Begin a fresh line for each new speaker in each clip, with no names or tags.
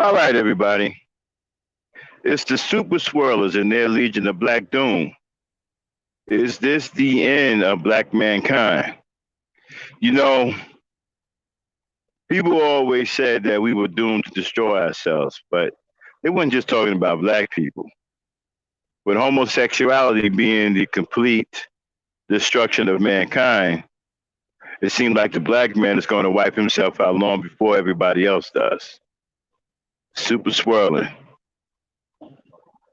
All right, everybody. It's the Super Swirlers and their Legion of Black Doom. Is this the end of black mankind? You know, people always said that we were doomed to destroy ourselves, but they weren't just talking about black people. With homosexuality being the complete destruction of mankind, it seemed like the black man is going to wipe himself out long before everybody else does. Super swirling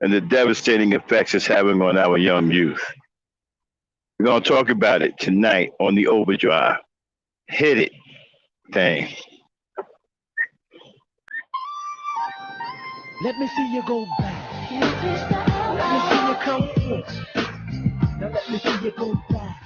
and the devastating effects it's having on our young youth. We're going to talk about it tonight on the OverDrive. Hit it, thing.
Let me see you go back. Let me see you come through. Now let me see you go back.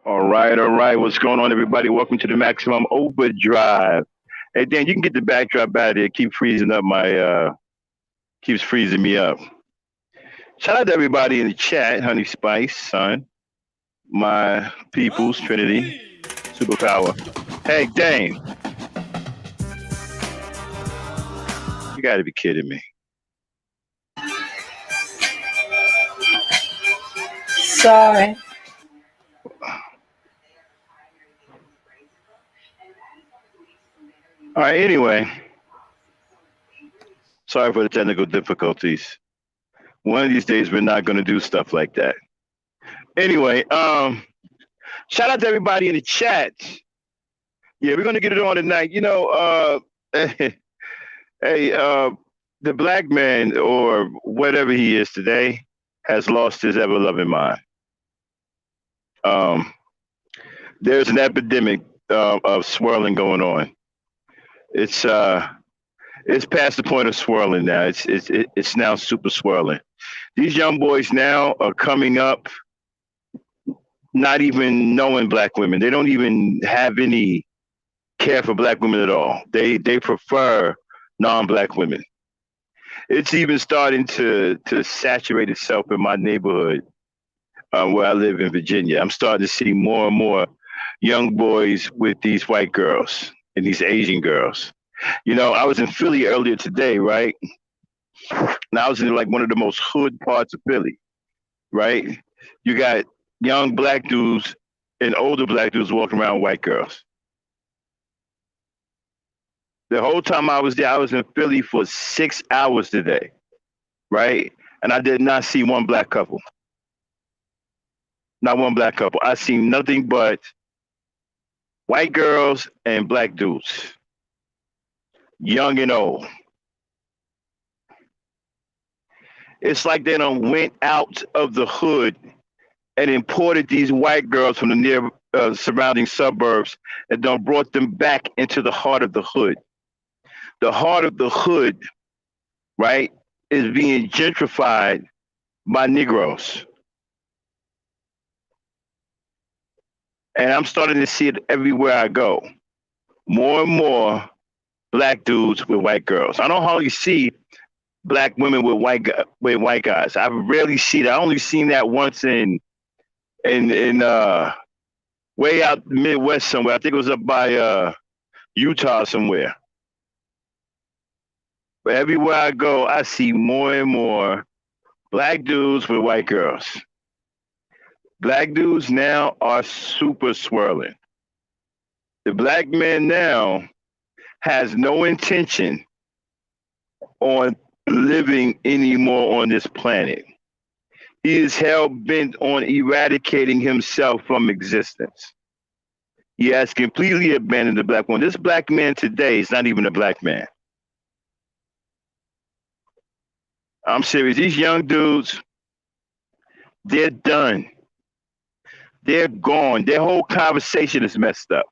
All right, all right. What's going on, everybody? Welcome to the Maximum Overdrive. Hey, Dan, you can get the backdrop out of there. Keeps freezing me up. Shout out to everybody in the chat, Honey Spice, son, my peoples, Trinity, Superpower. Hey, Dane, you got to be kidding me.
Sorry.
All right. Anyway, sorry for the technical difficulties. One of these days, we're not going to do stuff like that. Anyway, shout out to everybody in the chat. Yeah, we're going to get it on tonight. Hey, the black man or whatever he is today has lost his ever loving mind. Um, there's an epidemic of swirling going on. It's it's past the point of swirling now. It's now super swirling. These young boys now are coming up not even knowing black women. They don't even have any care for black women at all. They prefer non-black women. It's even starting to saturate itself in my neighborhood where I live in Virginia. I'm starting to see more and more young boys with these white girls and these Asian girls. I was in Philly earlier today, right? And I was in like one of the most hood parts of Philly, right? You got young black dudes and older black dudes walking around with white girls. The whole time I was there, I was in Philly for 6 hours today, right? And I did not see one black couple. Not one black couple. I seen nothing but white girls and black dudes, young and old. It's like they done went out of the hood and imported these white girls from the near surrounding suburbs and done brought them back into the heart of the hood. The heart of the hood, right, is being gentrified by Negroes. And I'm starting to see it everywhere I go. More and more black dudes with white girls. I don't hardly see black women with white guys. I rarely see that. I only seen that once in way out Midwest somewhere. I think it was up by Utah somewhere. But everywhere I go, I see more and more black dudes with white girls. Black dudes now are super swirling. The black man now has no intention on living anymore on this planet. He is hell bent on eradicating himself from existence. He has completely abandoned the black woman. This black man today is not even a black man. I'm serious. These young dudes, they're done. They're gone. Their whole conversation is messed up.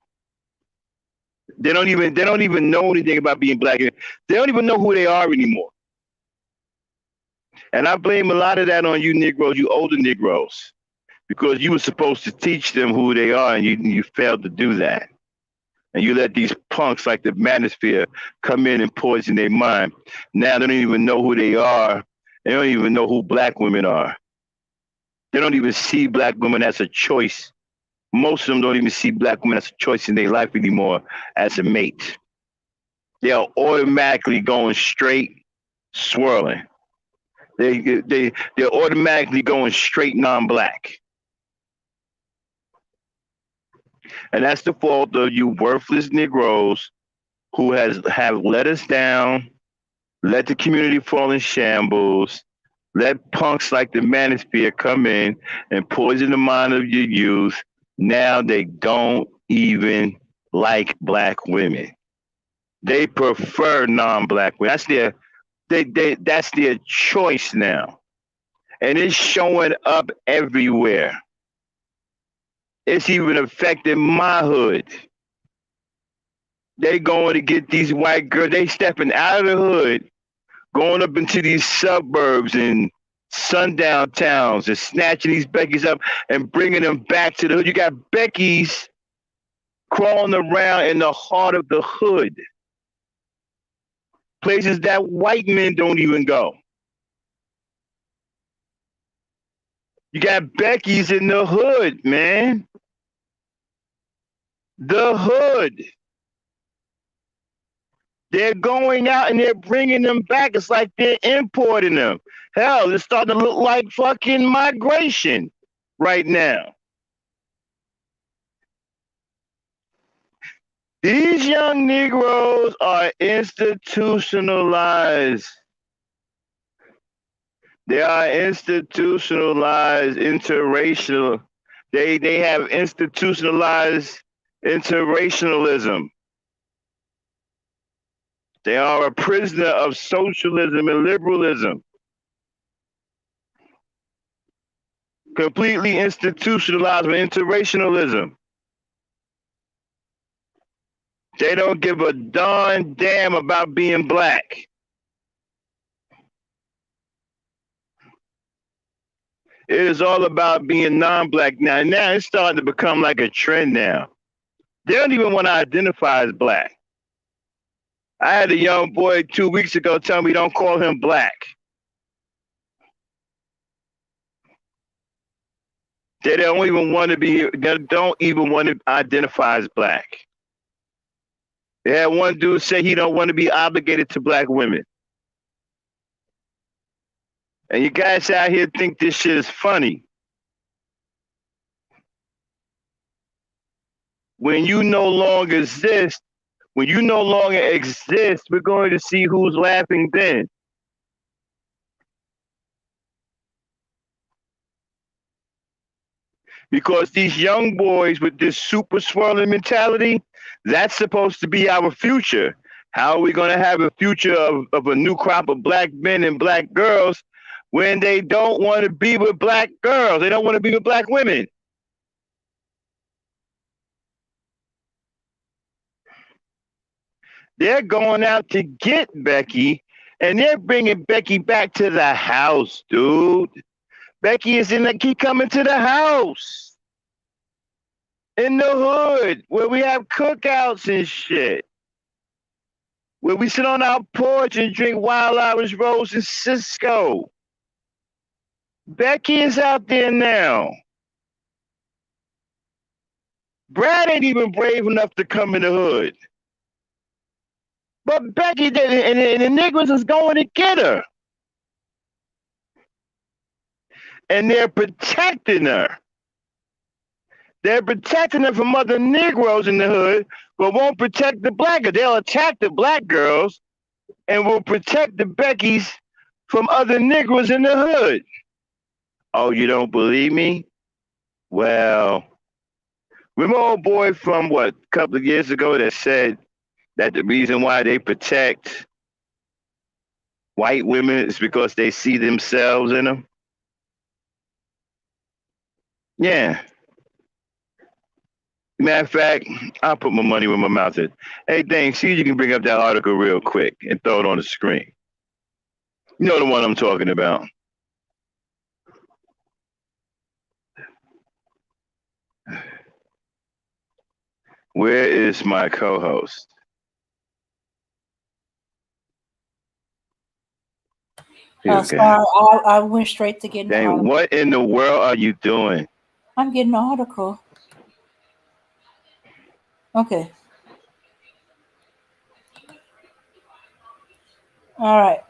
They don't even know anything about being black. They don't even know who they are anymore. And I blame a lot of that on you Negroes, you older Negroes, because you were supposed to teach them who they are, and you failed to do that. And you let these punks like the Manosphere come in and poison their mind. Now they don't even know who they are. They don't even know who black women are. They don't even see black women as a choice. Most of them don't even see black women as a choice in their life anymore as a mate. They are automatically going straight swirling. They're automatically going straight non-black. And that's the fault of you worthless Negroes who have let us down, let the community fall in shambles, let punks like the Manosphere come in and poison the mind of your youth. Now they don't even like black women. They prefer non-black women. That's their choice now. And it's showing up everywhere. It's even affecting my hood. They going to get these white girls. They stepping out of the hood, going up into these suburbs and sundown towns and snatching these Beckys up and bringing them back to the hood. You got Beckys crawling around in the heart of the hood. Places that white men don't even go. You got Beckys in the hood, man. The hood. They're going out and they're bringing them back. It's like they're importing them. Hell, it's starting to look like fucking migration right now. These young Negroes are institutionalized. They are institutionalized interracial. They have institutionalized interracialism. They are a prisoner of socialism and liberalism. Completely institutionalized with interracialism. They don't give a darn damn about being black. It is all about being non-black now. Now it's starting to become like a trend now. They don't even want to identify as black. I had a young boy 2 weeks ago tell me don't call him black. They don't even want to identify as black. They had one dude say he don't want to be obligated to black women. And you guys out here think this shit is funny. When you no longer exist, we're going to see who's laughing then. Because these young boys with this super swirling mentality, that's supposed to be our future. How are we going to have a future of a new crop of black men and black girls when they don't want to be with black girls? They don't want to be with black women. They're going out to get Becky, and they're bringing Becky back to the house, dude. Becky is keep coming to the house. In the hood, where we have cookouts and shit. Where we sit on our porch and drink Wild Irish Rose and Cisco. Becky is out there now. Brad ain't even brave enough to come in the hood. But Becky did, and the niggas is going to get her. And they're protecting her. They're protecting her from other Negroes in the hood, but won't protect the black girls. They'll attack the black girls and will protect the Beckys from other Negroes in the hood. Oh, you don't believe me? Well, remember old boy from a couple of years ago that said that the reason why they protect white women is because they see themselves in them? Yeah. Matter of fact, I'll put my money where my mouth is. Hey, Dane, see if you can bring up that article real quick and throw it on the screen. You know the one I'm talking about. Where is my co-host?
Sorry, I went straight to getting the
Dang,
article.
what in the world are you doing?
I'm getting the article. Okay. All right.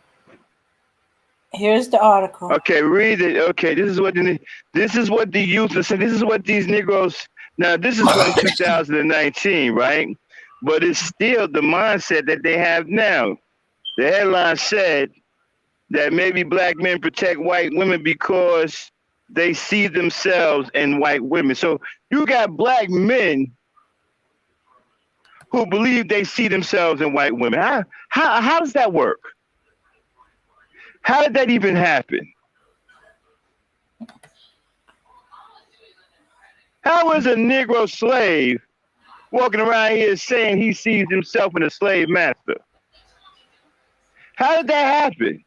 Here's the article.
Okay, read it. Okay, this is what the youth are saying. This is what these Negroes. Now, this is from 2019, right? But it's still the mindset that they have now. The headline said that maybe black men protect white women because they see themselves in white women. So you got black men who believe they see themselves in white women. How does that work? How did that even happen? How is a Negro slave walking around here saying he sees himself in a slave master? How did that happen?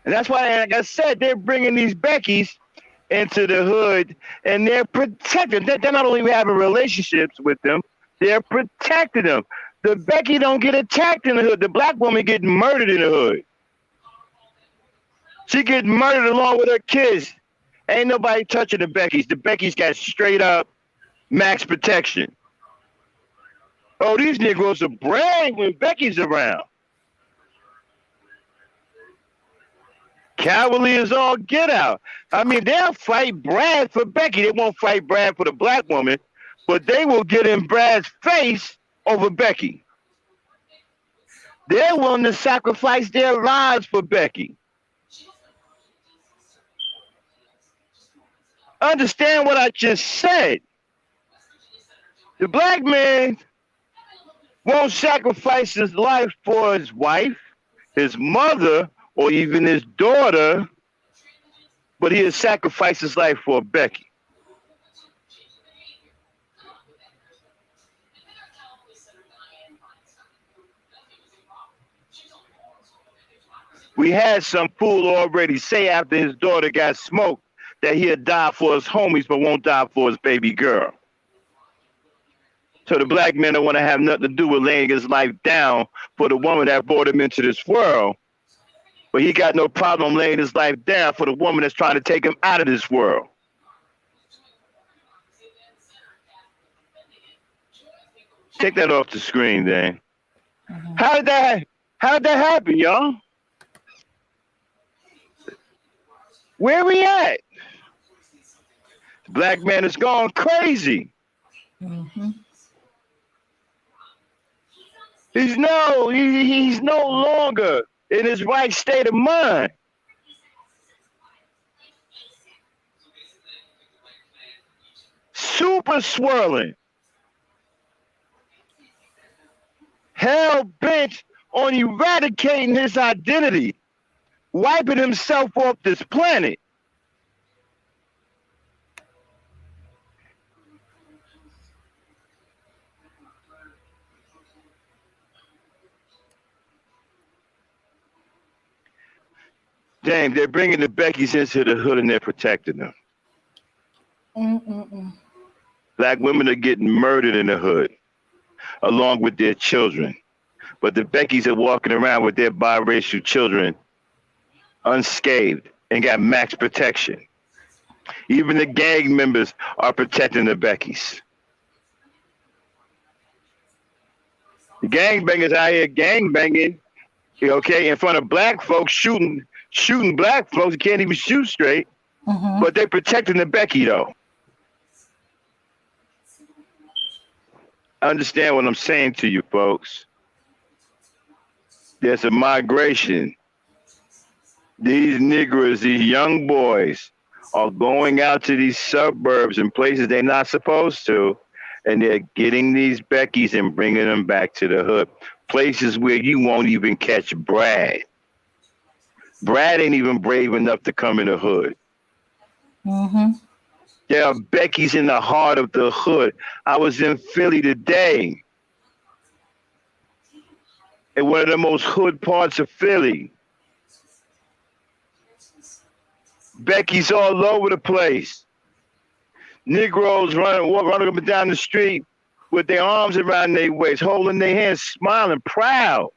And that's why, like I said, they're bringing these Beckys into the hood and they're protecting. They're not only having relationships with them, they're protecting them. The Becky don't get attacked in the hood. The black woman gets murdered in the hood. She gets murdered along with her kids. Ain't nobody touching the Beckys. The Beckys got straight up max protection. Oh, these Negroes are brave when Becky's around. Cowardly as all get out. I mean, they'll fight Brad for Becky. They won't fight Brad for the black woman, but they will get in Brad's face over Becky. They're willing to sacrifice their lives for Becky. Understand what I just said. The black man won't sacrifice his life for his wife, his mother, or even his daughter, but he'll sacrifice his life for Becky. We had some fool already say after his daughter got smoked that he'll die for his homies but won't die for his baby girl. So the black man don't want to have nothing to do with laying his life down for the woman that brought him into this world, but he got no problem laying his life down for the woman that's trying to take him out of this world. Take that off the screen, Dan. Mm-hmm. How did that happen, y'all? Where we at? The black man is gone crazy.
Mm-hmm.
He's no longer in his right state of mind. Super swirling. Hell bent on eradicating his identity, wiping himself off this planet. James, they're bringing the Beckys into the hood and they're protecting them.
Mm-mm-mm.
Black women are getting murdered in the hood, along with their children. But the Beckys are walking around with their biracial children unscathed and got max protection. Even the gang members are protecting the Beckys. The gangbangers out here gangbanging, okay, in front of black folks, shooting black folks. Can't even shoot straight, but they're protecting the Becky though. Understand what I'm saying to you folks. There's a migration. These Negroes, these young boys are going out to these suburbs and places they're not supposed to, and they're getting these Beckys and bringing them back to the hood. Places where you won't even catch Brad. Brad ain't even brave enough to come in the hood.
Mm-hmm.
There are Beckys in the heart of the hood. I was in Philly today, in one of the most hood parts of Philly. Becky's all over the place. Negroes running up and down the street with their arms around their waist, holding their hands, smiling, proud.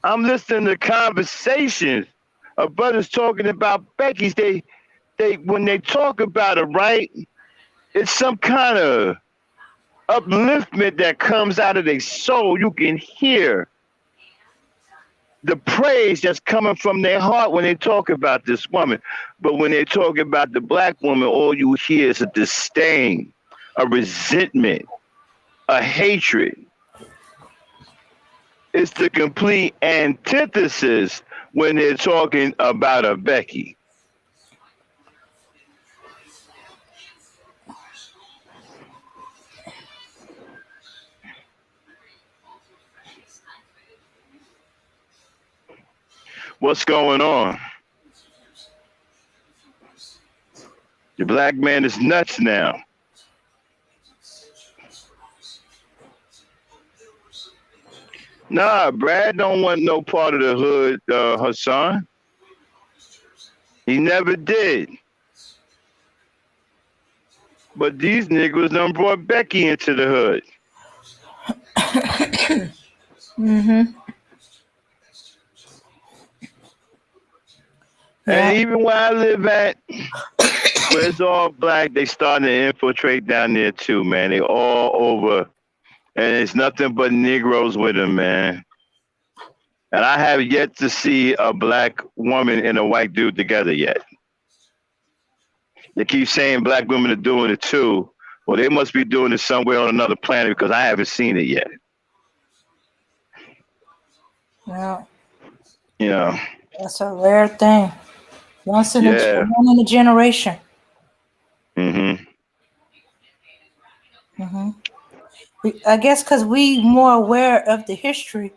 I'm listening to conversations of brothers talking about Becky's. They when they talk about it, right, it's some kind of upliftment that comes out of their soul. You can hear the praise that's coming from their heart when they talk about this woman. But when they talk about the black woman, all you hear is a disdain, a resentment, a hatred. It's the complete antithesis when they're talking about a Becky. What's going on? The black man is nuts now. Nah, Brad don't want no part of the hood, Hassan. He never did. But these niggas done brought Becky into the hood.
Mm-hmm.
And even where I live at, where it's all black, they starting to infiltrate down there too, man. They all over. And it's nothing but Negroes with them, man. And I have yet to see a black woman and a white dude together yet. They keep saying black women are doing it too. Well, they must be doing it somewhere on another planet because I haven't seen it yet.
Yeah.
You know.
That's a rare thing. One in a generation.
Mm-hmm.
Mm-hmm. I guess because we more aware of the history,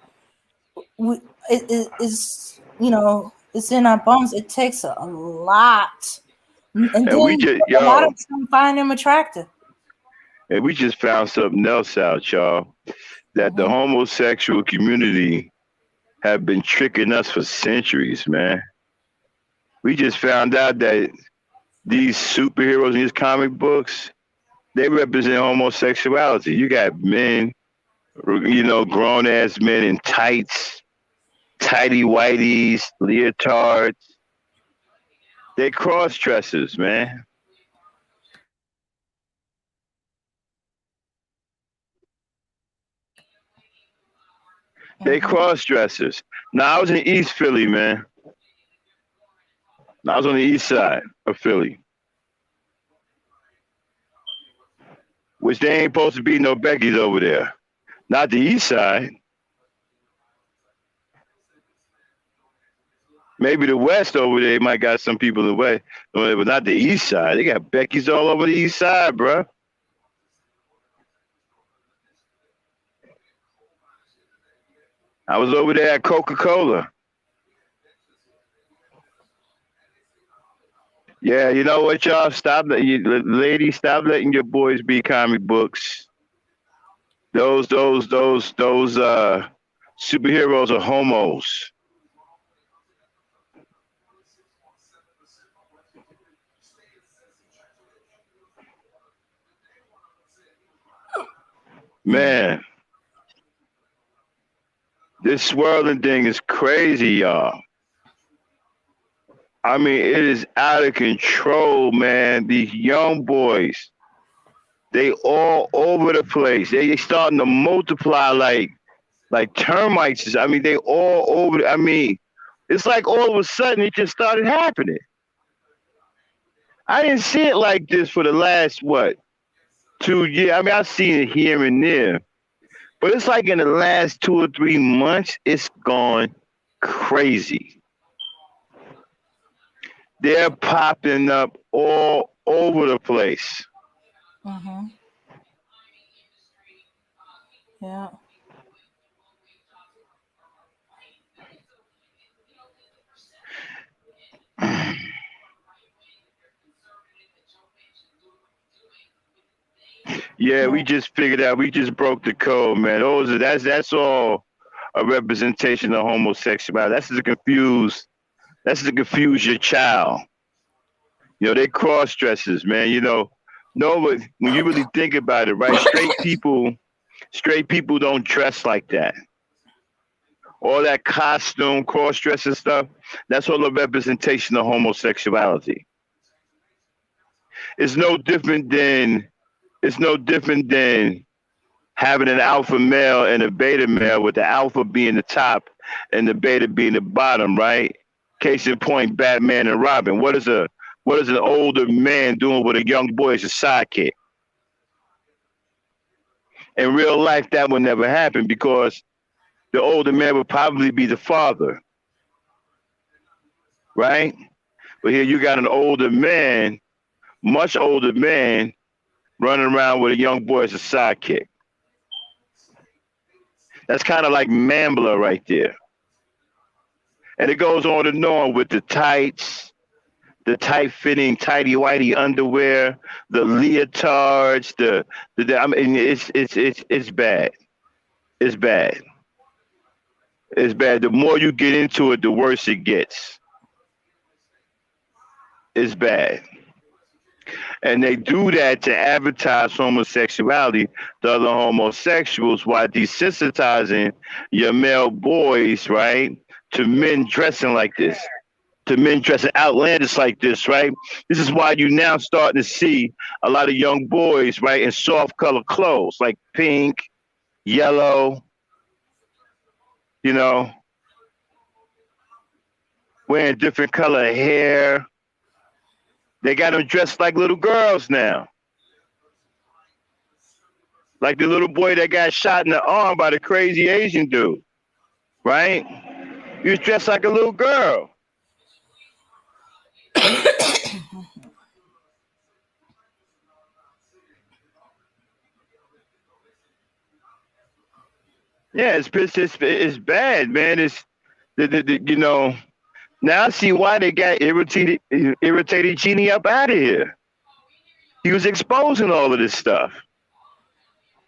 it's it's in our bones. It takes a lot, and then a lot of them find them attractive.
And we just found something else out, y'all, that the homosexual community have been tricking us for centuries, man. We just found out that these superheroes in these comic books, they represent homosexuality. You got men, grown ass men in tights, tighty whities, leotards. They cross dressers, man. They cross dressers. Now I was in East Philly, man. I was on the east side of Philly. Which they ain't supposed to be no Becky's over there. Not the east side. Maybe the west over there might got some people in the west, but not the east side. They got Becky's all over the east side, bro. I was over there at Coca-Cola. Yeah, you know what, y'all? Ladies, stop letting your boys be comic books. Those superheroes are homos. Man, this swirling thing is crazy, y'all. I mean, it is out of control, man. These young boys, they all over the place. They starting to multiply like termites. I mean, they all over. I mean, it's like all of a sudden it just started happening. I didn't see it like this for the last 2 years. I mean, I've seen it here and there, but it's like in the last 2 or 3 months, it's gone crazy. They're popping up all over the place.
Yeah.
Yeah, we just figured out. We just broke the code, man. That's all a representation of homosexuality. That's to confuse. That's to confuse your child. They cross dressers, man. No, but when you really think about it, right? Straight people don't dress like that. All that costume, cross dressing stuff. That's all a representation of homosexuality. It's no different than having an alpha male and a beta male, with the alpha being the top and the beta being the bottom, right? Case in point, Batman and Robin. What is an older man doing with a young boy as a sidekick? In real life, that would never happen because the older man would probably be the father, right? But here you got an older man, much older man, running around with a young boy as a sidekick. That's kind of like Mambler right there. And it goes on and on with the tights, the tight-fitting, tighty-whitey underwear, the leotards, I mean, it's bad. It's bad. It's bad. The more you get into it, the worse it gets. It's bad. And they do that to advertise homosexuality to other homosexuals while desensitizing your male boys, right, to men dressing like this, to men dressing outlandish like this, right? This is why you now starting to see a lot of young boys, right, in soft color clothes like pink, yellow, wearing different color hair. They got them dressed like little girls now. Like the little boy that got shot in the arm by the crazy Asian dude, right? He was dressed like a little girl. Yeah, it's bad, man. It's you know. Now I see why they got irritated Genie up out of here. He was exposing all of this stuff.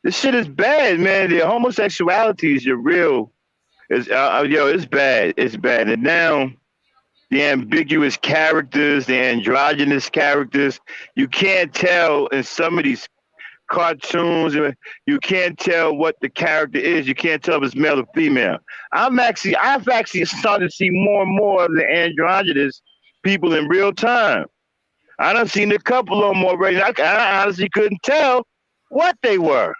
This shit is bad, man. The homosexuality is real. It's bad. It's bad. And now the ambiguous characters, the androgynous characters, you can't tell in some of these cartoons. You can't tell what the character is. You can't tell if it's male or female. I've actually started to see more and more of the androgynous people in real time. I done seen a couple of them already. I honestly couldn't tell what they were.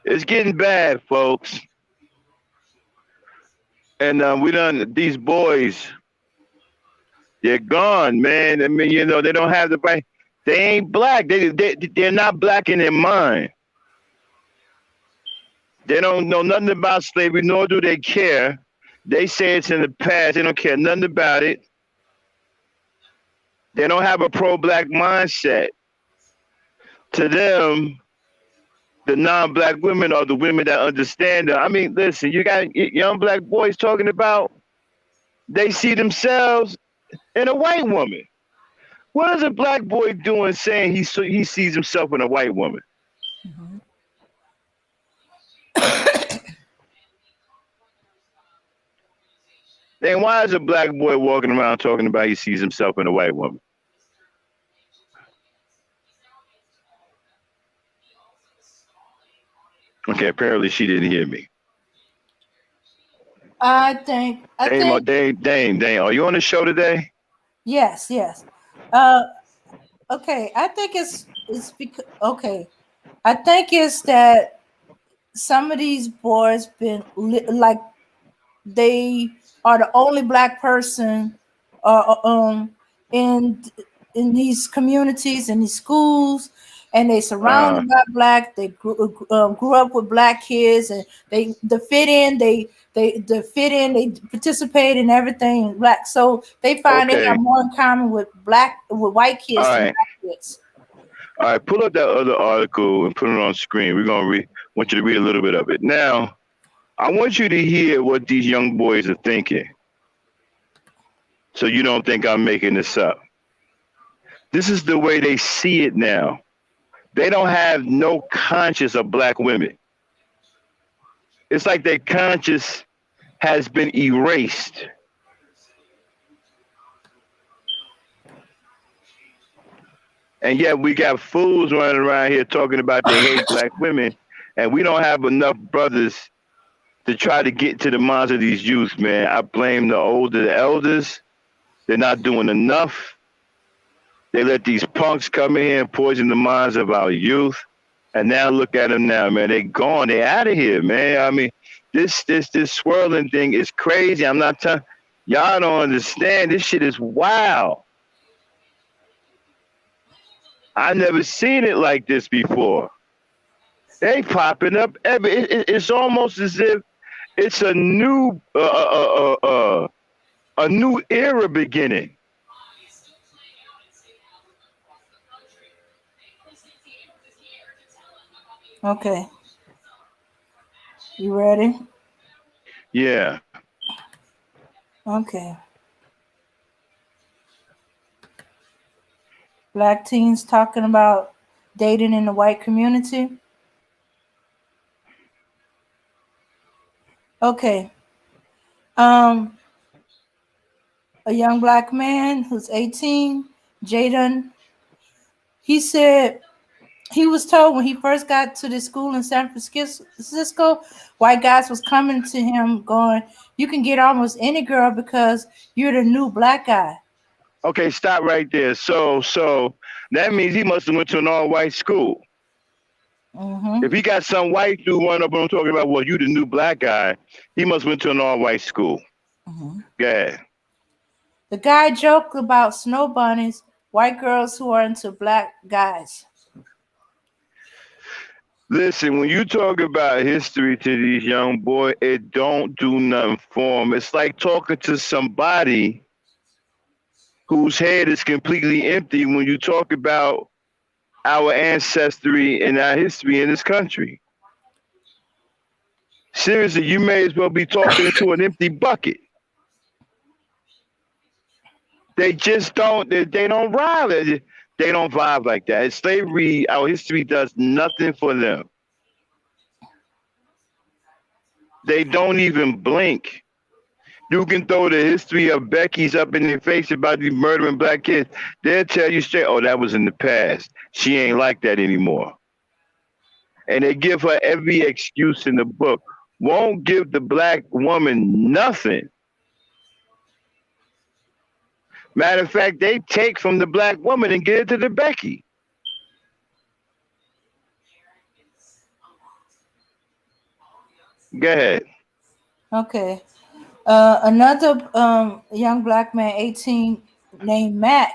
It's getting bad, folks. And these boys, they're gone, man. I mean, they don't have the right. They ain't black. They're not black in their mind. They don't know nothing about slavery, nor do they care. They say it's in the past. They don't care nothing about it. They don't have a pro-black mindset. To them, the non-black women are the women that understand them. I mean, listen, you got young black boys talking about they see themselves in a white woman. What is a black boy doing saying he sees himself in a white woman? Mm-hmm. Then why is a black boy walking around talking about he sees himself in a white woman? Okay, apparently she didn't hear me.
I think.
Dang. Are you on the show today?
Yes. Okay. I think it's because I think it's that some of these boys been like they are the only black person in these communities, in these schools, and they surrounded by black. They grew up with black kids, and they fit in. They participate in everything black. So they find they have more in common with white kids than black kids.
All right, pull up that other article and put it on screen. We're gonna want you to read a little bit of it. Now, I want you to hear what these young boys are thinking, so you don't think I'm making this up. This is the way they see it now. They don't have no conscience of black women. It's like their conscience has been erased. And yet we got fools running around here talking about they hate black women, and we don't have enough brothers to try to get to the minds of these youth, man. I blame the elders. They're not doing enough. They let these punks come in here and poison the minds of our youth. And now look at them now, man. They gone. They out of here, man. I mean, this swirling thing is crazy. I'm not telling y'all don't understand. This shit is wild. I never seen it like this before. They popping up. It's almost as if it's a new era beginning.
Okay. You ready?
Yeah.
Okay. Black teens talking about dating in the white community. Okay. A young black man who's 18, Jaden, he said he was told when he first got to this school in San Francisco, white guys was coming to him going, you can get almost any girl because you're the new black guy.
Okay, stop right there. So that means he must have went to an all-white school.
Mm-hmm.
If he got some white dude run up and talking about, well, you the new black guy, he must went to an all-white school.
Mm-hmm.
Yeah.
The guy joked about snow bunnies, white girls who are into black guys.
Listen, when you talk about history to these young boys, it don't do nothing for them. It's like talking to somebody whose head is completely empty when you talk about our ancestry and our history in this country. Seriously, you may as well be talking into an empty bucket. They just don't. They don't vibe. They don't vibe like that. Slavery, our history does nothing for them. They don't even blink. You can throw the history of Becky's up in their face about these murdering black kids. They'll tell you straight, oh, that was in the past. She ain't like that anymore. And they give her every excuse in the book. Won't give the black woman nothing. Matter of fact, they take from the black woman and give it to the Becky. Go ahead.
Okay. Another young black man, 18, named Matt.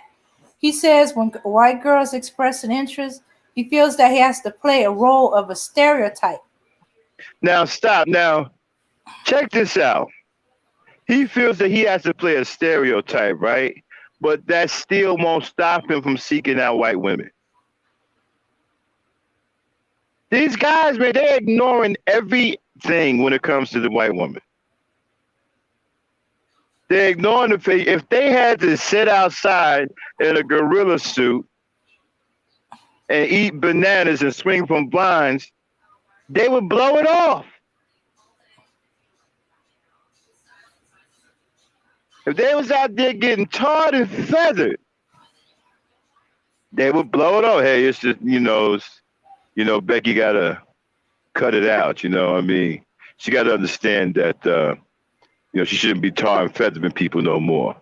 He says when white girls express an interest, he feels that he has to play a role of a stereotype.
Now stop. Now check this out. He feels that he has to play a stereotype, right? But that still won't stop him from seeking out white women. These guys, man, they're ignoring everything when it comes to the white woman. They're ignoring the fact if they had to sit outside in a gorilla suit and eat bananas and swing from vines, they would blow it off. If they was out there getting tarred and feathered, they would blow it off. Hey, it's just, Becky gotta cut it out, you know what I mean? She gotta understand that she shouldn't be tarring and feathering people no more.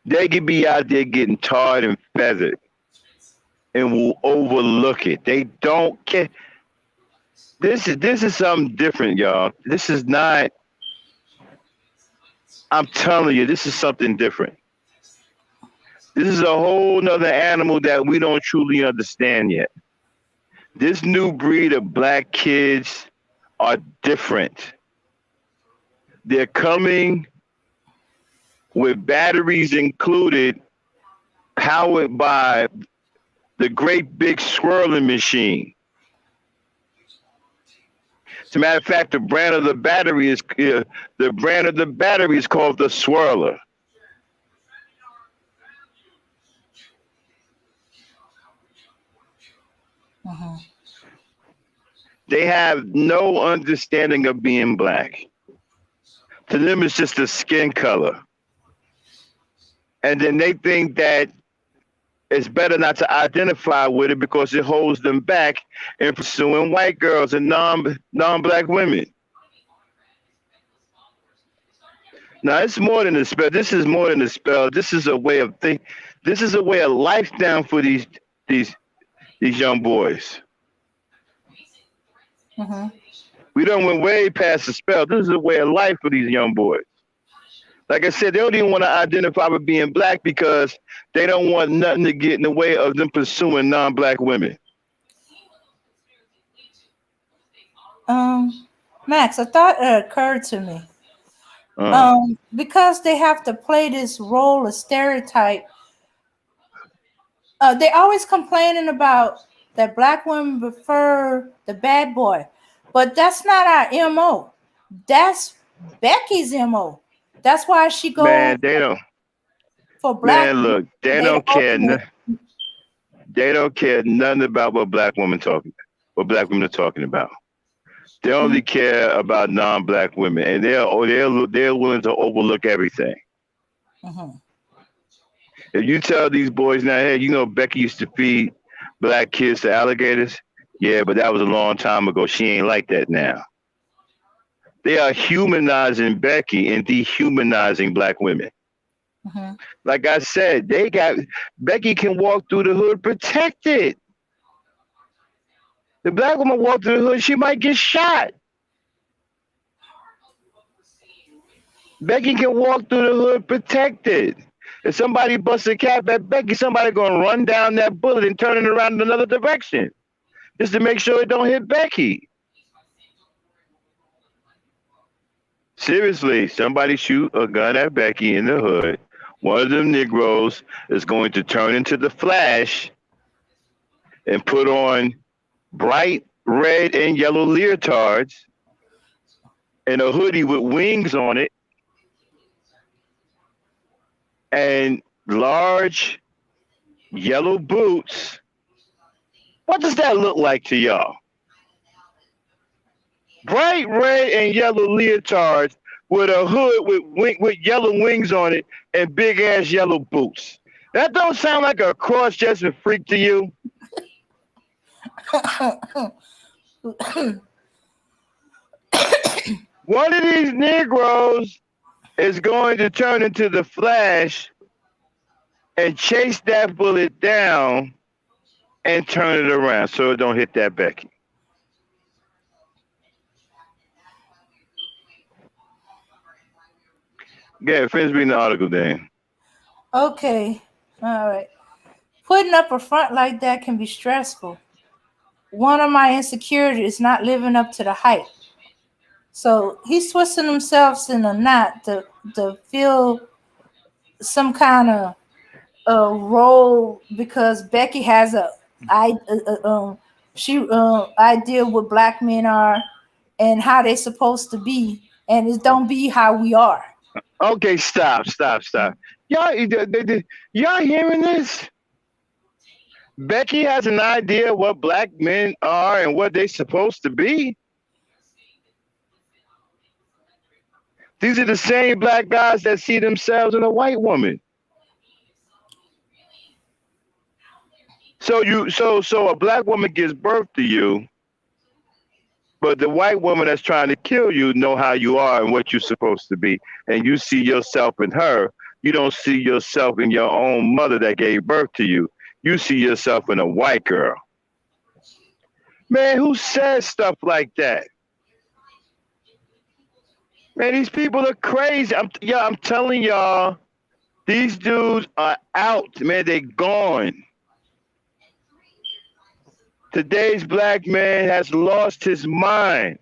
They could be out there getting tarred and feathered and will overlook it. They don't care. This is something different, y'all. This is not, I'm telling you, this is something different. This is a whole nother animal that we don't truly understand yet. This new breed of black kids are different. They're coming with batteries included, powered by the great big swirling machine. As a matter of fact, the brand of the battery is called the Swirler.
Mm-hmm.
They have no understanding of being black. To them, it's just a skin color. And then they think that it's better not to identify with it because it holds them back in pursuing white girls and non-black women. Now, it's more than a spell. This is more than a spell. This is a way of think. This is a way of life down for these young boys.
Mm-hmm.
We done went way past the spell. This is a way of life for these young boys. Like I said, they don't even want to identify with being black because they don't want nothing to get in the way of them pursuing non-black women.
Max, a thought occurred to me. Because they have to play this role of stereotype, they always complaining about that black women prefer the bad boy, but that's not our MO. That's Becky's MO. That's why she goes.
Man, they don't.
For black.
Man, look, they don't care. They don't care nothing about what black women are talking about. They only care about non-black women, and they're willing to overlook everything.
Mm-hmm.
If you tell these boys now, hey, Becky used to feed black kids to alligators. Yeah, but that was a long time ago. She ain't like that now. They are humanizing Becky and dehumanizing black women.
Mm-hmm.
Like I said, Becky can walk through the hood protected. The black woman walked through the hood, she might get shot. Becky can walk through the hood protected. If somebody busts a cap at Becky, somebody gonna run down that bullet and turn it around in another direction just to make sure it don't hit Becky. Seriously, somebody shoot a gun at Becky in the hood. One of them Negroes is going to turn into the Flash and put on bright red and yellow leotards and a hoodie with wings on it and large yellow boots. What does that look like to y'all? Bright red and yellow leotards with a hood with yellow wings on it and big ass yellow boots. That don't sound like a cross-dressing freak to you? One of these Negroes is going to turn into the Flash and chase that bullet down and turn it around so it don't hit that Becky. Yeah, finish reading the article, Dan.
Okay. All right. Putting up a front like that can be stressful. One of my insecurities is not living up to the hype. So he's twisting himself in a knot to feel some kind of role because Becky has idea what black men are and how they're supposed to be, and it don't be how we are.
Okay, stop. Y'all hearing this? Becky has an idea what black men are and what they're supposed to be. These are the same black guys that see themselves in a white woman. So a black woman gives birth to you, but the white woman that's trying to kill you know how you are and what you're supposed to be, and you see yourself in her. You don't see yourself in your own mother that gave birth to you. You see yourself in a white girl. Man, who says stuff like that? Man, these people are crazy. I'm telling y'all, these dudes are out. Man, they gone. Today's black man has lost his mind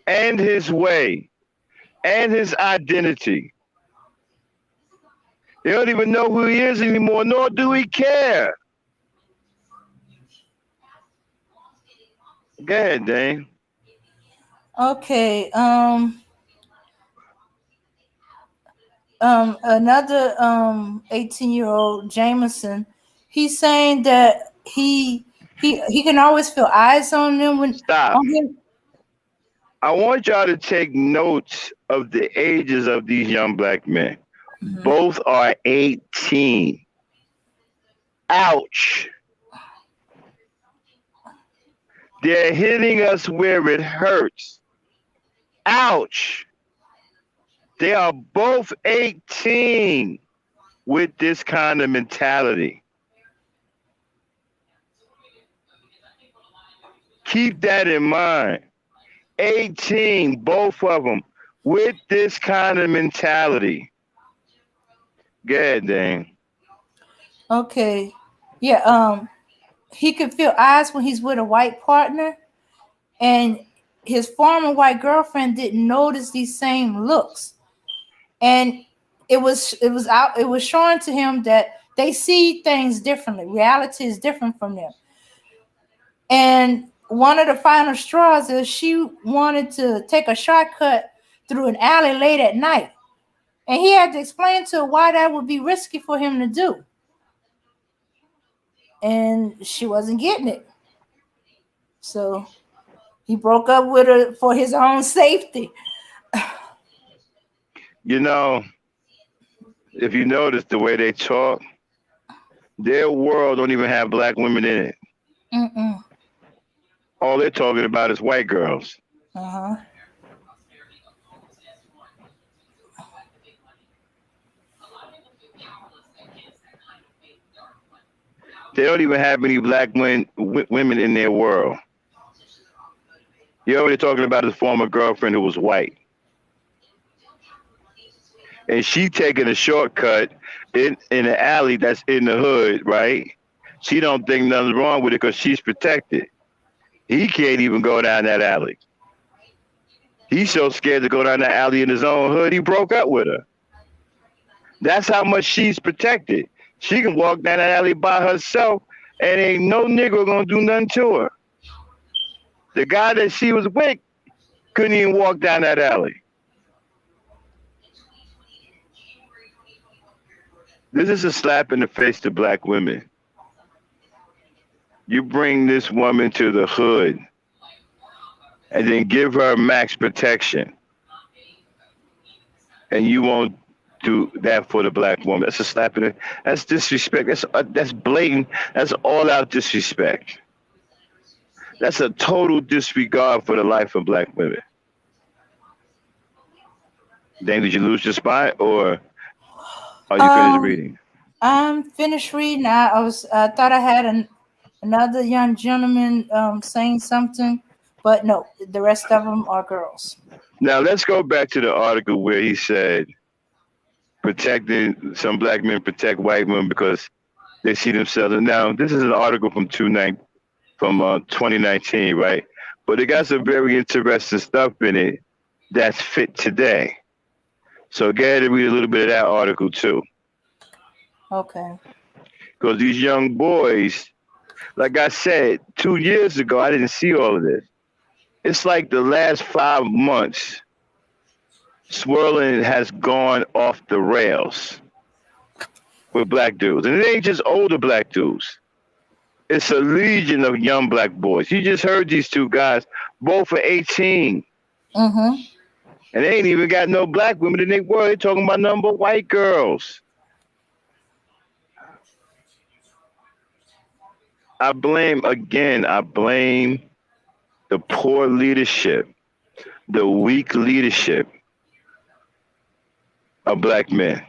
and his way and his identity. They don't even know who he is anymore, nor do we care. Go ahead, Dane.
Okay. Another 18-year-old Jameson, he's saying that he can always feel eyes on them when
Stop.
on him.
I want y'all to take notes of the ages of these young black men.
Mhm.
Both are 18. Ouch. They're hitting us where it hurts. Ouch. They are both 18 with this kind of mentality. Keep that in mind. 18, both of them, with this kind of mentality. Go ahead, Dane.
Okay. Yeah, he can feel eyes when he's with a white partner, and his former white girlfriend didn't notice these same looks. And it was showing to him that they see things differently. Reality is different from them. And one of the final straws is she wanted to take a shortcut through an alley late at night. And he had to explain to her why that would be risky for him to do. And she wasn't getting it. So he broke up with her for his own safety.
You know, if you notice the way they talk, their world don't even have black women in it.
Mm-mm.
All they're talking about is white girls.
Uh-huh.
They don't even have any black women in their world. You're already talking about his former girlfriend who was white, and she taking a shortcut in the alley that's in the hood, right? She don't think nothing's wrong with it because she's protected. He can't even go down that alley. He's so scared to go down that alley in his own hood, he broke up with her. That's how much she's protected. She can walk down that alley by herself, and ain't no nigga gonna do nothing to her. The guy that she was with couldn't even walk down that alley. This is a slap in the face to black women. You bring this woman to the hood and then give her max protection, and you won't do that for the black woman. That's a slap in the. That's disrespect. That's blatant. That's all out disrespect. That's a total disregard for the life of black women. Dane, did you lose your spot, or are you finished reading?
I'm finished reading. I thought I had another young gentleman saying something, but no, the rest of them are girls.
Now let's go back to the article where he said protecting some black men protect white women because they see themselves. Now this is an article from 2019, right? But it got some very interesting stuff in it that's fit today. So go ahead and read a little bit of that article too.
Okay.
Because these young boys, like I said, 2 years ago, I didn't see all of this. It's like the last 5 months, swirling has gone off the rails with black dudes. And it ain't just older black dudes. It's a legion of young black boys. You just heard these two guys, both are 18.
Mm-hmm.
And they ain't even got no black women in their world. They're talking about number white girls. I blame the poor leadership, the weak leadership of black men.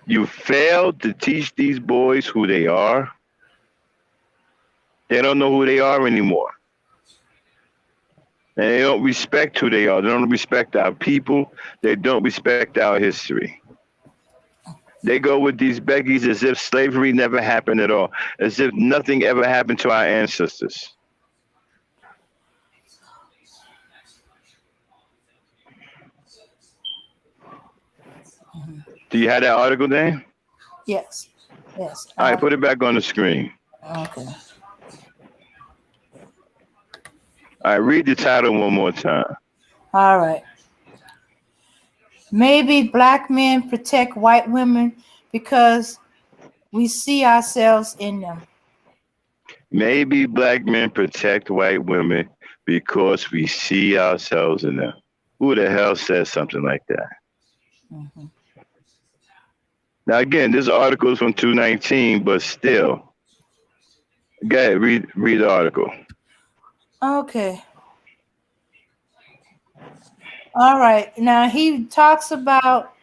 You failed to teach these boys who they are. They don't know who they are anymore. And they don't respect who they are. They don't respect our people. They don't respect our history. They go with these Beckies as if slavery never happened at all, as if nothing ever happened to our ancestors. Do you have that article, Dan?
Yes. Yes.
All right, put it back on the screen.
Okay.
All right, read the title one more time.
All right. Maybe black men protect white women because we see ourselves in them.
Maybe black men protect white women because we see ourselves in them. Who the hell says something like that?
Mm-hmm.
Now, again, this article is from 2019, but still. Go ahead, read the article.
Okay. All right. Now he talks about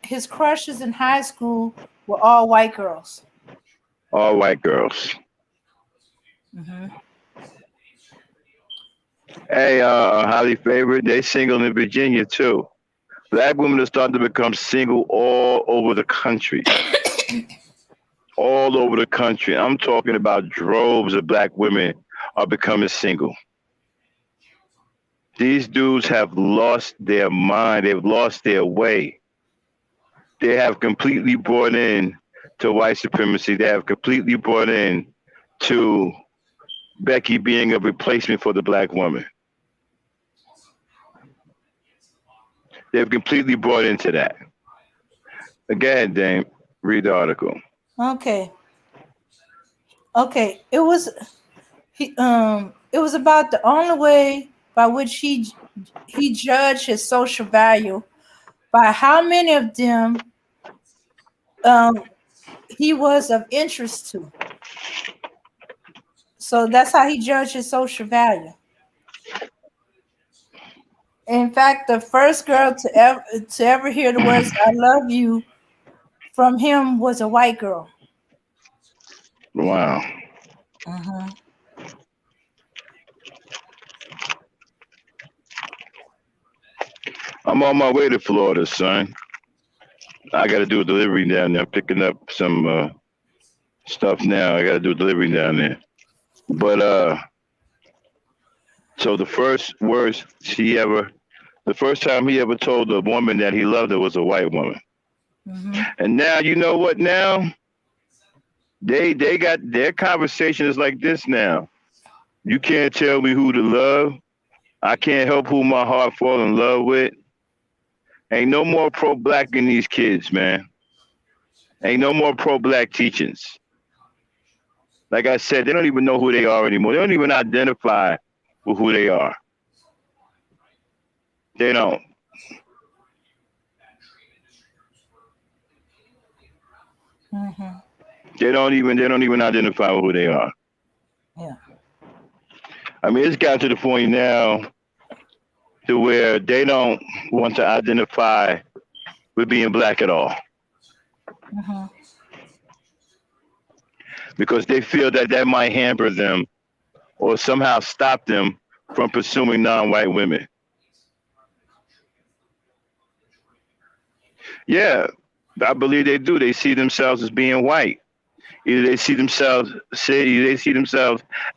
his crushes in high school were all white girls.
All white girls.
Mm-hmm.
Hey, highly favored. They single in Virginia too. Black women are starting to become single all over the country. All over the country. I'm talking about droves of black women are becoming single. These dudes have lost their mind. They've lost their way. They have completely brought in to white supremacy. They have completely brought in to Becky being a replacement for the black woman. They've completely brought into that. Again, Dame, read the article.
Okay. It was about the only way by which he judged his social value by how many of them he was of interest to. So that's how he judged his social value. In fact, the first girl to ever hear the words "I love you" from him was a white girl.
Wow.
Mm-hmm.
I'm on my way to Florida, son. I got to do a delivery down there. I'm picking up some stuff now. I got to do a delivery down there. But so the first time he ever told a woman that he loved her was a white woman.
Mm-hmm.
And now you know what? Now they got their conversation is like this now. You can't tell me who to love. I can't help who my heart fall in love with. Ain't no more pro-black in these kids, man. Ain't no more pro-black teachings. Like I said, they don't even know who they are anymore. They don't even identify with who they are. They don't.
Mm-hmm.
They don't even identify with who they are.
Yeah.
I mean, it's gotten to the point now to where they don't want to identify with being black at all
Mm-hmm.
because they feel that that might hamper them or somehow stop them from pursuing non-white women. Yeah, I believe they do. They see themselves as being white. Either they see themselves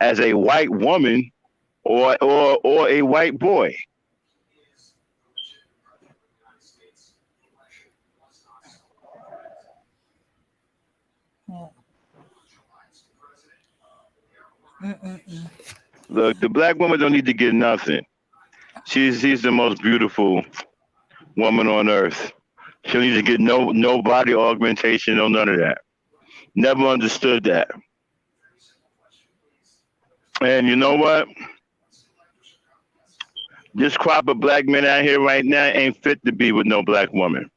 as a white woman or a white boy.
Yeah. Mm-mm-mm.
Look, the black woman don't need to get nothing. She's the most beautiful woman on earth. She don't need to get no body augmentation, no none of that. Never understood that. And you know what? This crop of black men out here right now ain't fit to be with no black woman.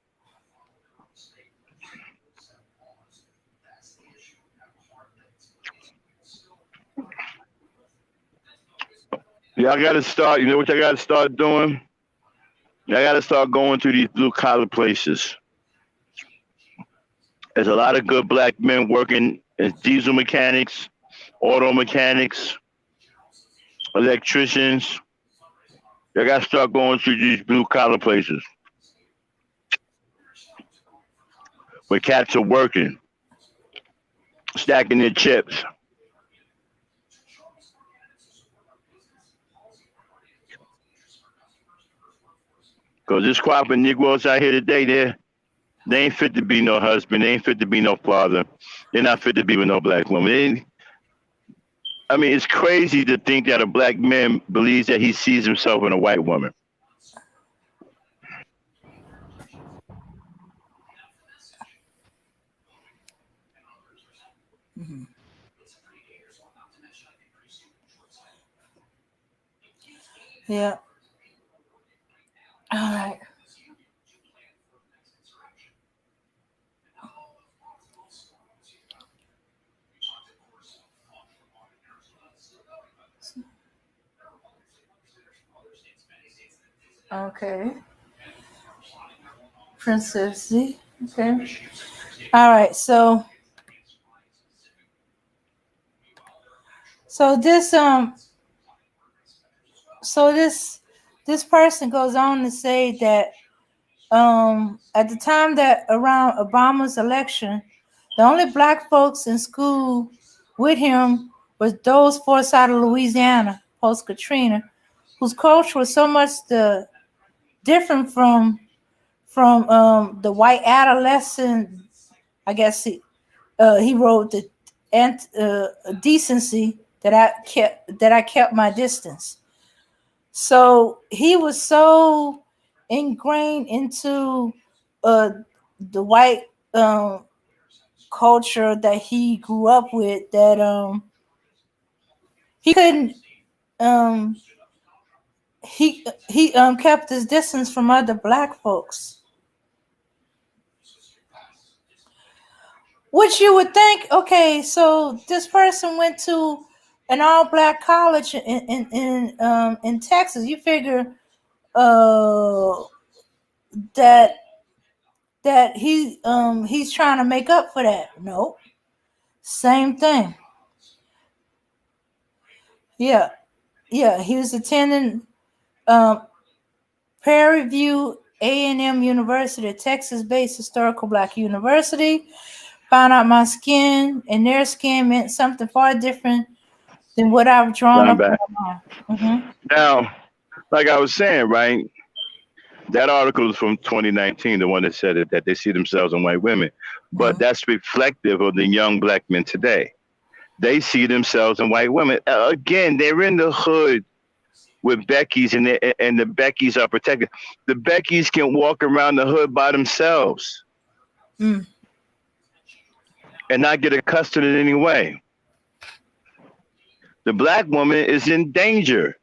Y'all gotta start, you know what y'all gotta start doing? Y'all gotta start going to these blue collar places. There's a lot of good black men working as diesel mechanics, auto mechanics, electricians. Y'all gotta start going to these blue collar places where cats are working, stacking their chips. Cause this crop of Negroes out here today, they ain't fit to be no husband. They ain't fit to be no father. They're not fit to be with no black woman. I mean, it's crazy to think that a black man believes that he sees himself in a white woman.
Mm-hmm. Yeah. All right. Okay. Princess Z. Okay. All right. So this so this person goes on to say that at the time that around Obama's election, the only black folks in school with him was those forced out of Louisiana post Katrina, whose culture was so much different from the white adolescent. I guess he wrote the decency that I kept my distance. So he was so ingrained into uh, the white culture that he grew up with that he couldn't um, he kept his distance from other black folks, which you would think, okay, so this person went to an all black college in Texas. You figure uh that he's trying to make up for that. No, Same thing. Yeah, yeah. He was attending Prairie View A&M University, a Texas-based historical Black university. Found out my skin and their skin meant something far different than what I've drawn
I'm
up in
back.
my mind.
Now, like I was saying, right? That article is from 2019, the one that said it, that they see themselves in white women. But that's reflective of the young Black men today. They see themselves in white women. Again, they're in the hood with Becky's, and the Becky's are protected. The Becky's can walk around the hood by themselves and not get accosted in any way. The Black woman is in danger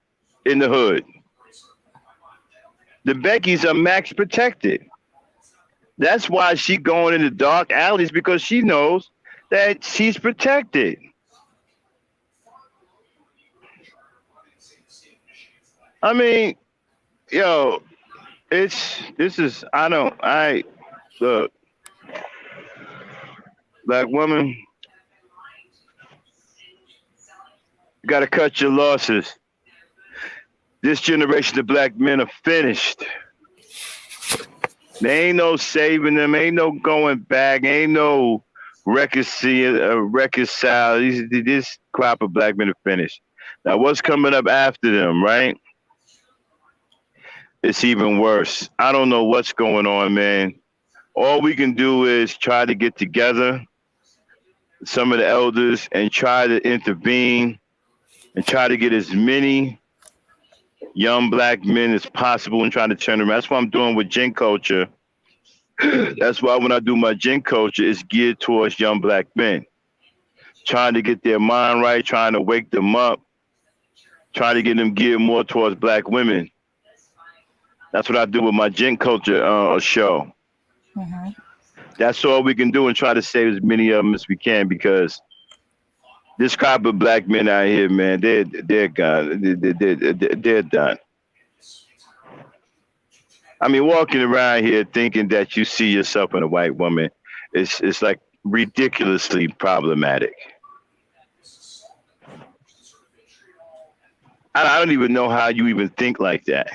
in the hood. The Becky's are max protected. That's why she going in the dark alleys, because she knows that she's protected. I mean, yo, look, Black woman, you gotta cut your losses. This generation of Black men are finished. There ain't no saving them, ain't no going back, ain't no reconcile. This crop of Black men are finished. Now, what's coming up after them, right? It's even worse. I don't know what's going on, man. All we can do is try to get together, some of the elders, and try to intervene and try to get as many young Black men as possible and try to turn them around. That's what I'm doing with Gen Culture. That's why when I do my Gen Culture, it's geared towards young Black men. Trying to get their mind right, trying to wake them up, trying to get them geared more towards Black women. That's what I do with my Gen Culture show. That's all we can do, and try to save as many of them as we can, because this crop of Black men out here, man, they're gone. They're done. I mean, walking around here thinking that you see yourself in a white woman, it's like ridiculously problematic. I don't even know how you even think like that.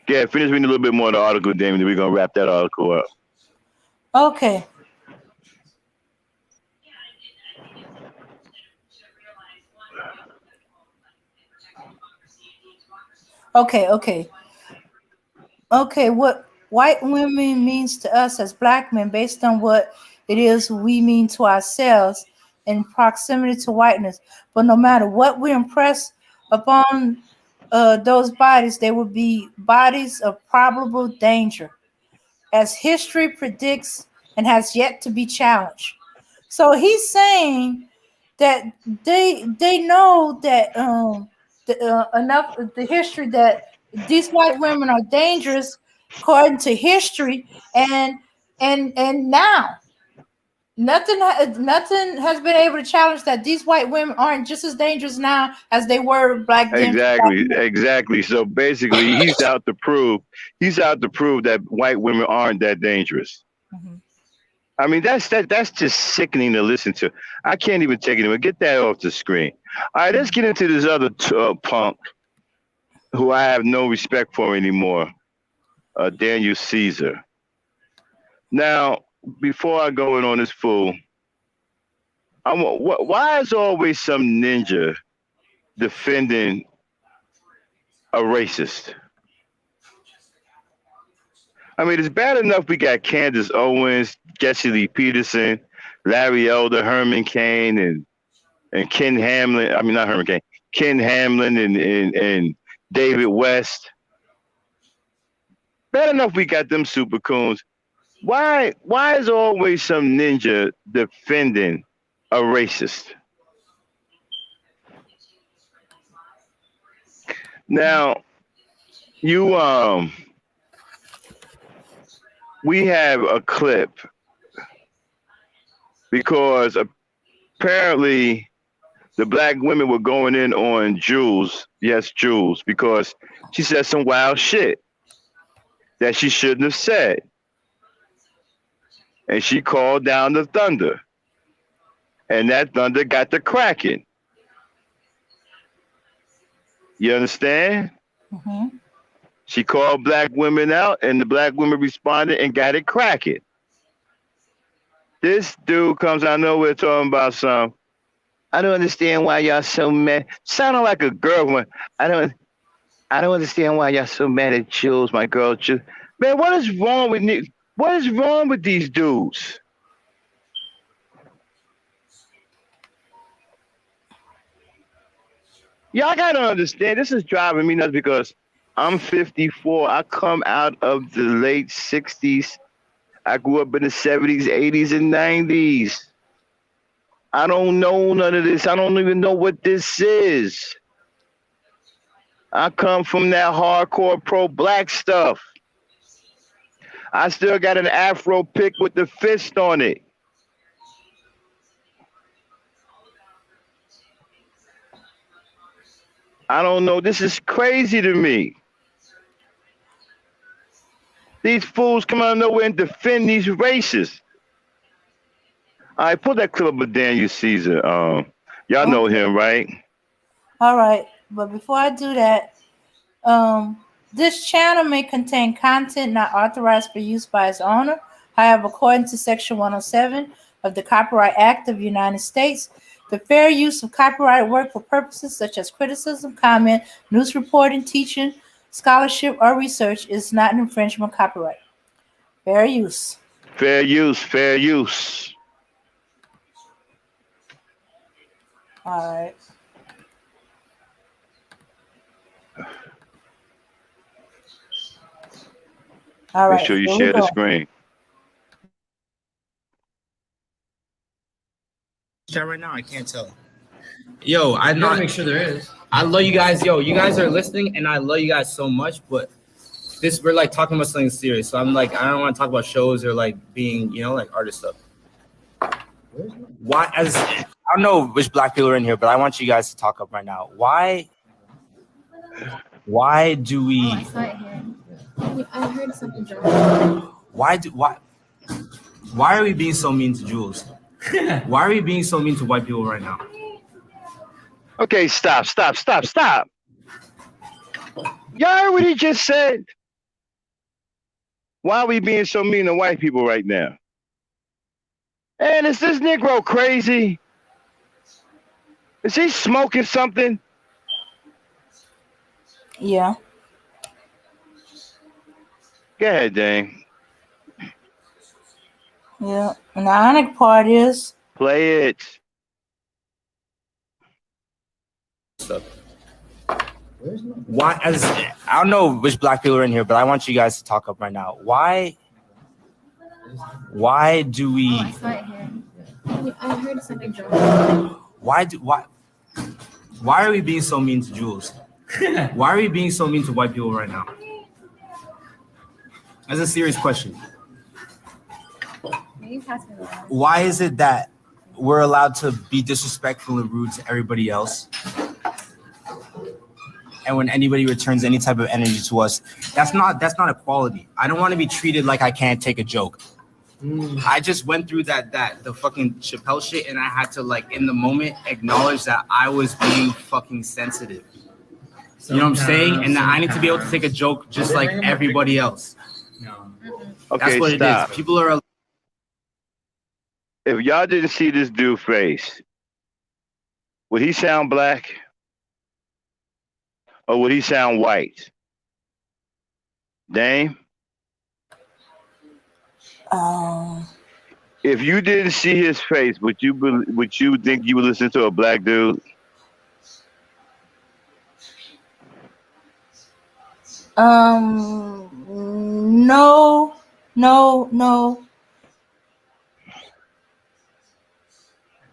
Yeah, finish reading a little bit more of the article, Damien, then we're going to wrap that article up.
Okay. Okay, what white women means to us as Black men based on what it is we mean to ourselves in proximity to whiteness. But no matter what we impress upon those bodies, they will be bodies of probable danger, as history predicts and has yet to be challenged. So he's saying that they know that enough of the history that these white women are dangerous according to history, and now nothing has been able to challenge that these white women aren't just as dangerous now as they were back then.
Exactly. So basically, he's out to prove that white women aren't that dangerous. I mean, that's just sickening to listen to. I can't even take it anymore. Get that off the screen. All right, let's get into this other punk who I have no respect for anymore, Daniel Caesar. Now, before I go in on this fool, why is always some ninja defending a racist? I mean, it's bad enough we got Candace Owens, Jesse Lee Peterson, Larry Elder, Herman Cain, and Ken Hamlin. I mean, not Herman Cain, Ken Hamlin and David West. Bad enough we got them super coons. Why is always some ninja defending a racist? Now, we have a clip because apparently the Black women were going in on Jules, because she said some wild shit that she shouldn't have said. and she called down the thunder, and that thunder got to cracking. You understand?
Mm-hmm.
She called black women out, and the black women responded and got it cracking. This dude comes out of nowhere talking about some. I don't understand why y'all so mad. Sounding like a girl. I don't understand why y'all so mad at Jules, my girl. Jules. Man, what is wrong with me? What is wrong with these dudes? Y'all gotta understand. This is driving me nuts because I'm 54. I come out of the late 60s. I grew up in the 70s, 80s, and 90s. I don't know none of this. I don't even know what this is. I come from that hardcore pro-black stuff. I still got an afro pick with the fist on it. I don't know. This is crazy to me. These fools come out of nowhere and defend these races. All right, pull that clip of Daniel Caesar. Y'all know him, right?
All right, but before I do that, this channel may contain content not authorized for use by its owner. However, according to Section 107 of the Copyright Act of the United States, the fair use of copyrighted work for purposes such as criticism, comment, news reporting, teaching, scholarship, or research is not an infringement of copyright. Fair use.
Fair use, fair use.
All right. All right.
Make sure you share the screen.
Chat right now, I can't tell. Yo, I
gotta make sure there is.
I love you guys. Yo, you guys are listening, and I love you guys so much. But we're like talking about something serious. So I'm like, I don't want to talk about shows or like being, like artist stuff. Why? I don't know which black people are in here, but I want you guys to talk up right now. Why do we?
Oh, I saw it here. I heard something drop.
Why are we being so mean to Jules? Why are we being so mean to white people right now?
Okay, stop. Y'all heard what he just said? Why are we being so mean to white people right now? And is this Negro crazy? Is he smoking something?
Yeah.
Go ahead, Dane.
Yeah. And the ironic part is.
Play it.
Why? I don't know which black people are in here, but I want you guys to talk up right now. Why do we?
Oh, I saw it here. I heard something drop.
Why are we being so mean to Jules? Why are we being so mean to white people right now? That's a serious question. Why is it that we're allowed to be disrespectful and rude to everybody else? And when anybody returns any type of energy to us, that's not equality. I don't want to be treated like I can't take a joke. I just went through the fucking Chappelle shit, and I had to like in the moment acknowledge that I was being fucking sensitive. You know what I'm saying? And that I need to be able to take a joke just like everybody else.
No.
Okay,
that's what
stop.
it is. People are.
If y'all didn't see this dude's face, would he sound black? Or would he sound white? Dame? If you didn't see his face, would you think you would listen to a black dude?
No.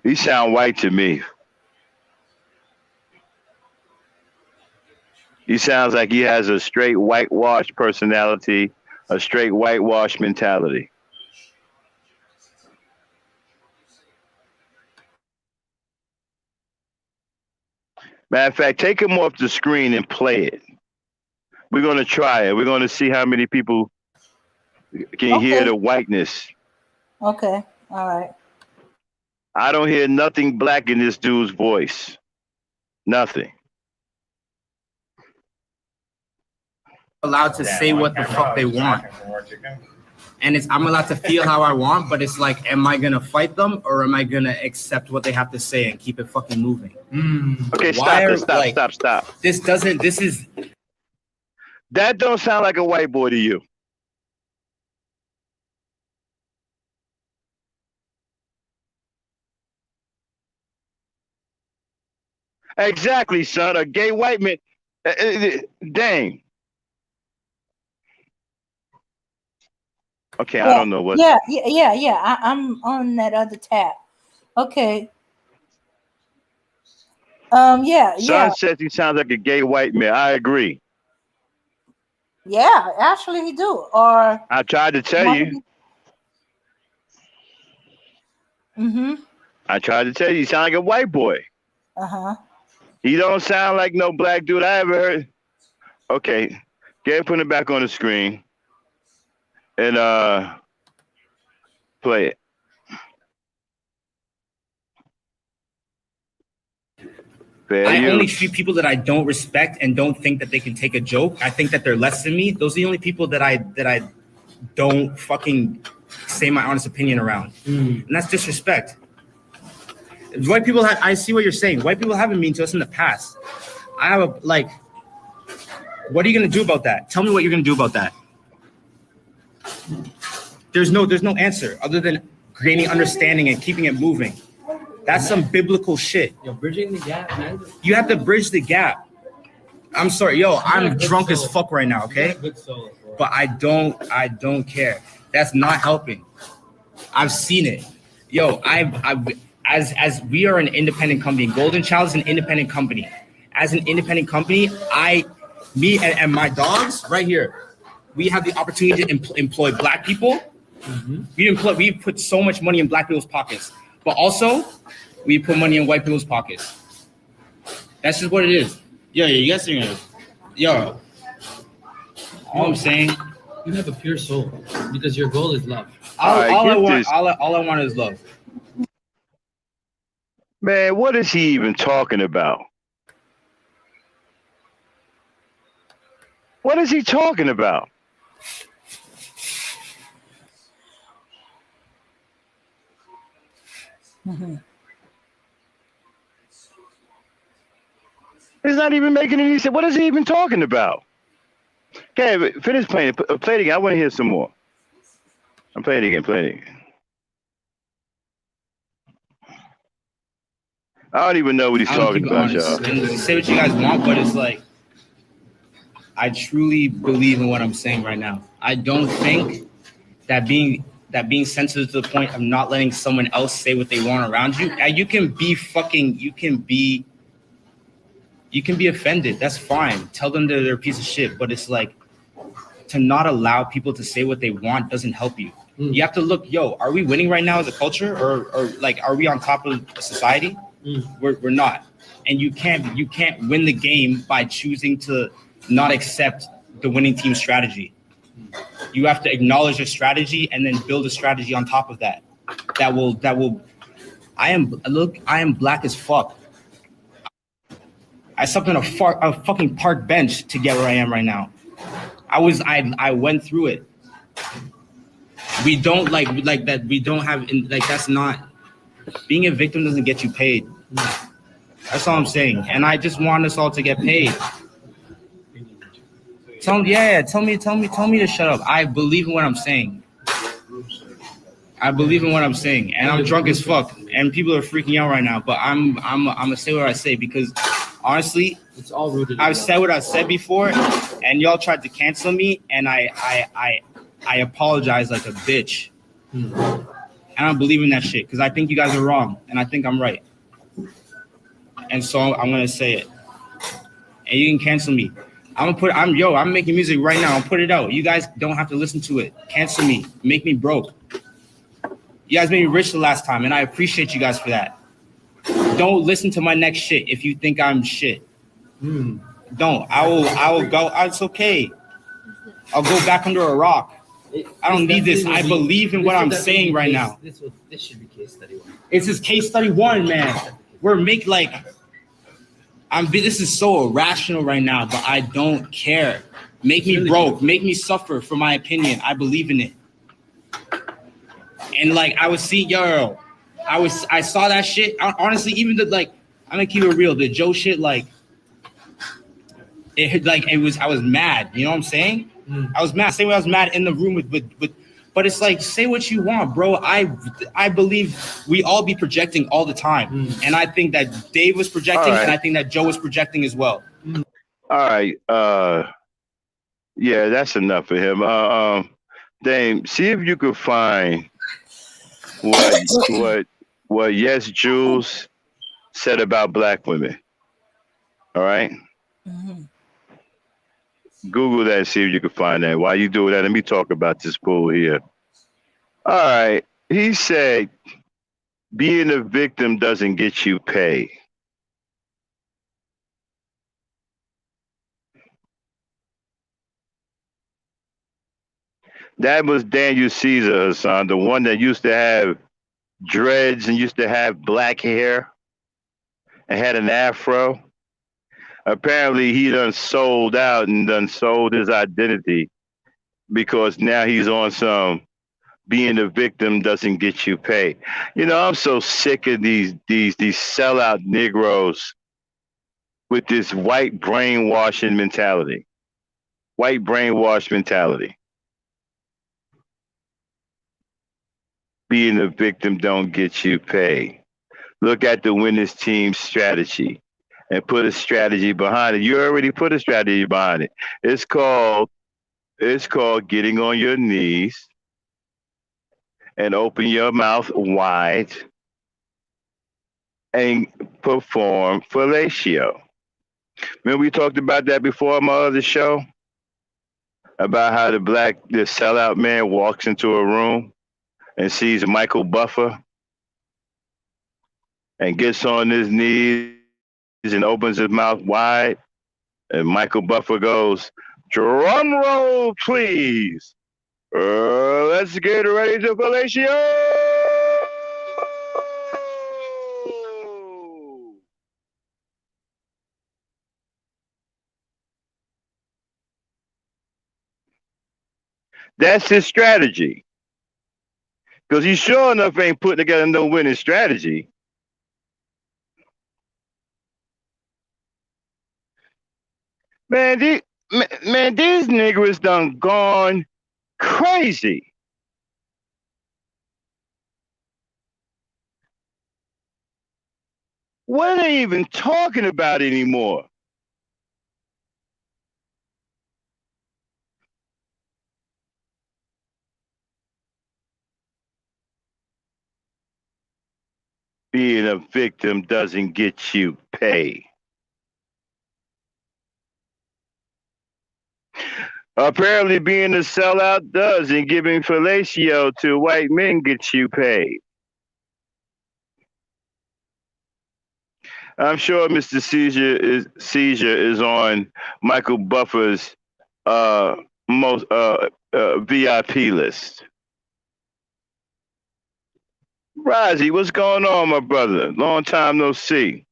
He sound white to me. He sounds like he has a straight whitewash personality, a straight whitewash mentality. Matter of fact, take him off the screen and play it. We're going to try it. We're going to see how many people can hear the whiteness.
Okay. All right.
I don't hear nothing black in this dude's voice. Nothing.
Allowed to say what the fuck they want. And I'm allowed to feel how I want, but it's like, am I gonna fight them or am I gonna accept what they have to say and keep it fucking moving?
Okay, stop. That don't sound like a white boy to you. Exactly, son. A gay white man. Dang. Okay, I don't know what.
Yeah. I'm on that other tab. Okay. Yeah.
Son says he sounds like a gay white man. I agree.
Yeah, actually he do. Or
I tried to tell you. I tried to tell you. You sound like a white boy. He don't sound like no black dude I ever heard. Okay, get put it back on the screen and play it.
I only treat people that I don't respect and don't think that they can take a joke. I think that they're less than me. Those are the only people that I don't fucking say my honest opinion around. And that's disrespect. White people I see what you're saying. White people haven't mean to us in the past. I have what are you gonna do about that? Tell me what you're gonna do about that. There's no answer other than gaining understanding and keeping it moving. That's some biblical shit.
You're bridging the gap, man.
You have to bridge the gap. I'm sorry, I'm drunk as fuck right now, okay? But I don't care. That's not helping. I've seen it. As we are an independent company, Golden Child is an independent company. As an independent company, me and my dogs right here, we have the opportunity to employ black people. We put so much money in black people's pockets, but also we put money in white people's pockets. That's just what it is. You guys are all I'm saying,
you have a pure soul because your goal is love.
All I want is love.
Man, what is he even talking about? What is he talking about? He's not even making any sense. What is he even talking about? Okay, finish playing. Play it again. I want to hear some more. I'm playing it again. I don't even know what he's talking about, y'all.
Say what you guys want, but it's like, I truly believe in what I'm saying right now. I don't think that being sensitive to the point of not letting someone else say what they want around you, you can be offended. That's fine. Tell them that they're a piece of shit. But it's like, to not allow people to say what they want doesn't help you. You have to look, are we winning right now as a culture, or like, are we on top of society? We're not. And you can't win the game by choosing to not accept the winning team strategy. You have to acknowledge your strategy and then build a strategy on top of that. That will. I am black as fuck. I slept on a fucking park bench to get where I am right now. I went through it. We don't like that. We don't have that's not. Being a victim doesn't get you paid. That's all I'm saying. And I just want us all to get paid. Tell me to shut up. I believe in what I'm saying. And I'm drunk as fuck. And people are freaking out right now. But I'm gonna say what I say, because honestly, it's all rooted. I've said what I said before, and y'all tried to cancel me, and I apologize like a bitch. I don't believe in that shit because I think you guys are wrong and I think I'm right. And so I'm gonna say it. And you can cancel me. I'm making music right now. I'll put it out. You guys don't have to listen to it. Cancel me. Make me broke. You guys made me rich the last time, and I appreciate you guys for that. Don't listen to my next shit if you think I'm shit. Don't. I will go. It's okay. I'll go back under a rock. I don't need this. I believe in what I'm saying right now.
This should be case study 1.
It's just case study 1, man. This is so irrational right now, but I don't care. Make me broke, make me suffer for my opinion. I believe in it. And like I saw that shit. Honestly, even I'm gonna keep it real. The Joe shit, I was mad. You know what I'm saying? I was mad. Same way I was mad in the room but it's like, say what you want, bro. I believe we all be projecting all the time. And I think that Dave was projecting, and I think that Joe was projecting as well.
All right. Yeah, that's enough for him. Dame, see if you could find what Yes Jules said about black women. All right?
Mm-hmm.
Google that and see if you can find that. While you do that, let me talk about this fool here. All right. He said, being a victim doesn't get you paid. That was Daniel Caesar, Hassan, the one that used to have dreads and used to have black hair and had an afro. Apparently, he done sold out and done sold his identity because now he's on some being a victim doesn't get you paid. You know, I'm so sick of these sellout Negroes with this white brainwashing mentality. White brainwash mentality. Being a victim don't get you paid. Look at the winning team strategy and put a strategy behind it. You already put a strategy behind it. It's called getting on your knees and open your mouth wide and perform fellatio. Remember we talked about that before on my other show? About how the sellout man walks into a room and sees Michael Buffer and gets on his knees and opens his mouth wide. And Michael Buffer goes, drum roll, please. Let's get ready to fellatio. That's his strategy. Because he sure enough ain't putting together no winning strategy. Man, these niggas done gone crazy. What are they even talking about anymore? Being a victim doesn't get you paid. Apparently being a sellout does, and giving fellatio to white men gets you paid. I'm sure Mr. Seizure is on Michael Buffer's most VIP list. Razi, what's going on, my brother? Long time no see.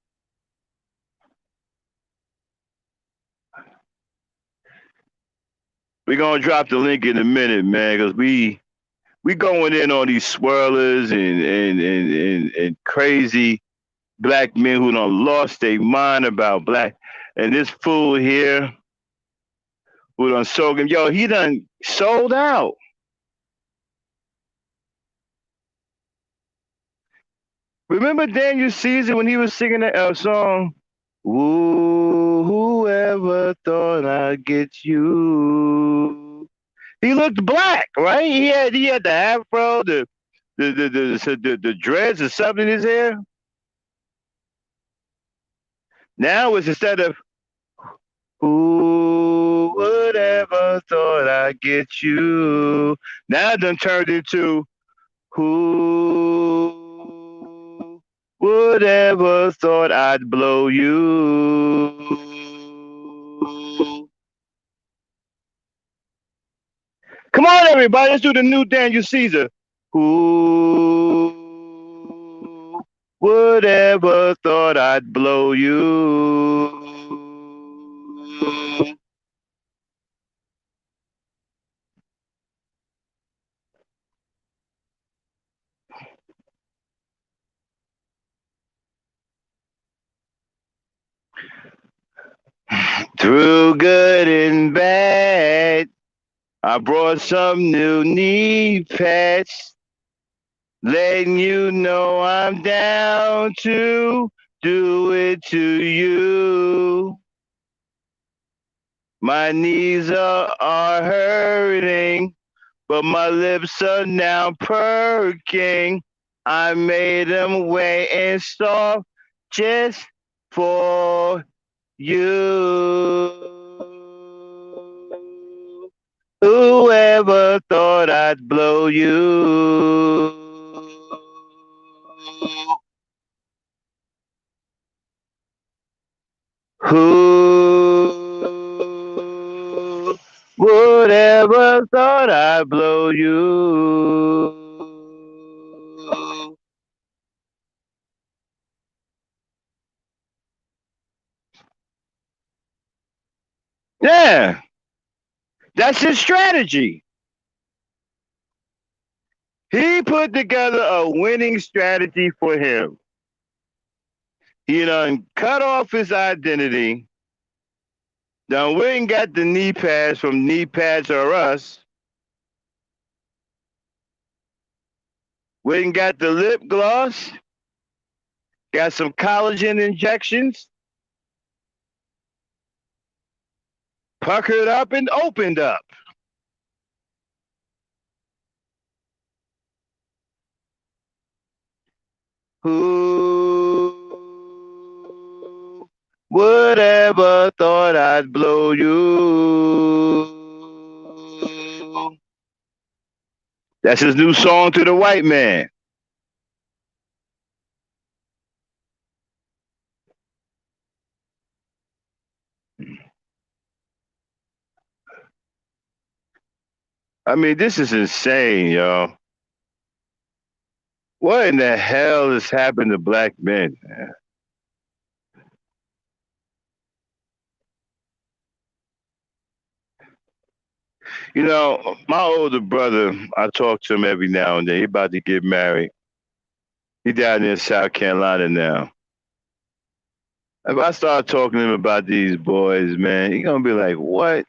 We're gonna drop the link in a minute, man, because we going in on these swirlers and crazy black men who done lost their mind about black. And this fool here who done sold him, he done sold out. Remember Daniel Caesar when he was singing that song? Ooh, whoever thought I'd get you? He looked black, right? He had the afro, the dreads or something in his hair. Now it's instead of who would ever thought I'd get you? Now it done turned into who would ever thought I'd blow you? Come on, everybody, let's do the new Daniel Caesar. Who would ever thought I'd blow you? Through good and bad, I brought some new knee pads, letting you know I'm down to do it to you. My knees are hurting, but my lips are now perking. I made them wet and soft just for you. Whoever thought I'd blow you? Who would ever thought I'd blow you? Yeah, that's his strategy. He put together a winning strategy for him. He done cut off his identity. Done went and got the knee pads from Knee Pads Are Us. Went and got the lip gloss. Got some collagen injections. Puckered up and opened up. Who would ever thought I'd blow you? That's his new song to the white man. I mean, this is insane, y'all. What in the hell has happened to black men, man? You know, my older brother, I talk to him every now and then. He about to get married. He down in South Carolina now. If I start talking to him about these boys, man, he gonna be like, what?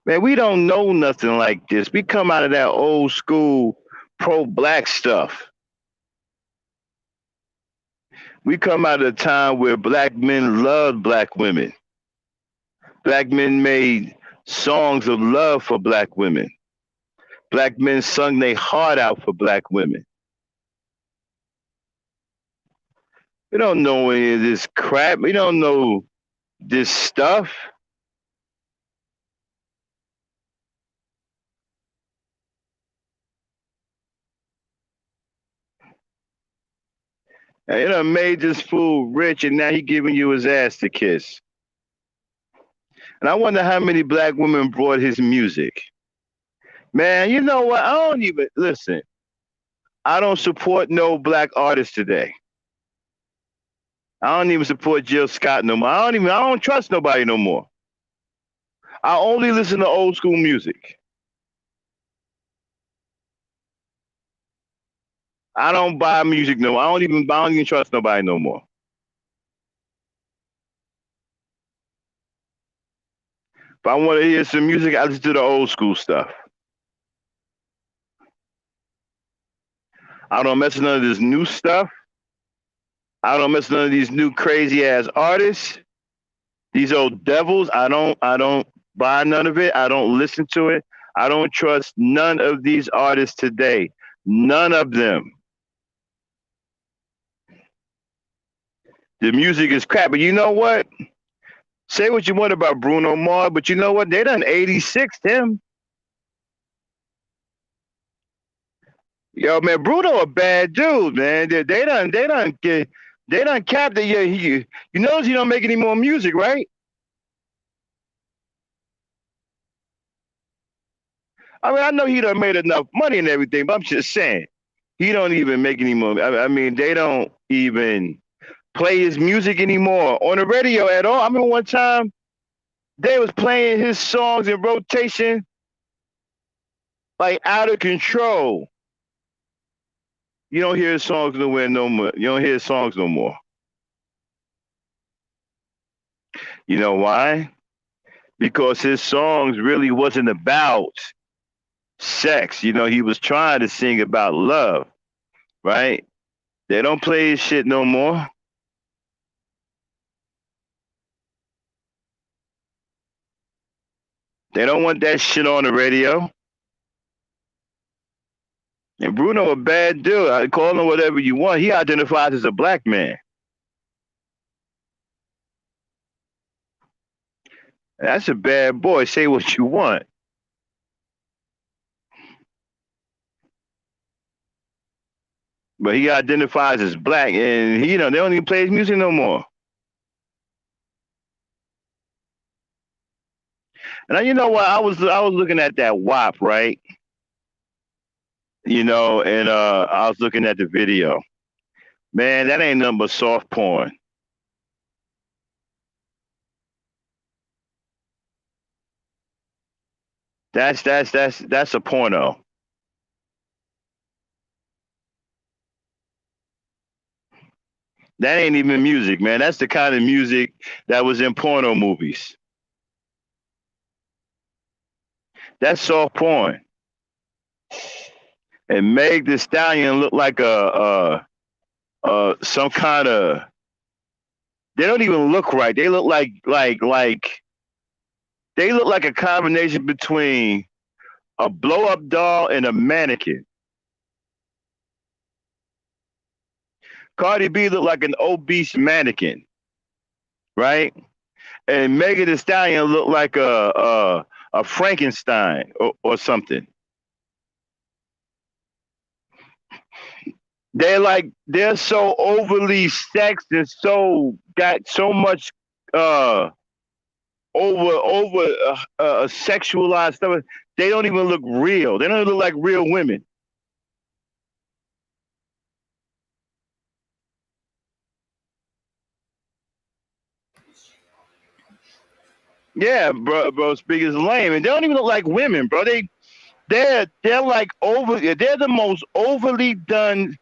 Man, we don't know nothing like this. We come out of that old school pro-black stuff. We come out of a time where black men loved black women. Black men made songs of love for black women. Black men sung their heart out for black women. We don't know any of this crap. We don't know this stuff. And you know, made this fool rich, and now he giving you his ass to kiss. And I wonder how many black women brought his music. Man, you know what? I don't even listen. I don't support no black artists today. I don't even support Jill Scott no more. I don't trust nobody no more. I only listen to old school music. I don't buy music no more. I don't even trust nobody no more. If I want to hear some music, I listen to the old school stuff. I don't mess with none of this new stuff. I don't mess with none of these new crazy ass artists. These old devils, I don't buy none of it. I don't listen to it. I don't trust none of these artists today. None of them. The music is crap, but you know what? Say what you want about Bruno Mars, but you know what? They done 86'd him. Yo, man, Bruno a bad dude, man. They done capped it. Yeah, you notice he don't make any more music, right? I mean, I know he done made enough money and everything, but I'm just saying, he don't even make any more. I mean, they don't even play his music anymore on the radio at all. I remember one time they was playing his songs in rotation, like out of control. You don't hear his songs nowhere no more. You don't hear his songs no more. You know why? Because his songs really wasn't about sex. You know, he was trying to sing about love, right? They don't play his shit no more. They don't want that shit on the radio. And Bruno a bad dude. I call him whatever you want. He identifies as a black man. That's a bad boy. Say what you want. But he identifies as black, and they don't even play his music no more. And you know what? I was looking at that WAP, right? And I was looking at the video. Man, that ain't nothing but soft porn. That's a porno. That ain't even music, man. That's the kind of music that was in porno movies. That's soft porn. And Meg Thee Stallion look like some kind of. They don't even look right. They look like they look like a combination between a blow-up doll and a mannequin. Cardi B looked like an obese mannequin, right? And Megan Thee Stallion looked like a Frankenstein or something. They're so overly sexed and so got so much sexualized stuff. They don't even look real. They don't look like real women. Yeah, bro, speak is lame, and they don't even look like women, bro. They're like they're the most overly done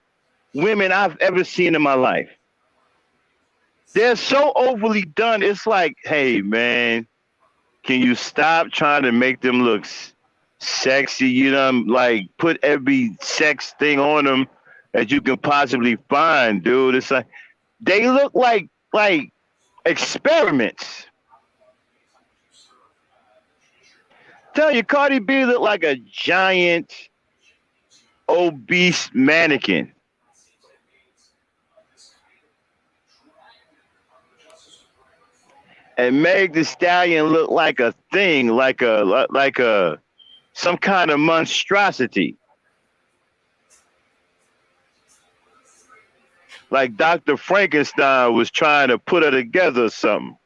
women I've ever seen in my life. They're so overly done. It's like, hey man, can you stop trying to make them look sexy? You know, like put every sex thing on them that you can possibly find, dude. It's like they look like experiments. Tell you, Cardi B looked like a giant, obese mannequin. And Meg Thee Stallion looked like a thing, like some kind of monstrosity. Like Dr. Frankenstein was trying to put her together or something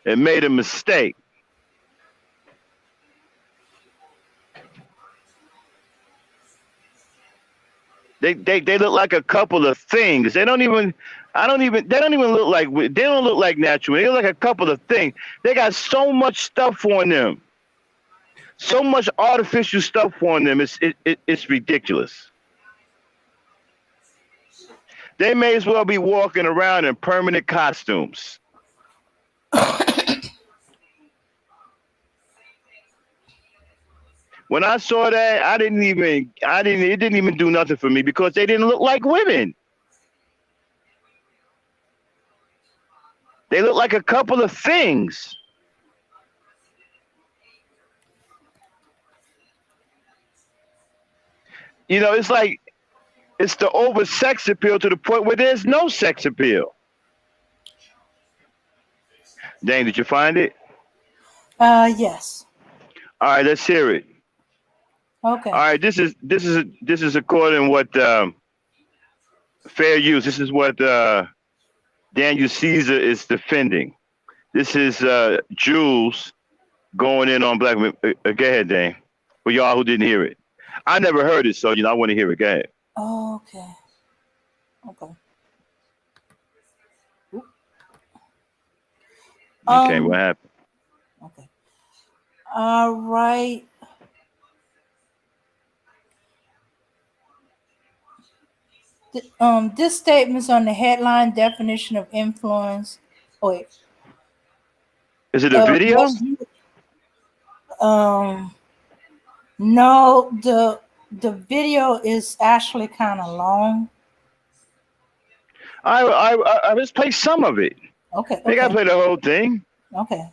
and made a mistake. They look like a couple of things. They don't even look like natural. They look like a couple of things. They got so much stuff on them. So much artificial stuff on them. It's ridiculous. They may as well be walking around in permanent costumes. When I saw that, it didn't even do nothing for me because they didn't look like women. They look like a couple of things. It's the over sex appeal to the point where there's no sex appeal. Dane, did you find it?
Yes.
All right, let's hear it.
Okay.
All right, this is according what fair use. This is what Daniel Caesar is defending. This is Jules going in on black women. Go ahead, Dane. For y'all who didn't hear it. I never heard it, so I want to hear it. Go ahead.
Oh, okay. Okay.
Okay, what happened?
Okay. All right. This statement's on the headline definition of influence. Oh, wait.
Is it a video?
No, the video is actually kind of long.
I just play some of it.
Okay.
They gotta play the whole thing.
Okay.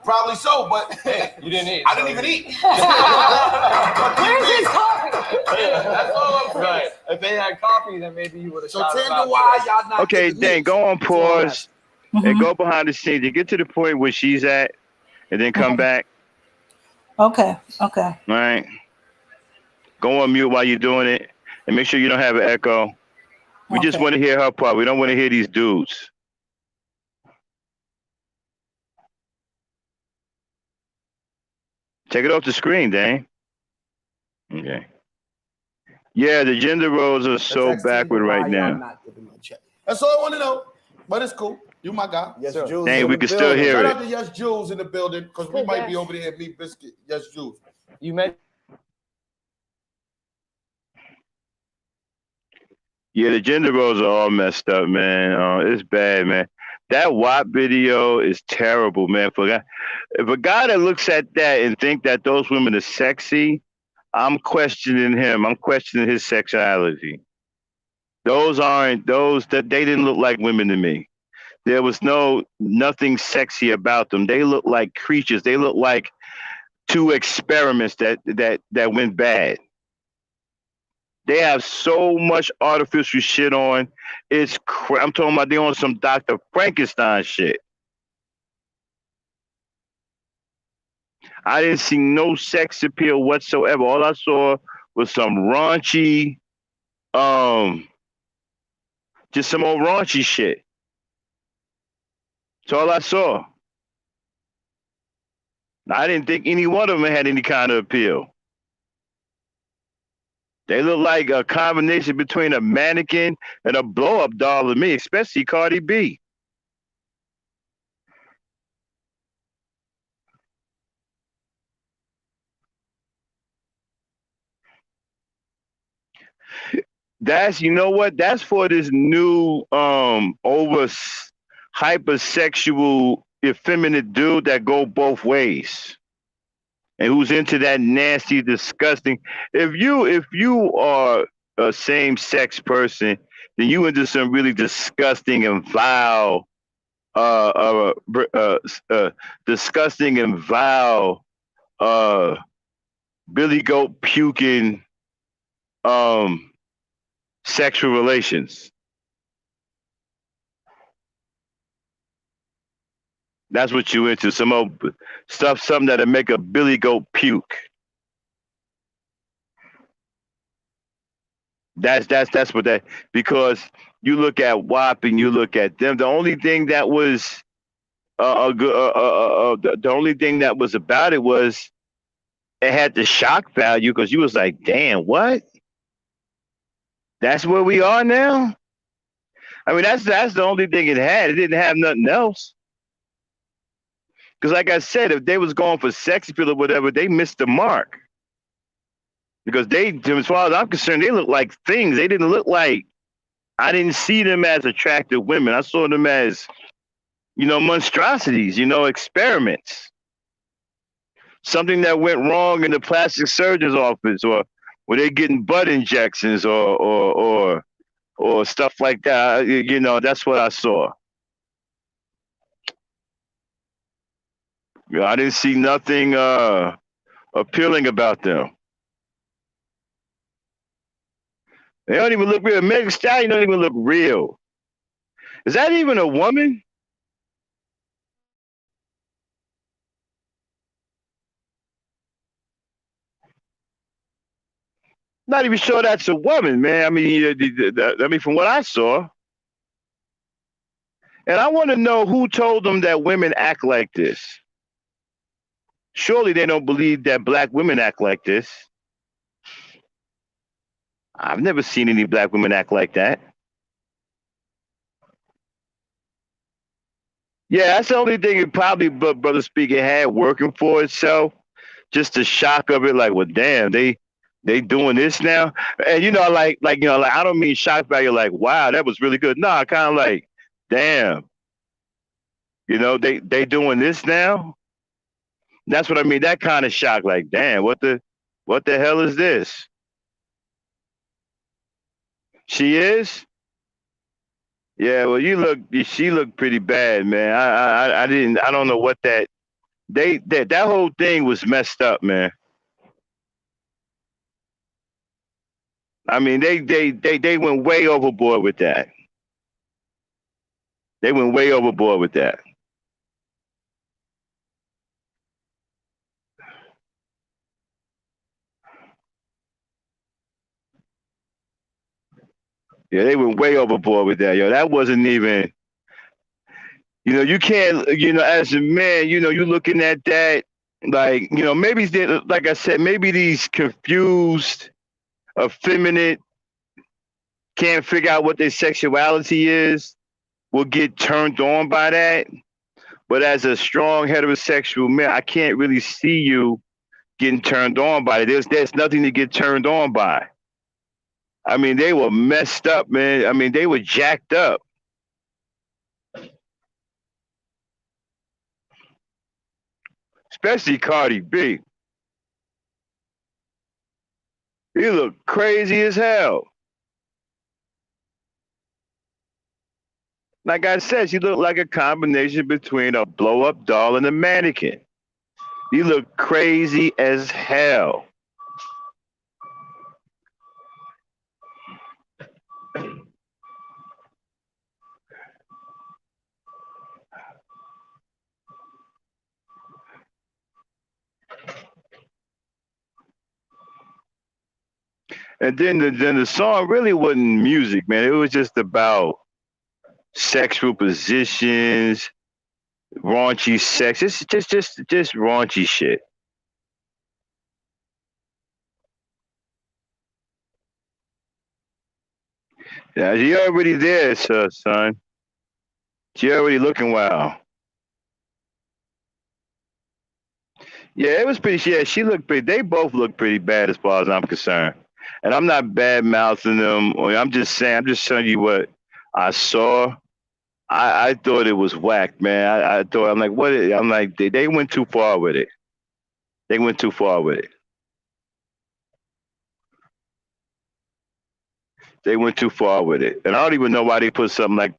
Probably so, but hey,
You didn't eat.
I didn't even eat.
Where's his coffee?
That's all I'm saying.
Right. If they had coffee, then maybe you would have.
So tell me why y'all not.
Okay, then go on pause and
Mhm.
go behind the scenes and get to the point where she's at, and then come back.
Okay. Okay.
All right. Go on mute while you're doing it, and make sure you don't have an echo. We just
Okay.
want to hear her part. We don't want to hear these dudes. Take it off the screen, Dane. Okay. Yeah, the gender roles are so backward right now.
That's all I want to know. But it's cool. You my guy.
Yes,
Sure.
Jules.
Dang,
in
we
the
can still
building.
hear
Shout
it.
out to Yes Jules in the building because we might be over there at Meat Biscuit. Yes Jules.
You met.
Yeah, the gender roles are all messed up, man. It's bad, man. That WAP video is terrible, man. If a guy that looks at that and think that those women are sexy, I'm questioning him. I'm questioning his sexuality. Those that they didn't look like women to me. There was nothing sexy about them. They look like creatures. They look like two experiments that went bad. They have so much artificial shit on. I'm talking about they on some Dr. Frankenstein shit. I didn't see no sex appeal whatsoever. All I saw was some raunchy, just some old raunchy shit. That's all I saw. I didn't think any one of them had any kind of appeal. They look like a combination between a mannequin and a blow-up doll to me, especially Cardi B. You know what? That's for this new hypersexual, effeminate dude that go both ways. And who's into that nasty, disgusting. If you are a same-sex person, then you into some really disgusting and vile, disgusting and vile, billy goat puking, sexual relations. That's what you into. Some old stuff, something that'll make a billy goat puke. That's what that, because you look at WAP and you look at them. The only thing that was the only thing that was about it was it had the shock value because you was like, damn, what? That's where we are now. I mean, that's the only thing it had. It didn't have nothing else. Because like I said, if they was going for sex appeal or whatever, they missed the mark. Because as far as I'm concerned, they look like things. They didn't look like, I didn't see them as attractive women. I saw them as, monstrosities, experiments. Something that went wrong in the plastic surgeon's office, or were they getting butt injections or stuff like that. That's what I saw. I didn't see nothing appealing about them. They don't even look real. Megan Stallion don't even look real. Is that even a woman? Not even sure that's a woman, man. I mean, from what I saw, and I want to know who told them that women act like this. Surely they don't believe that black women act like this. I've never seen any black women act like that. Yeah, that's the only thing it probably Brother Speaker had working for itself. Just the shock of it, like, well, damn, they doing this now. And like I don't mean shock value, like, wow, that was really good. No, kind of like, damn, they doing this now. That's what I mean. That kind of shock, like, damn, what the hell is this? She is? Yeah, well, she looked pretty bad, man. I don't know what that whole thing was messed up, man. I mean, they went way overboard with that. They went way overboard with that. Yeah, they went way overboard with that, yo. That wasn't even, you can't, as a man, you're looking at that, like, maybe, like I said, maybe these confused, effeminate, can't figure out what their sexuality is, will get turned on by that. But as a strong heterosexual man, I can't really see you getting turned on by it. There's nothing to get turned on by. I mean, they were messed up, man. I mean, they were jacked up. Especially Cardi B. He looked crazy as hell. Like I said, she looked like a combination between a blow-up doll and a mannequin. He looked crazy as hell. And then the song really wasn't music, man. It was just about sexual positions, raunchy sex. It's just raunchy shit. Yeah, you already there, son. She already looking wild. Yeah, it was pretty. Yeah, she looked pretty. They both look pretty bad as far as I'm concerned. And I'm not bad mouthing them. I'm just saying. I'm just showing you what I saw. I thought it was whack, man. I thought I'm like, what? I'm like, they went too far with it. They went too far with it. They went too far with it, and I don't even know why they put something like.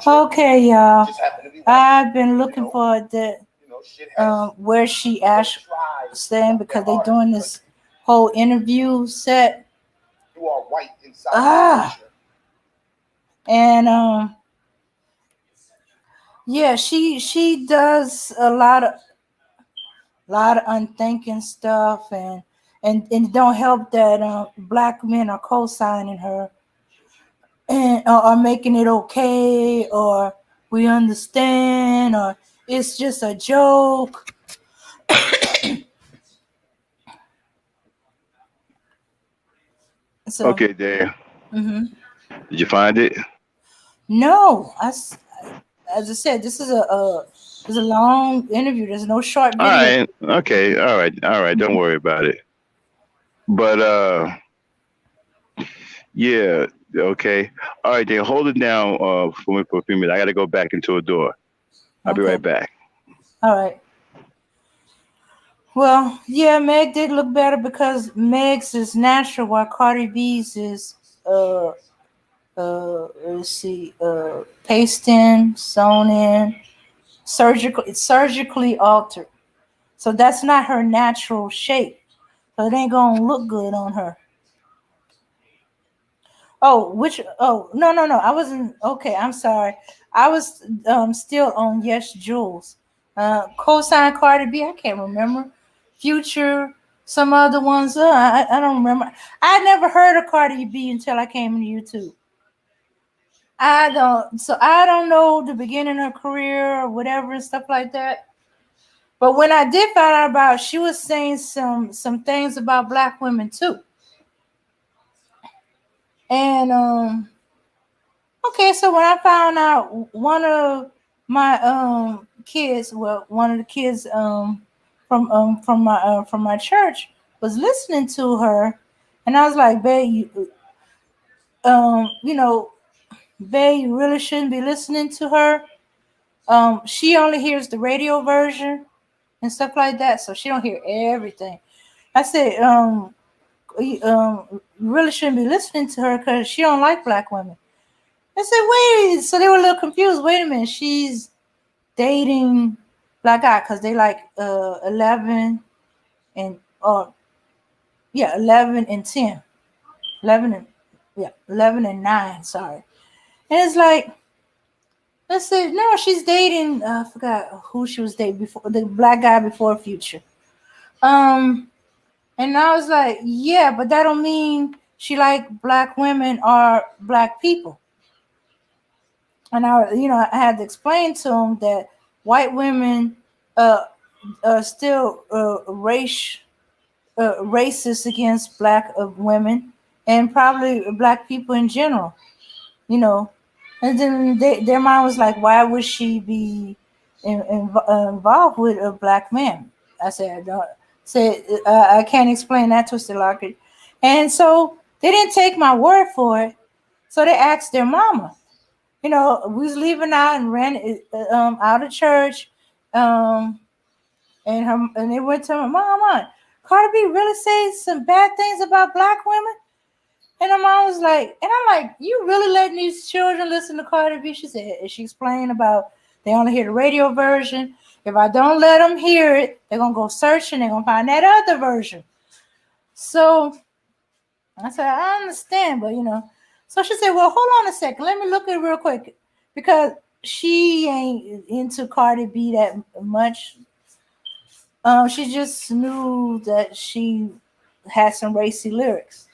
Okay, y'all. I've been looking for the where she actually saying, because they doing this whole interview set. And yeah, she does a lot of unthinking stuff, and it don't help that black men are co-signing her and are making it okay, or we understand, or it's just a joke. So,
okay, Dan. Did you find it?
No, as I said, this is a long interview. There's no short video.
All right. Okay. All right. Don't worry about it. But yeah. Okay. All right. Then hold it down for me for a few minutes. I got to go back into a door. I'll be right back.
All right. Well, yeah, Meg did look better because Meg's is natural while Cardi B's is let's see, pasted in, sewn in, surgically altered. So that's not her natural shape. So it ain't gonna look good on her. Oh, no. I wasn't okay, I'm sorry. I was still on Yes Jules. Cosign Cardi B, I can't remember. Future, some other ones. I don't remember. I never heard of Cardi B until I came to YouTube. I don't know the beginning of her career or whatever and stuff like that. But when I did find out about it, she was saying some things about black women too. And okay, so when I found out one of my kids, well, one of the kids from my church was listening to her, and I was like, babe, you know, babe, you really shouldn't be listening to her. She only hears the radio version and stuff like that, so she don't hear everything. I said, you really shouldn't be listening to her because she don't like black women. I said, wait. So they were a little confused. Wait a minute, she's dating black guy because they like 11 and 11 and 10, 11 and 11 and 9. Sorry, and it's like. I said, no, she's dating. I forgot who she was dating before, the black guy before Future. And I was like, yeah, but that don't mean she like black women or black people. And I had to explain to him that white women are still racist against black women and probably black people in general. You know, and then their mind was like, why would she be involved with a black man? I said, I can't explain that, twisted logic. And so they didn't take my word for it. So they asked their mama. We was leaving out and ran out of church, and they went to my mama. Cardi B really say some bad things about black women. And her mom was like, and I'm like, you really letting these children listen to Cardi B? She said, and she explained about they only hear the radio version. If I don't let them hear it, they're going to go search and they're going to find that other version. So I said, I understand, but So she said, well, hold on a second. Let me look at it real quick. Because she ain't into Cardi B that much. She just knew that she had some racy lyrics.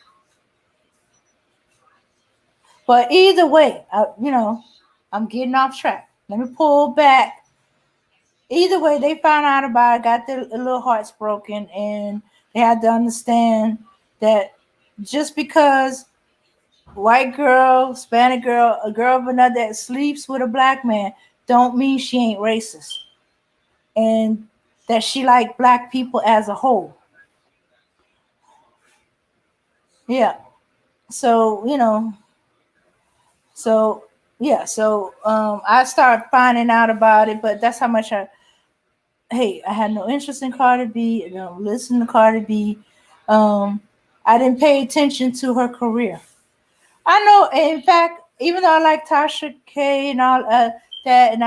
But either way, I'm getting off track. Let me pull back. Either way, they found out about it, got their little hearts broken, and they had to understand that just because white girl, Hispanic girl, a girl of another that sleeps with a black man, don't mean she ain't racist. And that she like black people as a whole. Yeah. So, I started finding out about it, but that's how much I had no interest in Cardi B. Listen to Cardi B. I didn't pay attention to her career. I know, in fact, even though I like Tasha K and all that, and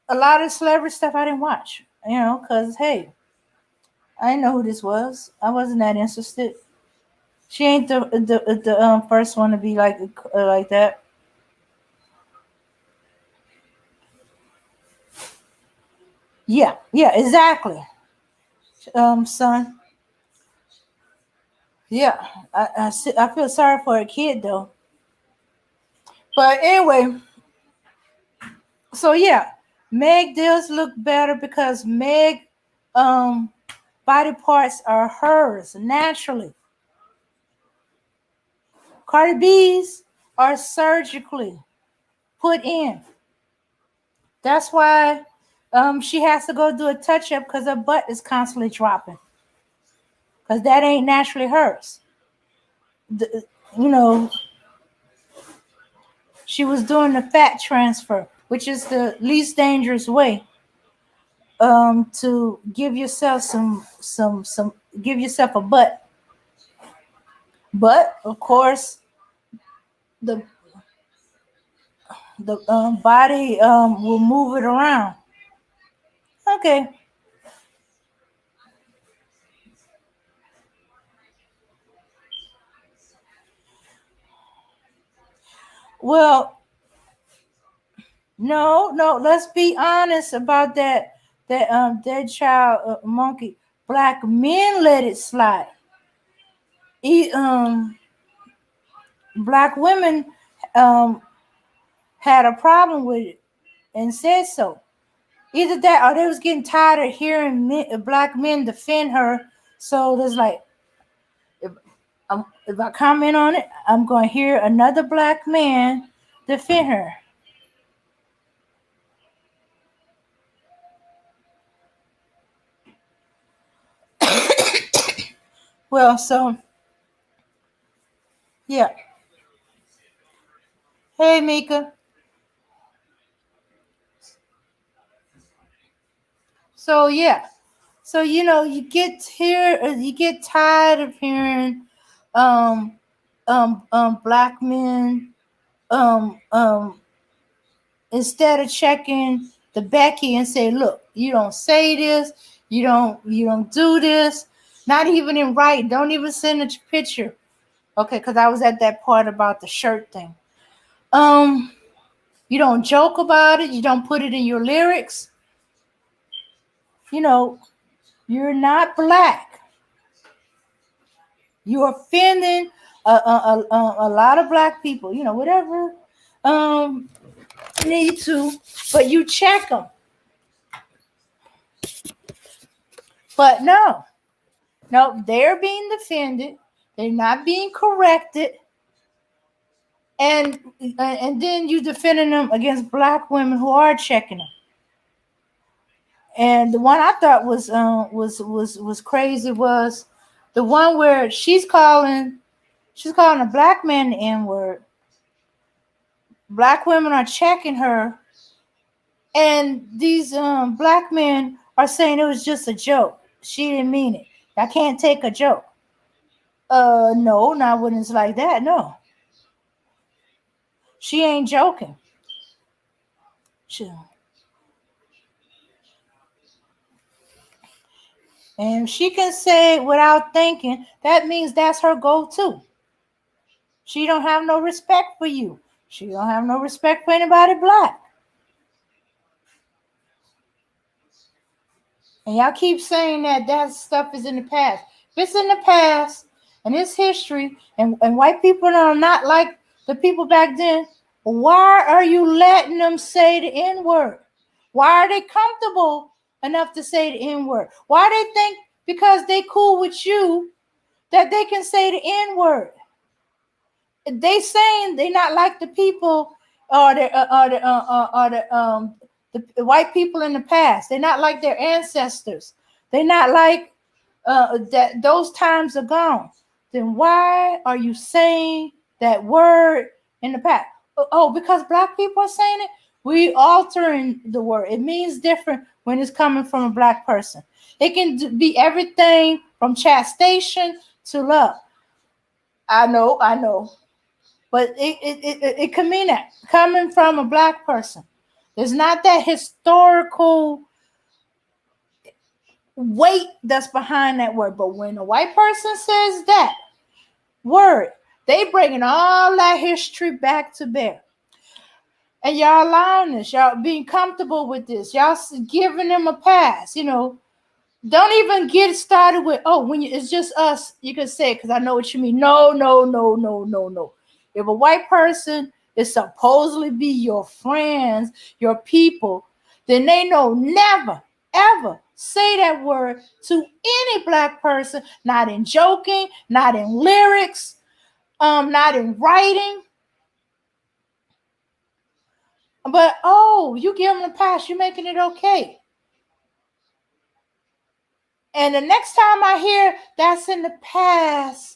a lot of celebrity stuff I didn't watch, because I didn't know who this was. I wasn't that interested. She ain't the first one to be like that. Yeah, exactly. Son. Yeah, I feel sorry for a kid though. But anyway, so yeah, Meg does look better because Meg body parts are hers naturally. Cardi B's are surgically put in. That's why she has to go do a touch-up because her butt is constantly dropping. Because that ain't naturally hers. She was doing the fat transfer, which is the least dangerous way. to give yourself some give yourself a butt. But of course, the body will move it around. Okay. Well, no. Let's be honest about that. That dead child monkey. Black men let it slide. Black women had a problem with it and said so. Either that or they was getting tired of hearing black men defend her. So there's like, if I comment on it, I'm going to hear another black man defend her. Well, so, yeah. Hey, Mika. So, yeah. So, you get tired of hearing black men instead of checking the Becky and say, look, you don't say this, you don't do this, not even in writing, don't even send a picture. Okay, because I was at that part about the shirt thing. You don't joke about it, you don't put it in your lyrics. You're not black. You're offending a lot of black people, whatever need to, but you check them. But no, they're being defended. They're not being corrected. And then you defending them against black women who are checking them. And the one I thought was crazy was the one where she's calling a black man the N-word. Black women are checking her, and these black men are saying it was just a joke. She didn't mean it. I can't take a joke. No, not when it's like that. No, she ain't joking. And she can say it without thinking. That means that's her go-to. She don't have no respect for you. She don't have no respect for anybody black. And y'all keep saying that stuff is in the past. If it's in the past and it's history, and white people are not like the people back then, why are you letting them say the N-word? Why are they comfortable enough to say the N-word? Why they think because they cool with you that they can say the N-word? They saying they not like the people or the white people in the past. They're not like their ancestors. They're not like that. Those times are gone. Then why are you saying that word in the past? Oh, because black people are saying it. We altering the word. It means different when it's coming from a black person. It can be everything from chastisement to love. I know. But it can mean that coming from a black person. There's not that historical weight that's behind that word. But when a white person says that word, they bringing all that history back to bear. And y'all allowing this. Y'all being comfortable with this. Y'all giving them a pass. Don't even get started with, when it's just us, you can say it because I know what you mean. No. If a white person is supposedly be your friends, your people, then they know never, ever say that word to any black person, not in joking, not in lyrics, not in writing. But, you give them a pass, you're making it okay. And the next time I hear that's in the past,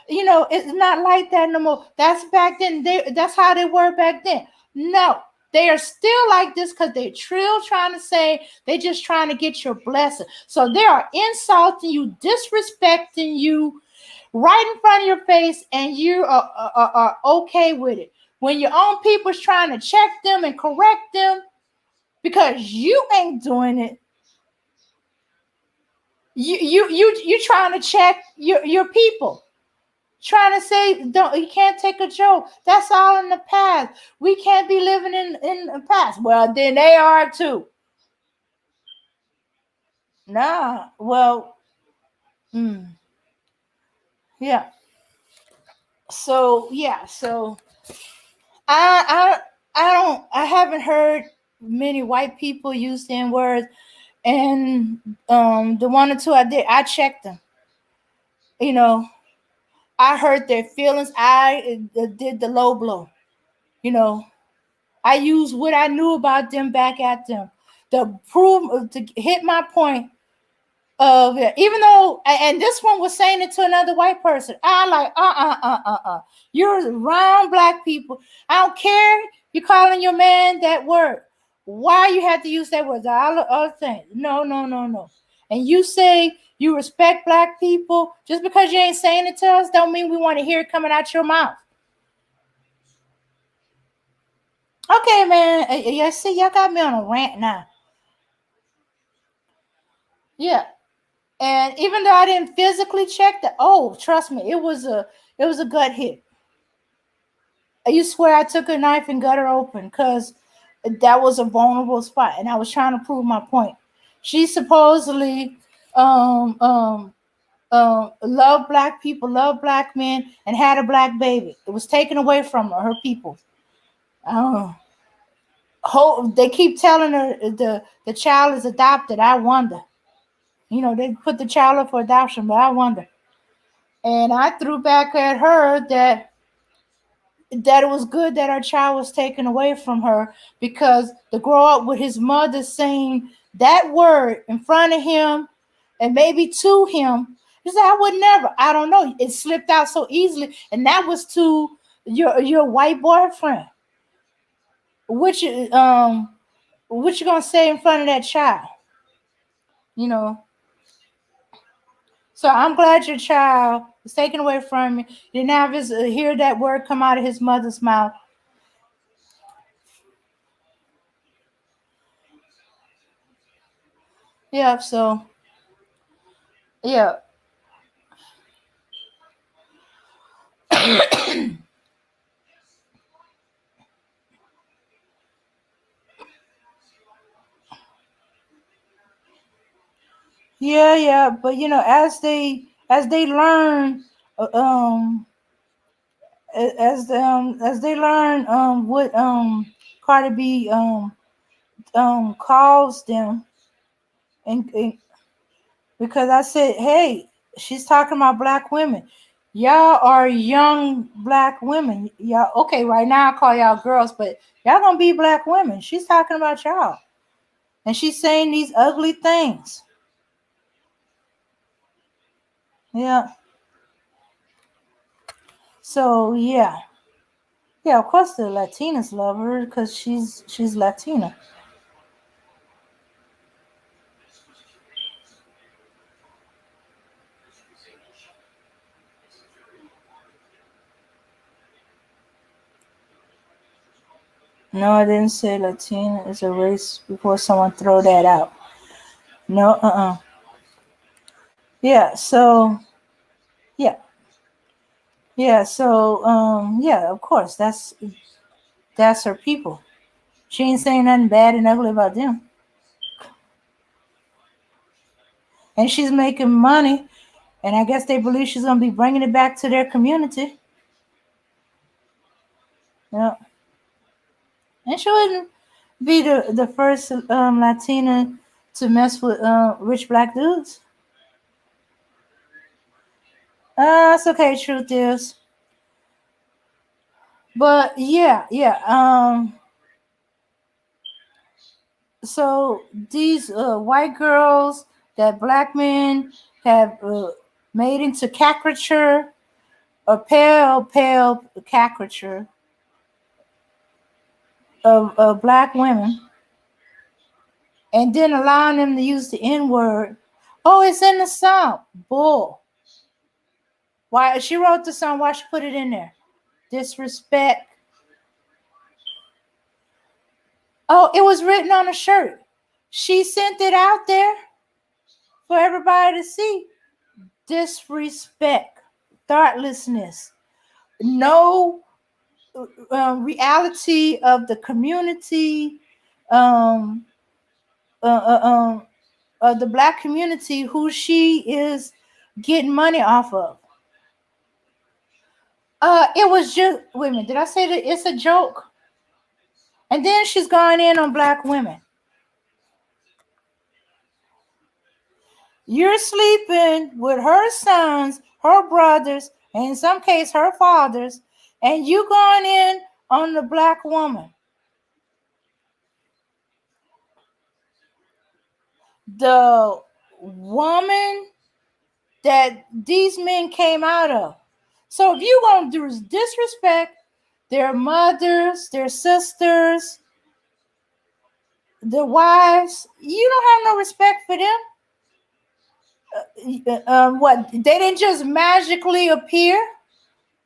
it's not like that no more. That's back then. That's how they were back then. No, They are still like this because they're still trying to say they're just trying to get your blessing. So they are insulting you, disrespecting you right in front of your face, and you are okay with it. When your own people's trying to check them and correct them because you ain't doing it, you trying to check your people. Trying to say, don't, you can't take a joke. That's all in the past. We can't be living in the past. Well, then they are too. Nah, well, yeah. So yeah, so I haven't heard many white people use the N-words, and the one or two I checked them. You know, I hurt their feelings. I did the low blow. You know, I used what I knew about them back at them to prove, to hit my point of it. Even though, and this one was saying it to another white person. I like, you're around black people. I don't care. You're calling your man that word. Why you have to use that word? The other thing. No. And you say you respect black people just because you ain't saying it to us don't mean we want to hear it coming out your mouth. Okay, man. Yeah, see, y'all got me on a rant now. Yeah. And even though I didn't physically check that, trust me, it was a gut hit. You swear I took a knife and cut her open because that was a vulnerable spot, and I was trying to prove my point. She supposedly loved black people, loved black men, and had a black baby. It was taken away from her people. They keep telling her the child is adopted. I wonder. You know, they put the child up for adoption, but I wonder. And I threw back at her that it was good that her child was taken away from her, because to grow up with his mother saying that word in front of him and maybe to him, he said, I would never. I don't know. It slipped out so easily. And that was to your white boyfriend. What you gonna say in front of that child? You know. So I'm glad your child was taken away from you. You didn't have hear that word come out of his mother's mouth. Yeah, so yeah. Yeah, but you know, as they learn, as they learn what Cardi B calls them, and because I said, hey, she's talking about black women. Y'all are young black women. Y'all, okay, right now I call y'all girls, but y'all gonna be black women. She's talking about y'all. And she's saying these ugly things. Yeah. So yeah. Yeah, of course the Latinas love her because she's Latina. No, I didn't say Latina is a race before someone throw that out. No, Yeah, so yeah. Yeah, so yeah, of course, that's her people. She ain't saying nothing bad and ugly about them. And she's making money, and I guess they believe she's gonna be bringing it back to their community. Yeah. And she wouldn't be the first Latina to mess with rich black dudes. It's okay, truth is. But yeah. So these white girls that black men have made into caricature, or pale caricature. of black women, and then allowing them to use the N-word. Oh, it's in the song. Bull. Why she wrote the song? Why she put it in there? Disrespect. Oh, it was written on a shirt. She sent it out there for everybody to see. Disrespect, thoughtlessness, no reality of the community, of the black community who she is getting money off of. It was just, wait a minute, did I say that it's a joke? And then she's going in on black women. You're sleeping with her sons, her brothers, and in some case her fathers, and you going in on the black woman. The woman that these men came out of. So if you're going to disrespect their mothers, their sisters, their wives, you don't have no respect for them. What, they didn't just magically appear.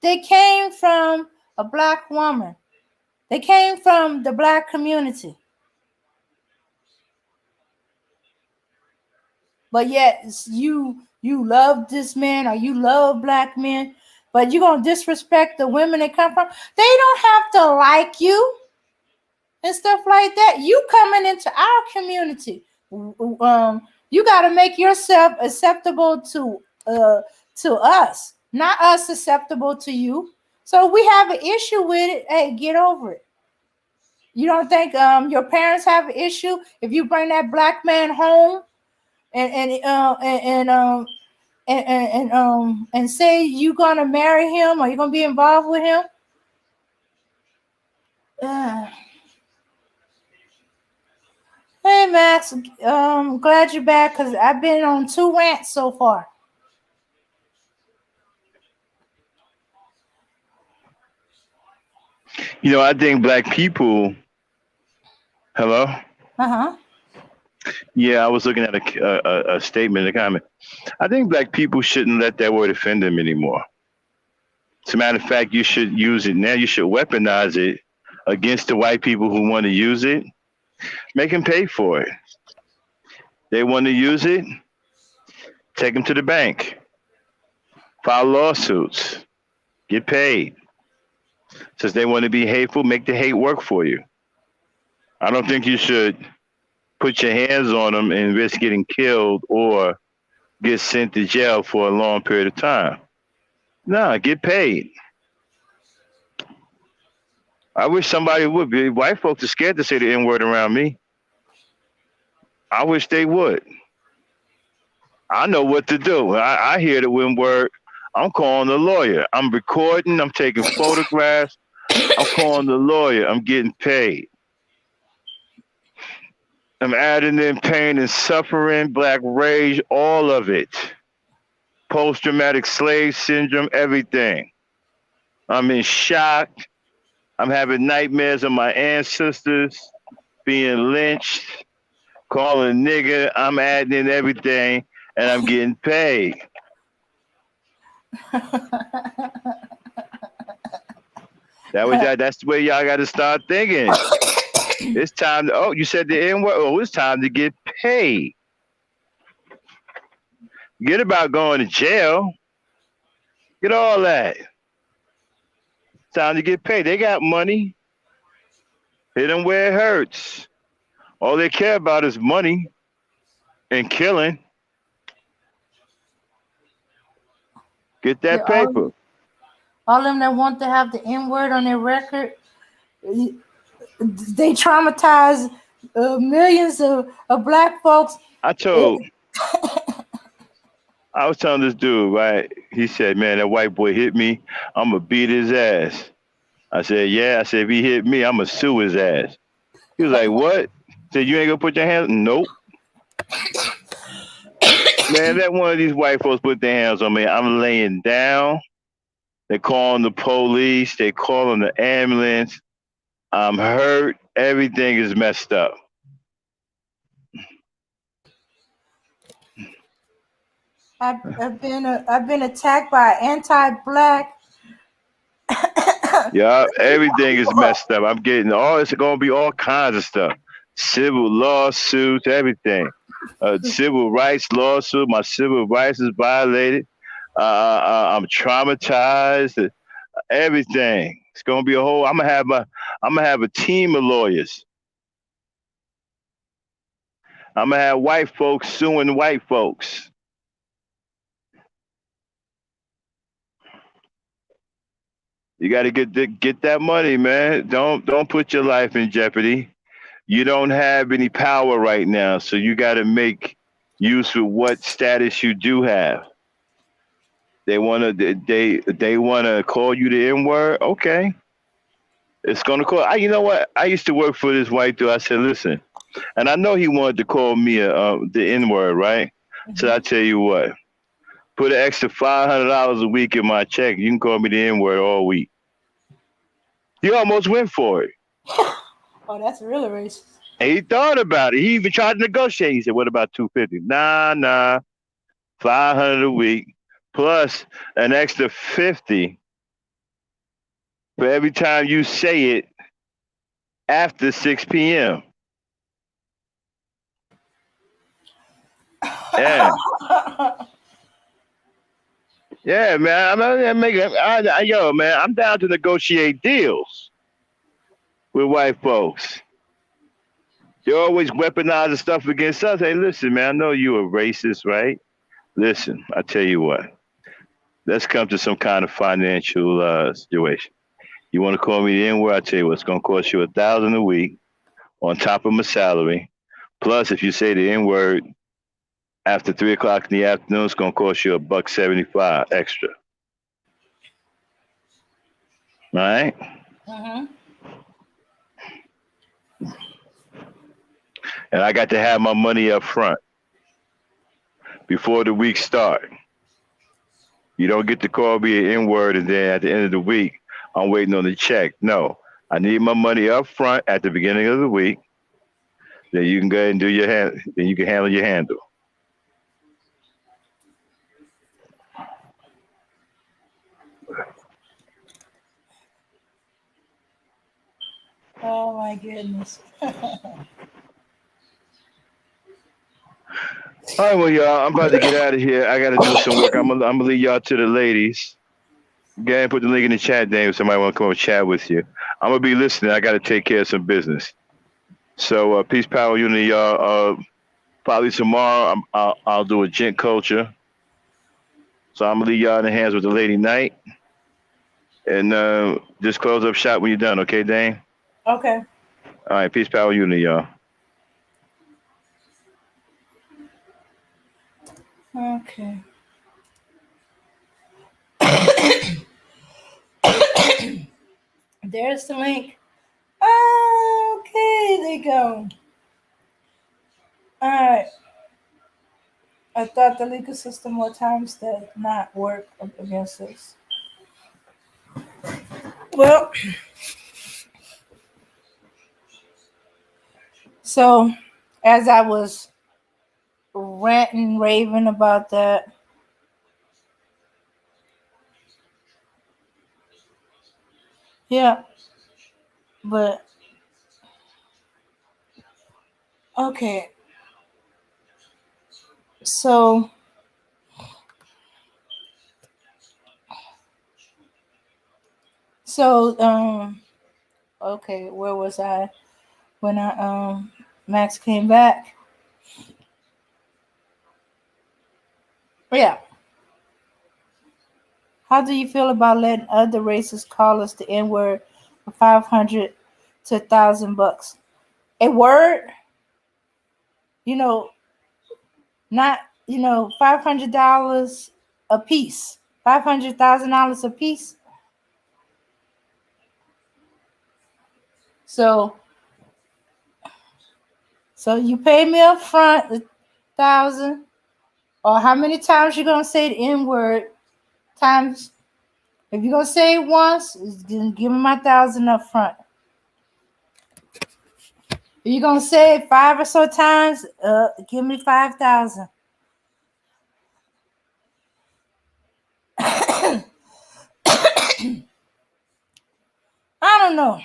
They came from a black woman. They came from the black community. But yet you love this man, or you love black men, but you're going to disrespect the women they come from. They don't have to like you and stuff like that. You coming into our community. You got to make yourself acceptable to us, not us acceptable to you. So if we have an issue with it, hey, get over it. You don't think your parents have an issue if you bring that black man home and say you're gonna marry him or you're gonna be involved with him? Hey Max, glad you're back because I've been on 2 rants so far.
You know, I think black people. Hello. Yeah, I was looking at a statement, a comment. I think black people shouldn't let that word offend them anymore. As a matter of fact, you should use it now. You should weaponize it against the white people who want to use it. Make them pay for it. They want to use it, take them to the bank. File lawsuits. Get paid. Since they want to be hateful, make the hate work for you. I don't think you should put your hands on them and risk getting killed or get sent to jail for a long period of time. Nah, get paid. I wish somebody would be. White folks are scared to say the N-word around me. I wish they would. I know what to do. I hear the N-word. I'm calling the lawyer. I'm recording. I'm taking photographs. I'm calling the lawyer. I'm getting paid. I'm adding in pain and suffering, black rage, all of it. Post-traumatic slave syndrome, everything. I'm in shock. I'm having nightmares of my ancestors being lynched, calling nigga. I'm adding in everything, and I'm getting paid. That's the way y'all got to start thinking. It's time to, oh, you said the N-word. Oh, it's time to get paid. Get about going to jail. Get all that. It's time to get paid. They got money. Hit them where it hurts. All they care about is money and killing. Get that paper.
All of them that want to have the N-word on their record, they traumatize millions of black folks.
I was telling this dude, right? He said, man, that white boy hit me. I'm going to beat his ass. I said, yeah. I said, if he hit me, I'm going to sue his ass. He was like, what? I said, you ain't going to put your hands? Nope. Man, let one of these white folks put their hands on me. I'm laying down. They're calling the police. They're calling the ambulance. I'm hurt. Everything is messed up.
I've been attacked by anti-black.
Yeah, everything is messed up. I'm getting it's gonna be all kinds of stuff. Civil lawsuits, everything. Civil rights lawsuit. My civil rights is violated. I'm traumatized. Everything. It's gonna be a whole. I'm gonna have a team of lawyers. I'm gonna have white folks suing white folks. You got to get that money, man. Don't put your life in jeopardy. You don't have any power right now, so you got to make use of what status you do have. They wanna call you the N word. Okay, it's gonna call. You know what? I used to work for this white dude. I said, listen, and I know he wanted to call me the N word, right? So I tell you what, put an extra $500 a week in my check. You can call me the N word all week. He almost went for it.
Oh, that's really racist.
And he thought about it. He even tried to negotiate. He said, "What about $250?" Nah, $500 a week plus an extra $50 for every time you say it after 6 p.m. Yeah. Yeah, man. Yo, man, I'm down to negotiate deals with white folks. They always weaponize the stuff against us. Hey, listen, man, I know you're a racist, right? Listen, I tell you what. Let's come to some kind of financial situation. You want to call me the N-word? I tell you what, it's going to cost you $1,000 a week on top of my salary. Plus, if you say the N-word after 3 o'clock in the afternoon, it's going to cost you $1.75 extra. All right?
Mm-hmm.
And I got to have my money up front before the week start. You don't get to call me an N-word and then at the end of the week, I'm waiting on the check. No, I need my money up front at the beginning of the week. Then you can go ahead and do your hand. Then you can handle your handle.
Oh my goodness.
All right, well, y'all, I'm about to get out of here. I got to do some work. I'm gonna leave y'all to the ladies. Go ahead and put the link in the chat, Dave, if somebody want to come over and chat with you. I'm going to be listening. I got to take care of some business. So, peace, power, unity, y'all. Probably tomorrow, I'll do a gent culture. So, I'm going to leave y'all in the hands with the lady night. And just close up shop when you're done, okay, Dane?
Okay.
All right, peace, power, unity, y'all.
Okay. There's the link. Okay, there you go. All right. I thought the legal system more times did not work against us. Well, so as I was ranting, raving about that, yeah, but okay, so okay, where was I when Max came back? Yeah. How do you feel about letting other races call us the N-word for $500 to $1,000? A word? Not $500 a piece, $500,000 a piece. So you pay me up front $1,000, or how many times you gonna say the N-word? Times, if you're gonna say it once, give me my $1,000 up front. You gonna say it 5 or so times? Give me 5,000. I don't know.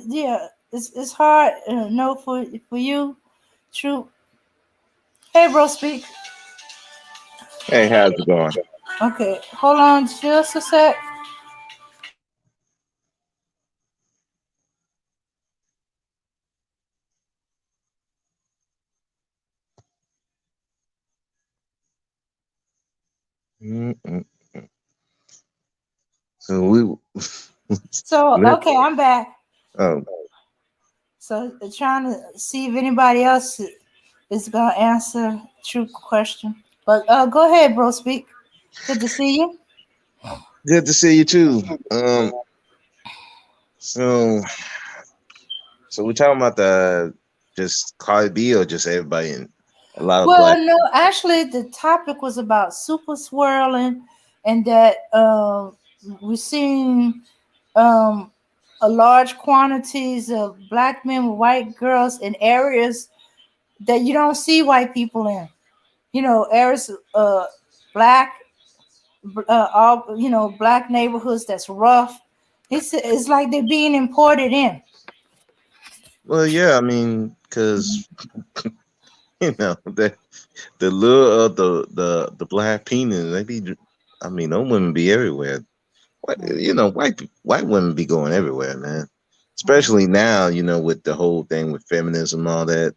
Yeah, it's hard. No, for you, true. Hey, bro, speak.
Hey, how's it going?
Okay, hold on just a sec.
Mm-mm. So we
So,
let
okay, I'm back.
oh
So, trying to see if anybody else is gonna answer true question. But go ahead, bro, speak. Good to see you.
good to see you too. So so we're talking about the just Cardi B or just everybody and a lot of black.
Well, no, actually, the topic was about super swirling, and that we're seeing um, a large quantities of black men with white girls in areas that you don't see white people in. You know, areas black, all black neighborhoods that's rough. It's like they're being imported in.
Well, yeah, I mean, because the lure of the black penis, they be, I mean, those women be everywhere. White women be going everywhere, man. Especially now, with the whole thing with feminism and all that.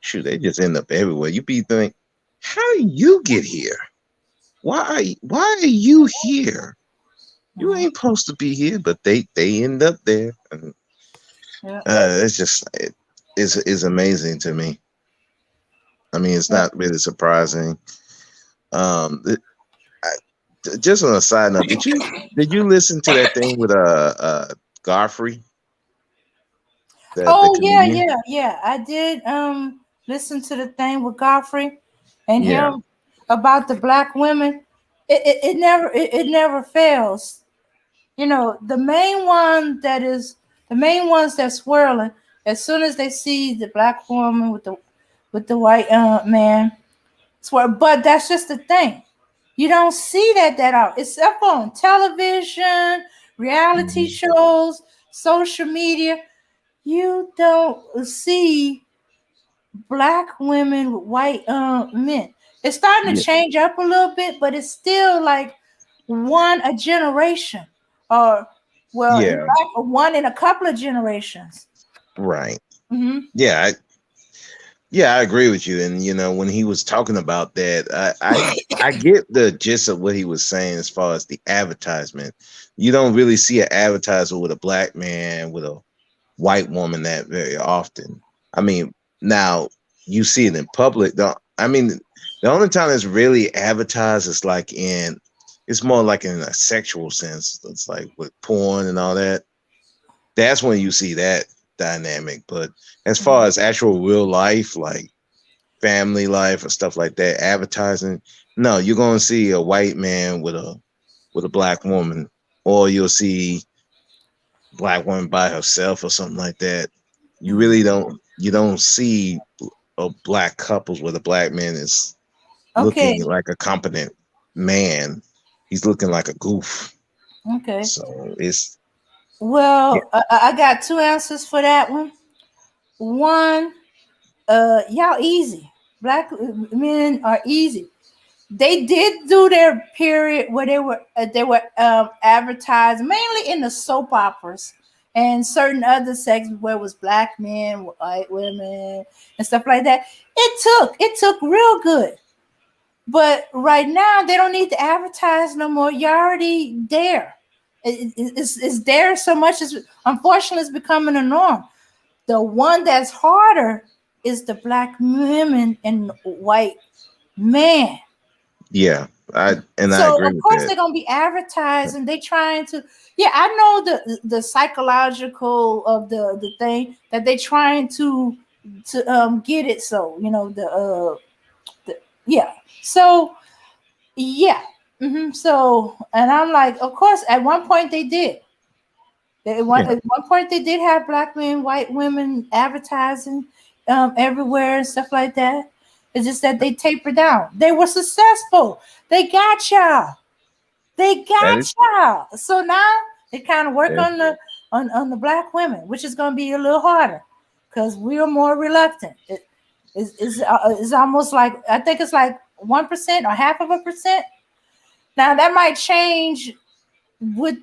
Shoot, they just end up everywhere. You be thinking, how do you get here? Why are you here? You ain't supposed to be here, but they end up there. And,
Yeah.
it's just it's amazing to me. I mean, it's not really surprising. Just on a side note, did you listen to that thing with Godfrey, the
Oh yeah,
comedian?
yeah. I did listen to the thing with Godfrey and
Yeah,
him about the black women. It never fails. You know, the main ones that's swirling as soon as they see the black woman with the white man swear. But that's just the thing. You don't see that out. It's up on television, reality
mhm.
shows, social media. You don't see black women with white men. It's starting to
Yeah,
change up a little bit, but it's still like one a generation, or well, in
yeah,
fact, one in a couple of generations.
right.
Hmm.
Yeah, yeah, I agree with you. And when he was talking about that, I get the gist of what he was saying as far as the advertisement. You don't really see an advertiser with a black man with a white woman that very often. I mean, now you see it in public. I mean, the only time it's really advertised is it's more like in a sexual sense. It's like with porn and all that. That's when you see that dynamic. But as far as actual real life, like family life or stuff like that, advertising, no, you're gonna see a white man with a black woman, or you'll see black woman by herself or something like that. You don't see a black couples where the black man is
Okay,
looking like a competent man. He's looking like a goof.
okay.
So it's yeah,
Well, I got two answers for that one. One, y'all easy. Black men are easy. They did do their period where they were advertised mainly in the soap operas and certain other segments where it was black men, white women, and stuff like that. It took real good. But right now they don't need to advertise no more. You're already there. It's there so much as unfortunately it's becoming a norm. The one that's harder is the black women and white man.
yeah. I
So
agree
of
with
course
that.
they're gonna be advertising. They trying to, yeah. I know the psychological of the thing that they trying to get it. So the yeah. So yeah. So and I'm like, of course, at one point they did. At one point, they did have black men, white women advertising everywhere and stuff like that. It's just that they tapered down. They were successful. They got y'all. They got y'all. So now they kind of work on the black women, which is going to be a little harder because we are more reluctant. It's almost like, I think it's like 1% or 0.5%. Now that might change with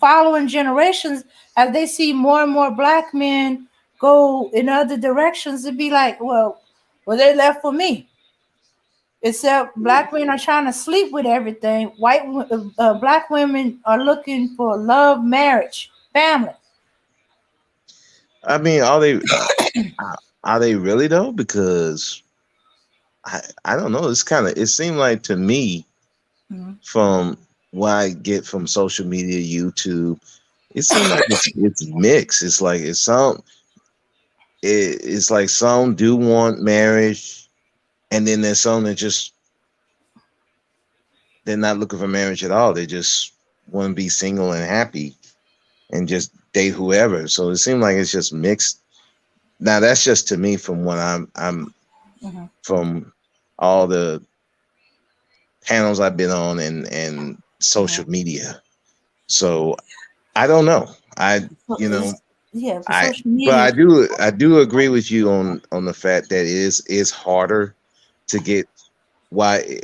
following generations as they see more and more black men go in other directions. It'd be like, well, they left for me. Except black men are trying to sleep with everything. Black women are looking for love, marriage, family.
I mean, are they really though? Because I don't know. It seemed like to me from what I get from social media, YouTube, it seems like it's mixed. It's like it's like some do want marriage, and then there's some that just they're not looking for marriage at all. They just want to be single and happy and just date whoever. So it seems like it's just mixed. Now that's just to me from what I'm from all the panels I've been on and social media. So I don't know.
Social media.
But I do agree with you on the fact that it is harder to get why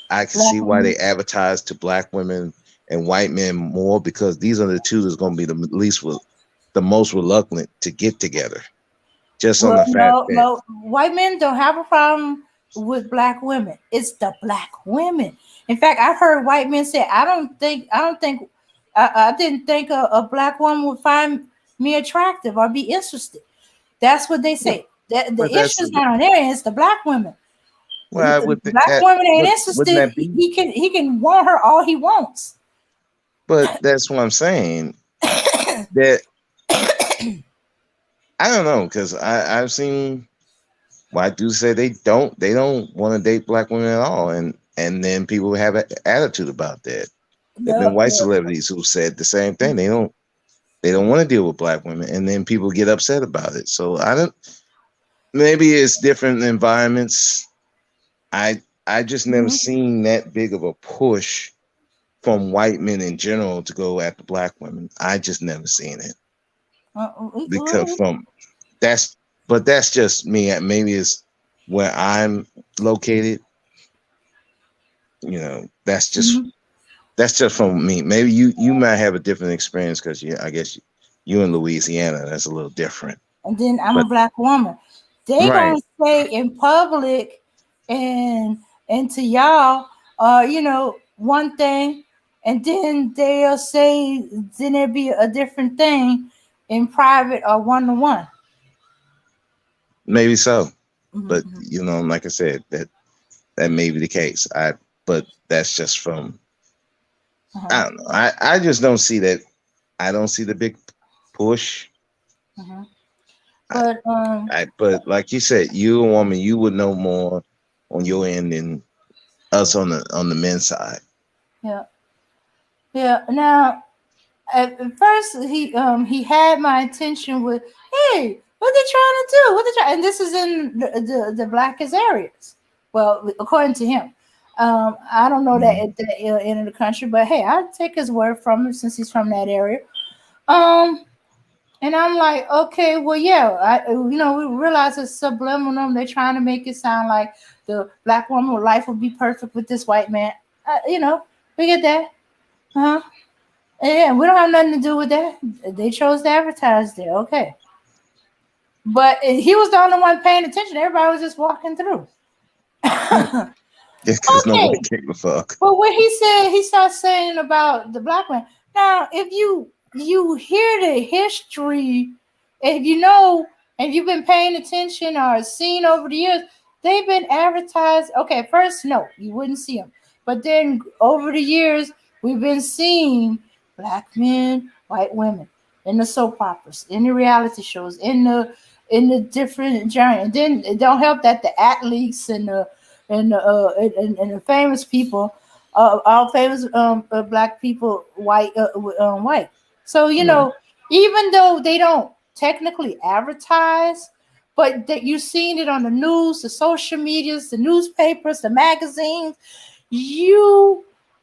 I can see why they advertise to black women and white men more, because these are the two that's going to be the most reluctant to get together. Just on the fact that
white men don't have a problem with black women. It's the black women. In fact, I've heard white men say, I didn't think a black woman would find me attractive or be interested. That's what they say. The issue's not on their end, it's the black women.
Well,
black women ain't interested. He can want her all he wants.
But that's what I'm saying. That I don't know, because I've seen white dudes say they don't want to date black women at all, and then people have an attitude about that. There've been white celebrities who said the same thing. They don't want to deal with black women, and then people get upset about it. So maybe it's different environments. I just never seen that big of a push from white men in general to go after black women. I just never seen it. Because that's just me. Maybe it's where I'm located. That's just from me. Maybe you might have a different experience because I guess you in Louisiana. That's a little different.
And then I'm a black woman. They gonna say in public and to y'all, one thing, and then they'll say then there'll be a different thing in private or one-to-one.
Maybe so, but like I said, that may be the case. But that's just from I don't know. I just don't see that. I don't see the big push.
But
but like you said, you a woman, you would know more on your end than us on the men's side.
Yeah. Now, at first, he had my attention with, hey, what they trying to do? And this is in the blackest areas. Well, according to him, I don't know that at the end of the country, but hey, I'll take his word from him since he's from that area. And I'm like, okay, well, yeah, we realize it's subliminal. They're trying to make it sound like the black woman life would be perfect with this white man. We get that. Yeah, we don't have nothing to do with that. They chose to advertise there. Okay. But he was the only one paying attention. Everybody was just walking through.
Because nobody gave a fuck.
But what he said, he started saying about the black man. Now, if you hear the history, if you've been paying attention or seen over the years, they've been advertised. Okay, first, no, you wouldn't see them. But then over the years, we've been seeing black men, white women in the soap operas, in the reality shows, in the different genres. And then it don't help that the athletes and the famous people, all famous black people, white. So even though they don't technically advertise, but that you've seen it on the news, the social medias, the newspapers, the magazines,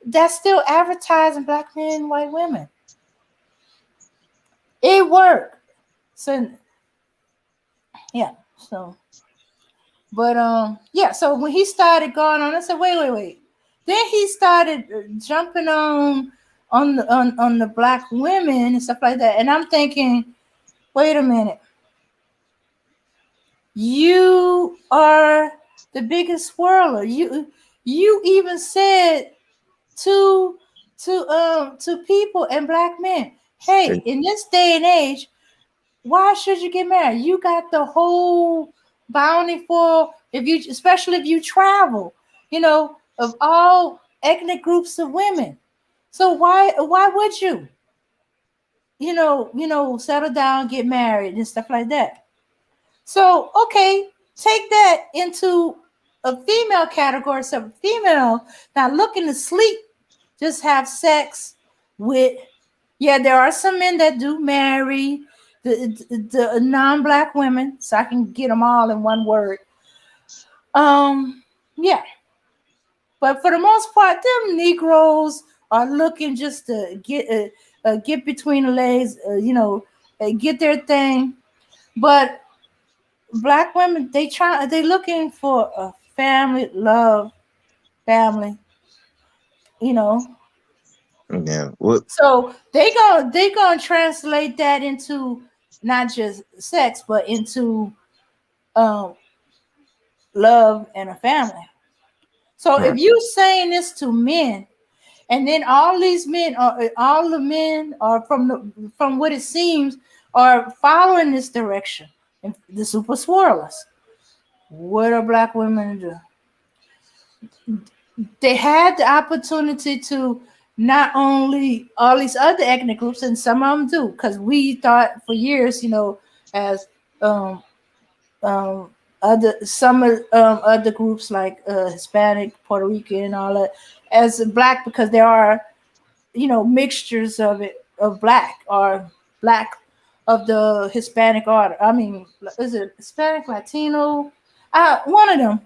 that's still advertising black men and white women. It worked. So yeah, so yeah, so when he started going on, I said, wait. Then he started jumping on the black women and stuff like that. And I'm thinking, wait a minute. You are the biggest swirler. You even said to people and black men, hey, in this day and age, why should you get married? You got the whole bounty for especially if you travel, of all ethnic groups of women. So why would you? Settle down, get married and stuff like that. So, okay, take that into a female category. So female not looking to sleep, just have sex with, there are some men that do marry the non-black women, so I can get them all in one word. Yeah. But for the most part, them Negroes are looking just to get between the legs, get their thing. But black women, they looking for a family, love, family,
Yeah. What?
So they gonna translate that into not just sex, but into love and a family. So if you saying this to men, and then all the men are from what it seems are following this direction, and the super swirlers, what are black women do? They had the opportunity to not only all these other ethnic groups, and some of them do, because we thought for years, as other groups like Hispanic, Puerto Rican, and all that, as black, because there are mixtures of black or black of the Hispanic order. I mean, is it Hispanic, Latino? One of them,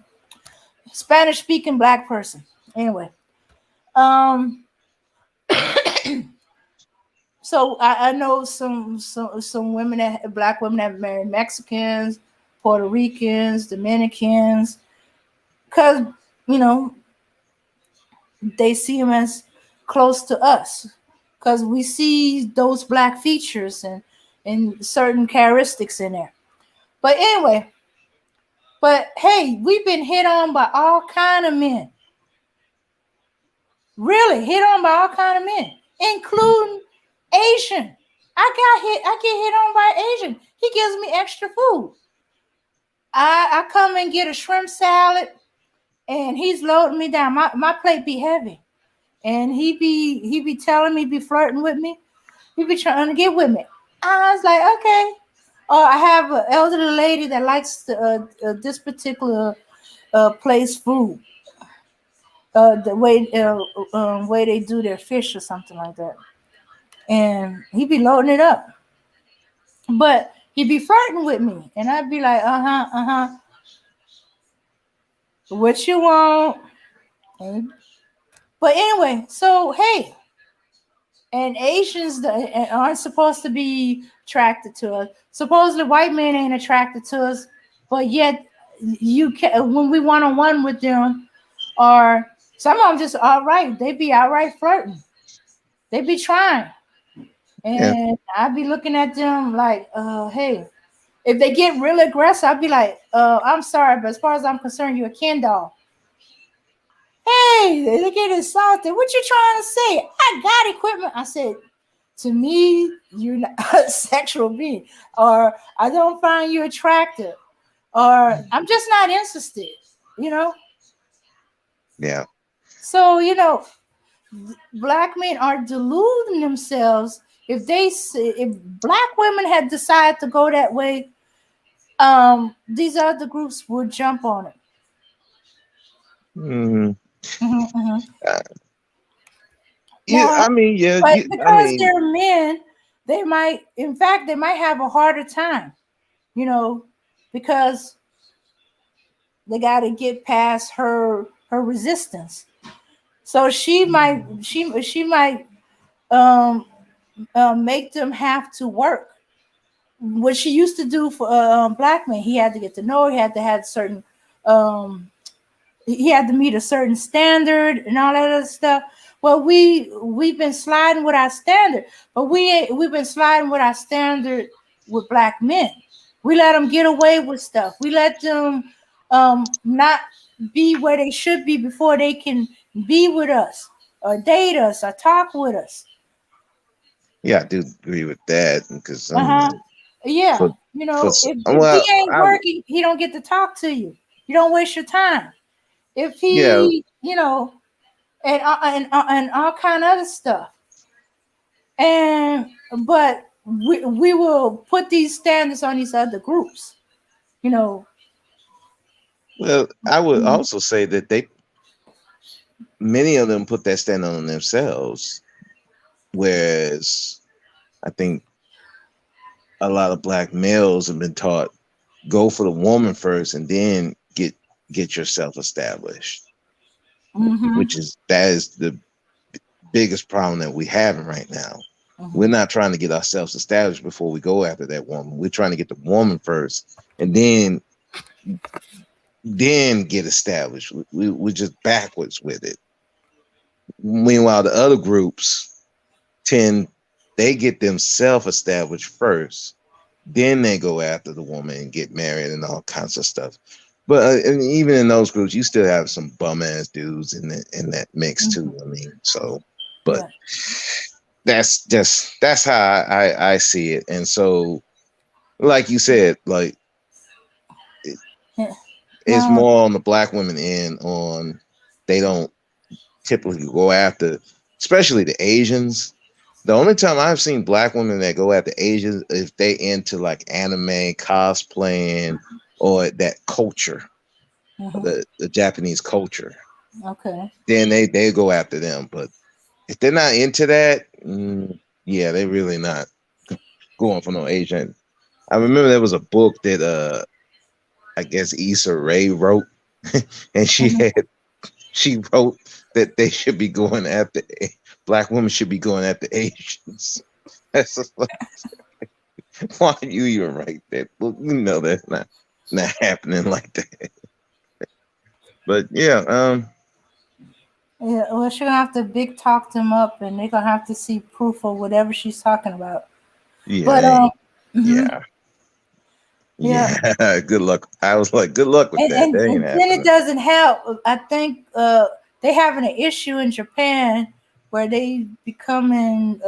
Spanish speaking black person. Anyway, so I know some women black women that marry Mexicans, Puerto Ricans, Dominicans, because they see them as close to us, because we see those black features and certain characteristics in there. But anyway, hey, we've been hit on by all kind of men. Really hit on by all kind of men, including Asian. I get hit on by Asian. He gives me extra food. I come and get a shrimp salad, and he's loading me down. My plate be heavy, and he be telling me, be flirting with me. He be trying to get with me. I was like, okay. Or I have an elderly lady that likes this particular place food. The way they do their fish or something like that, and he be loading it up, but he be flirting with me, and I'd be like, what you want? But anyway, so hey, and Asians aren't supposed to be attracted to us. Supposedly, white men ain't attracted to us, but yet you can when we one-on-one with them, or some of them just outright, they be outright flirting. They be trying. And I'd be looking at them like, hey, if they get really aggressive, I'd be like, I'm sorry, but as far as I'm concerned, you're a Ken doll. Hey, they get insulted. What you trying to say? I got equipment. I said, to me, you're not a sexual being, or I don't find you attractive, or I'm just not interested,
Yeah.
So, black men are deluding themselves. If black women had decided to go that way, these other groups would jump on it.
Yeah, I mean,
because they're men, they might, in fact, they might have a harder time, you know, because they got to get past her resistance. So she might um, make them have to work. What she used to do for black men, he had to get to know her, he had to have certain um, he had to meet a certain standard and all that other stuff. Well, we've been sliding with our standard, but we've been sliding with our standard with black men. We let them get away with stuff. We let them not be where they should be before they can be with us or date us or talk with us.
Yeah, I do agree with that because
Uh-huh. Yeah.
for
You
for
know, if
well,
he ain't working, he don't get to talk to you. You don't waste your time. If
yeah,
he, you know, and all kind of other stuff. And but we will put these standards on these other groups. You know.
well, I would
Mhm.
also say that many of them put that stand on themselves, whereas I think a lot of black males have been taught go for the woman first and then get yourself established, which is that is the biggest problem that we having right now. We're not trying to get ourselves established before we go after that woman. We're trying to get the woman first and then get established. We're just backwards with it. Meanwhile, the other groups they get themselves established first, then they go after the woman and get married and all kinds of stuff. But and even in those groups, you still have some bum ass dudes in that mix too. I mean, so but that's how I see it. And so, like you said, like it's
Now,
more on the black women end on they don't typically go after, especially the Asians. The only time I've seen black women that go after Asians if they into like anime, cosplaying, or that culture, the Japanese culture.
okay.
Then they go after them. But if they're not into that, yeah, they really not going for no Asian. I remember there was a book that I guess Issa Rae wrote, and she wrote that they should be going after black women should be going after Asians. That's just like, why you even write that book? You know that's not happening like that. But yeah,
Yeah, well, she's gonna have to big talk them up, and they're gonna have to see proof of whatever she's talking about.
yeah,
But
yeah,
yeah,
yeah. Good luck. I was like, good luck with that. That ain't
and then it
happening.
doesn't help. I think they having an issue in Japan where they becoming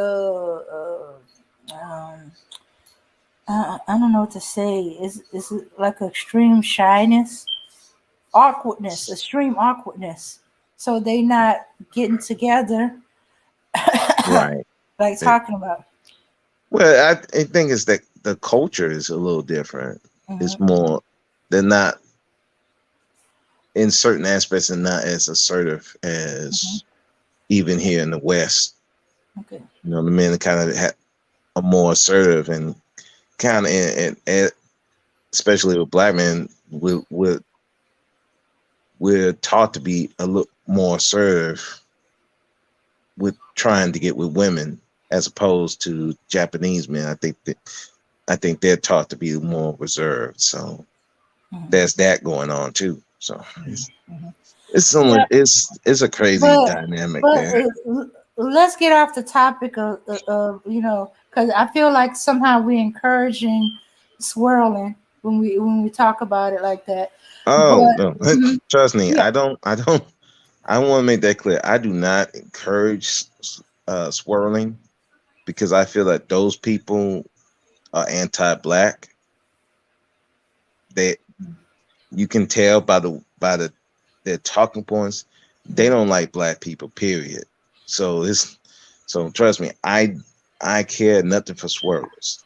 I don't know what to say. Is it like extreme shyness, awkwardness, extreme awkwardness? So they not getting together,
Right.
like talking about.
Well, I think it's that the culture is a little different. It's more they're not in certain aspects and not as assertive as even here in the West.
Okay.
You know, the men kind of are more assertive and kind of, and especially with black men, we're taught to be a little more assertive with trying to get with women as opposed to Japanese men. I think they're taught to be more reserved. So there's that going on too. So it's a crazy
But
dynamic
but
there.
let's get off the topic of you know, because I feel like somehow we're encouraging swirling when we talk about it like that.
Oh
But
no, trust me,
yeah,
I want to make that clear. I do not encourage swirling because I feel that those people are anti-black. They you can tell by their talking points, they don't like black people, period. So trust me, I care nothing for swirlers.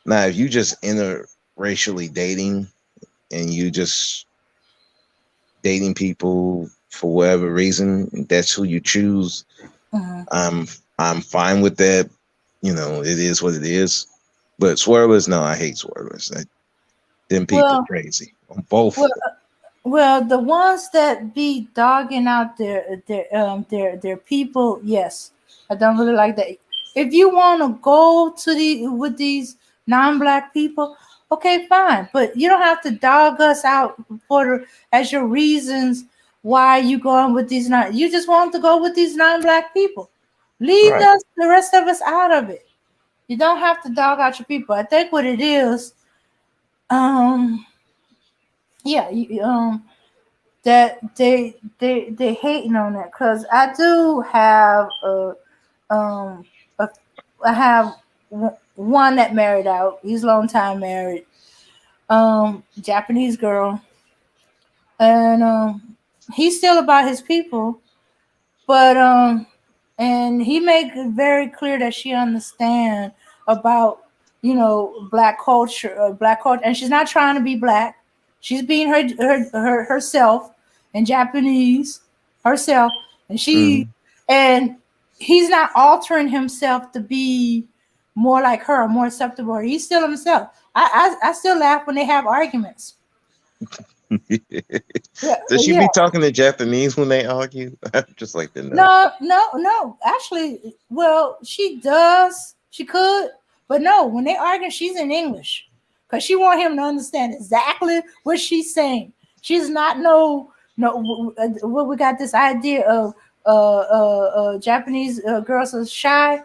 Now, if you just interracially dating and you just dating people for whatever reason, that's who you choose. I'm fine with that. you know, it is what it is. But Swirlers, no, I hate Swirlers. Them people
Well,
crazy on both.
well, well, the ones that be dogging out their people, yes, I don't really like that. If you want to go to the with these non-black people, okay, fine, but you don't have to dog us out as your reasons why you going with these non. You just want to go with these non-black people. Leave
Right.
us the rest of us out of it. You don't have to dog out your people. I think what it is, um, yeah, that they hating on that because I do have um a, I have one that married out. He's long time married, Japanese girl, and he's still about his people, but and he made it very clear that she understand about black culture, and she's not trying to be black. She's being herself and Japanese herself, and
Mhm.
and he's not altering himself to be more like her or more acceptable. He's still himself. I still laugh when they have arguments. Yeah,
Does she
yeah.
be talking to Japanese when they argue? I'd just like to know.
No, no, no. Actually, well, she does. She could, but no. When they argue, she's in English because she want him to understand exactly what she's saying. She's not what we got this idea of Japanese girls are shy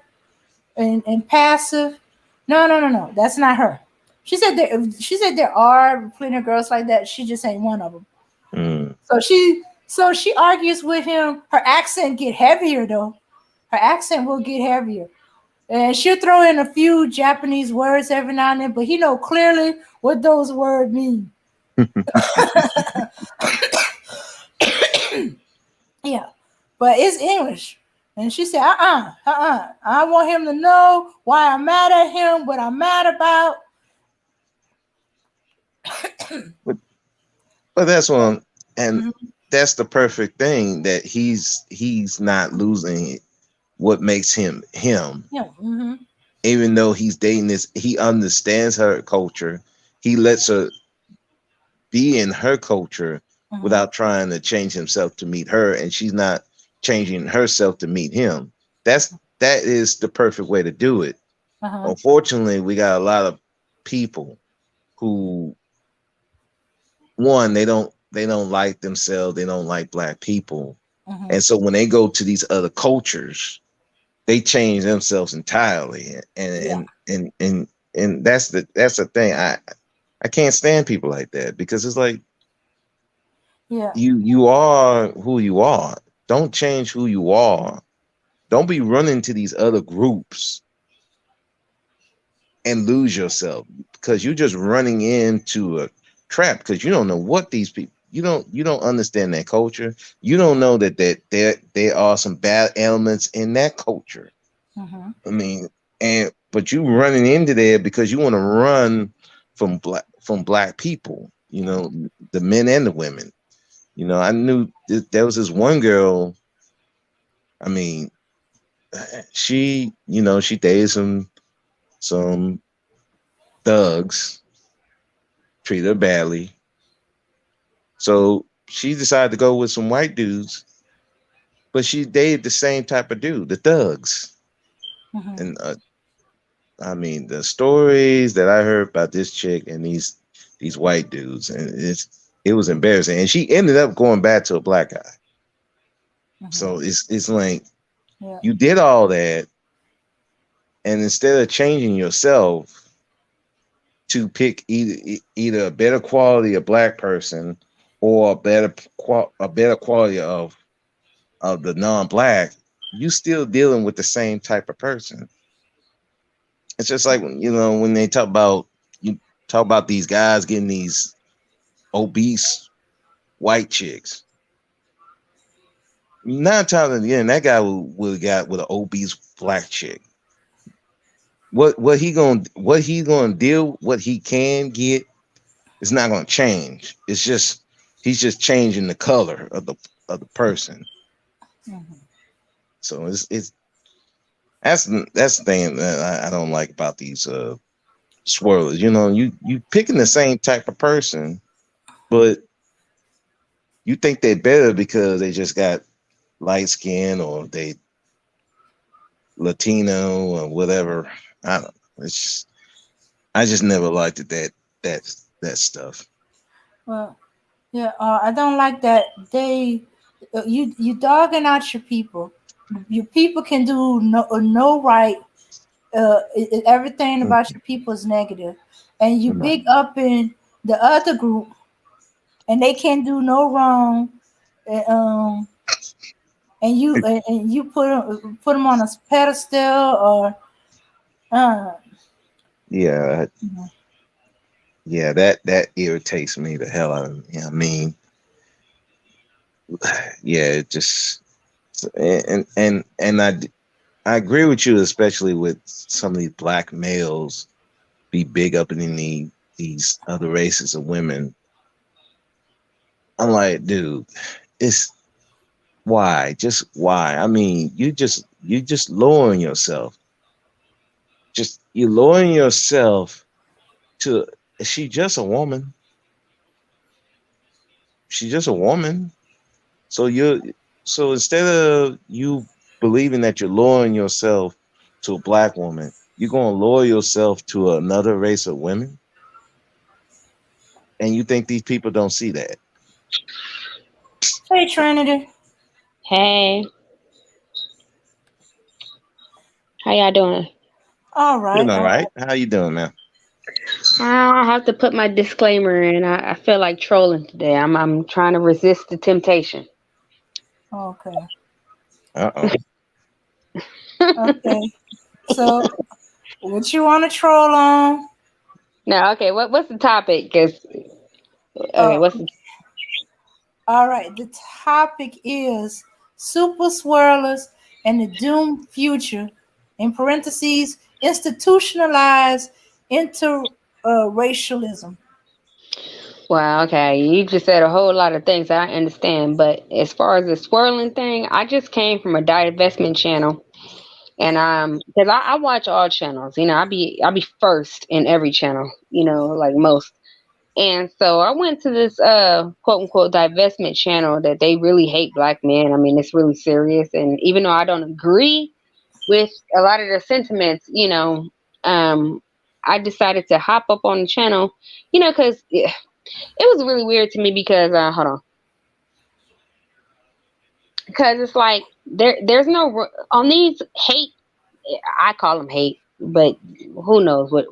and passive. No, no, no, no. That's not her. She said there are plenty of girls like that. She just ain't one of them.
Mm.
So she argues with him. Her accent get heavier though. Her accent will get heavier. And she'll throw in a few Japanese words every now and then, but he know clearly what those words mean. Yeah. But it's English. And she said, I want him to know why I'm mad at him, what I'm mad about.
But that's one, and
Mhm.
that's the perfect thing that he's not losing what makes him him.
Yeah. Mm-hmm.
Even though he's dating this, he understands her culture. He lets her be in her culture
Mm-hmm.
without trying to change himself to meet her, and she's not changing herself to meet him. That is the perfect way to do it.
Uh-huh.
Unfortunately, we got a lot of people who, one, they don't like themselves, they don't like black people,
Mm-hmm.
and so when they go to these other cultures, they change themselves entirely,
Yeah.
and that's the thing. I can't stand people like that because it's like
Yeah.
you are who you are. Don't change who you are. Don't be running to these other groups and lose yourself because you're just running into a trap because you don't know what these people, you don't understand their culture. You don't know that there are some bad elements in that culture.
Mm-hmm.
I mean, but you running into there because you want to run from black people, the men and the women. I knew there was this one girl. I mean, she dated some thugs, treated her badly. So she decided to go with some white dudes, but she dated the same type of dude, the thugs.
Mm-hmm.
And I mean, the stories that I heard about this chick and these white dudes, and it was embarrassing. And she ended up going back to a black guy.
Mm-hmm.
So it's like
Yeah.
you did all that, and instead of changing yourself to pick either a better quality of black person or a better quality of the non-black, you still dealing with the same type of person. It's just like when they talk about these guys getting these obese white chicks. 9 times out of 10, that guy would have got with an obese black chick. What he gonna deal, what he can get, is not gonna change. It's just he's just changing the color of the person.
Mm-hmm.
So it's That's the thing that I don't like about these swirlers. You know, you picking the same type of person, but you think they're better because they just got light skin or they Latino or whatever. I don't know. It's just, I just never liked it that stuff.
Well, yeah, I don't like that you dogging out your people. Your people can do no right. Everything
Mm,
about your people is negative, and you
mm.
big up in the other group, and they can't do no wrong. And, and you put them on a pedestal or uh,
Yeah, yeah, that irritates me the hell out of me. I mean, yeah, it just and I agree with you, especially with some of these black males be big up in these other races of women. I'm like, dude, it's why? Just why? I mean, you just lowering yourself. Just you lowering yourself to is she just a woman? She's just a woman. So so instead of you believing that you're lowering yourself to a black woman, you're gonna lower yourself to another race of women, and you think these people don't see that.
hey Trinity,
Hey, how y'all doing?
all
You
right,
know, right? How you doing, man?
I have to put my disclaimer in. I feel like trolling today. I'm trying to resist the temptation.
okay,
Uh-oh.
okay. So, what you want to troll on?
No, okay. What's the topic? Cause okay,
Uh,
what's the
all right. The topic is super swirlers and the doomed future. In parentheses, institutionalize interracialism.
well? Okay, you just said a whole lot of things I understand, but as far as the swirling thing, I just came from a divestment channel, and because I watch all channels. I be first in every channel. Like most. And so I went to this quote unquote divestment channel that they really hate black men. I mean, it's really serious. And even though I don't agree with a lot of their sentiments, um, I decided to hop up on the channel, because it was really weird to me because hold on, because it's like there's no on these hate. I call them hate, but who knows what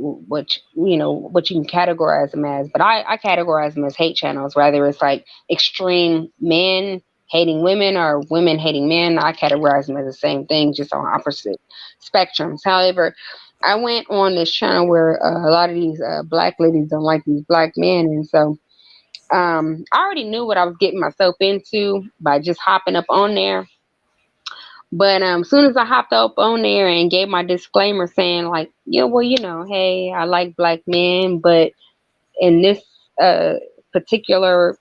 you can categorize them as. But I categorize them as hate channels. Whether it's like extreme men hating women or women hating men, I categorize them as the same thing, just on opposite spectrums. However, I went on this channel where a lot of these black ladies don't like these black men, and so I already knew what I was getting myself into by just hopping up on there. But as soon as I hopped up on there and gave my disclaimer saying like, yeah, well, hey, I like black men, but in this uh, particular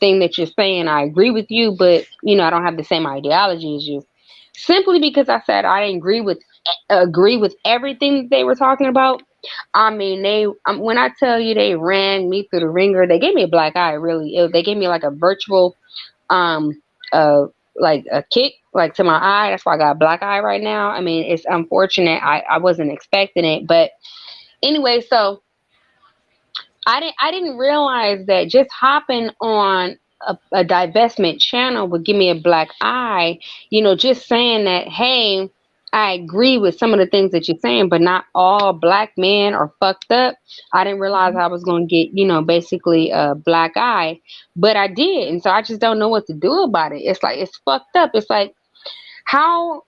thing that you're saying, I agree with you, but I don't have the same ideology as you. Simply because I said I didn't agree with everything that they were talking about. I mean, when I tell you they ran me through the ringer, they gave me a black eye. Really, they gave me like a virtual um uh like a kick like to my eye. That's why I got a black eye right now. I mean, it's unfortunate. I wasn't expecting it, but anyway, so I didn't realize that just hopping on a divestment channel would give me a black eye. Just saying that, hey, I agree with some of the things that you're saying, but not all black men are fucked up. I didn't realize I was going to get, basically a black eye, but I did. And so I just don't know what to do about it. It's like, it's fucked up. It's like, how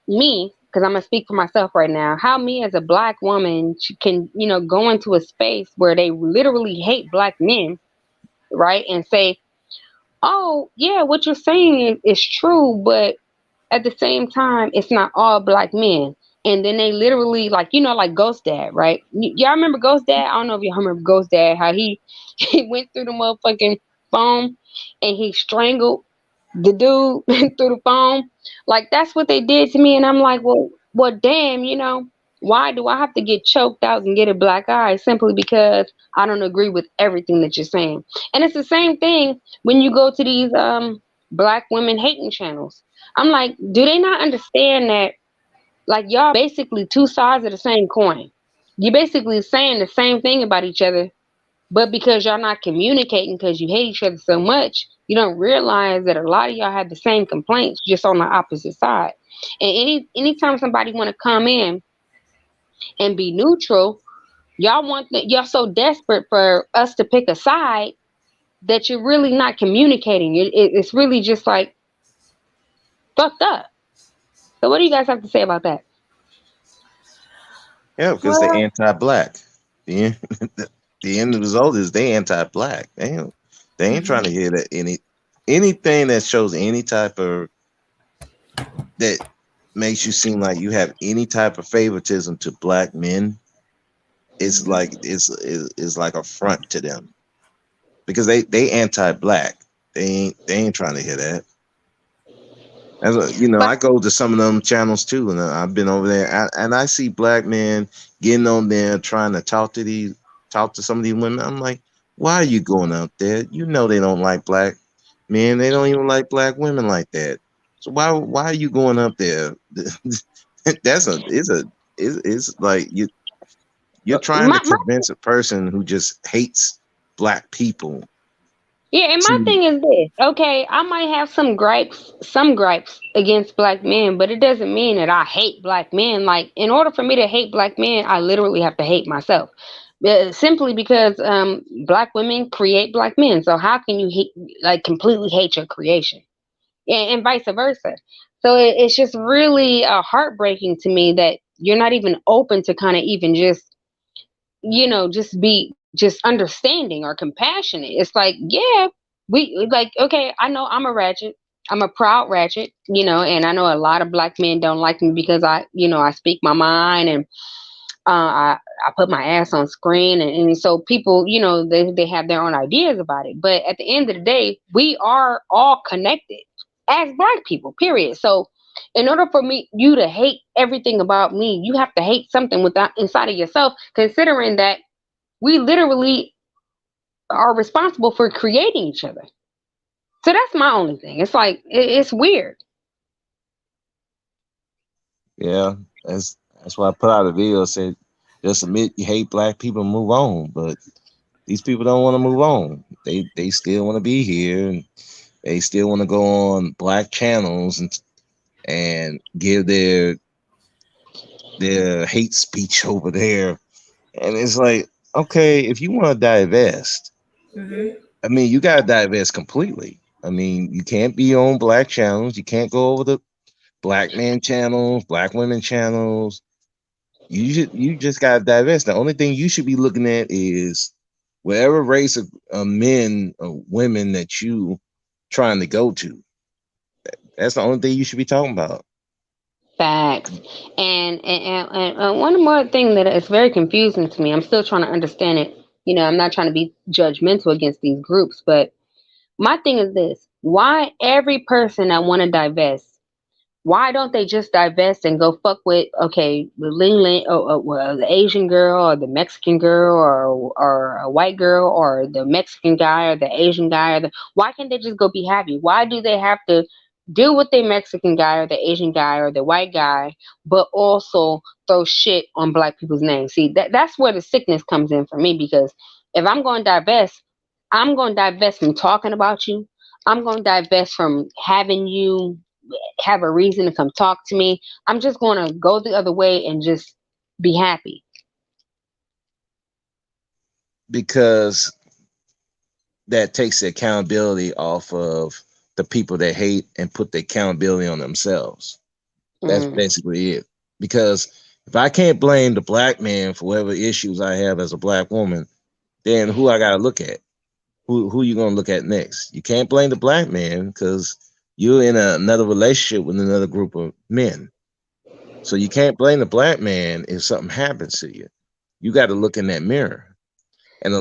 me, because I'm gonna speak for myself right now, how me as a black woman can go into a space where they literally hate black men, right, and say, oh yeah, what you're saying is true, but at the same time it's not all black men. And then they literally, like, like Ghost Dad, right? Y'all remember Ghost Dad? I don't know if y'all remember Ghost Dad, how he he went through the motherfucking phone and he strangled the dude through the phone. Like that's what they did to me, and I'm like, well, damn, why do I have to get choked out and get a black eye simply because I don't agree with everything that you're saying? And it's the same thing when you go to these black women hating channels. I'm like, do they not understand that like y'all basically two sides of the same coin? You're basically saying the same thing about each other, but because y'all not communicating because you hate each other so much, you don't realize that a lot of y'all have the same complaints just on the opposite side. And anytime somebody want to come in and be neutral, y'all so desperate for us to pick a side that you're really not communicating. It's really just like fucked up. So what do you guys have to say about that?
Yeah, because they're anti-black. The end, the end result is they anti-black. They ain't trying to hear that anything that shows any type of that makes you seem like you have any type of favoritism to black men. It's like it's like a front to them because they anti-black. They ain't trying to hear that. I go to some of them channels too, and I've been over there, and I see black men getting on there trying to talk to some of these women. I'm like, why are you going out there? You know they don't like black men. They don't even like black women like that. So why are you going up there? It's like you're trying to convince a person who just hates black people.
Yeah, and my thing is this. Okay, I might have some gripes against black men, but it doesn't mean that I hate black men. Like, in order for me to hate black men, I literally have to hate myself. Simply because black women create black men. So how can you completely hate your creation? And vice versa. So it's just really heartbreaking to me that you're not even open to kind of even just just understanding or compassionate. It's like, yeah, okay, I know I'm a ratchet. I'm a proud ratchet, and I know a lot of black men don't like me because I speak my mind and I put my ass on screen. And so people, they have their own ideas about it. But at the end of the day, we are all connected as black people, period. So in order for you to hate everything about me, you have to hate something inside of yourself, considering that we literally are responsible for creating each other. So that's my only thing. It's like it's weird.
Yeah, that's why I put out a video said just admit you hate black people and move on. But these people don't want to move on. They still want to be here, and they still want to go on black channels and give their hate speech over there. And it's like, okay, if you want to divest, I mean, you got to divest completely. I mean, you can't be on black channels. You can't go over the black man channels, black women channels. You just got to divest. The only thing you should be looking at is whatever race of men or women that you trying to go to. That's the only thing you should be talking about.
Facts. And one more thing that is very confusing to me. I'm still trying to understand it. I'm not trying to be judgmental against these groups, but my thing is this: why every person that want to divest? Why don't they just divest and go fuck with the Ling or the Asian girl or the Mexican girl or a white girl or the Mexican guy or the Asian guy why can't they just go be happy? Why do they have to deal with the Mexican guy or the Asian guy or the white guy, but also throw shit on black people's names? See, that's where the sickness comes in for me, because if I'm going to divest, I'm going to divest from talking about you. I'm going to divest from having you have a reason to come talk to me. I'm just going to go the other way and just be happy.
Because that takes the accountability off of the people that hate and put the accountability on themselves. That's basically it. Because if I can't blame the black man for whatever issues I have as a black woman, then who I got to look at? Who you going to look at next? You can't blame the black man because you're in another relationship with another group of men. So you can't blame the black man if something happens to you. You got to look in that mirror. And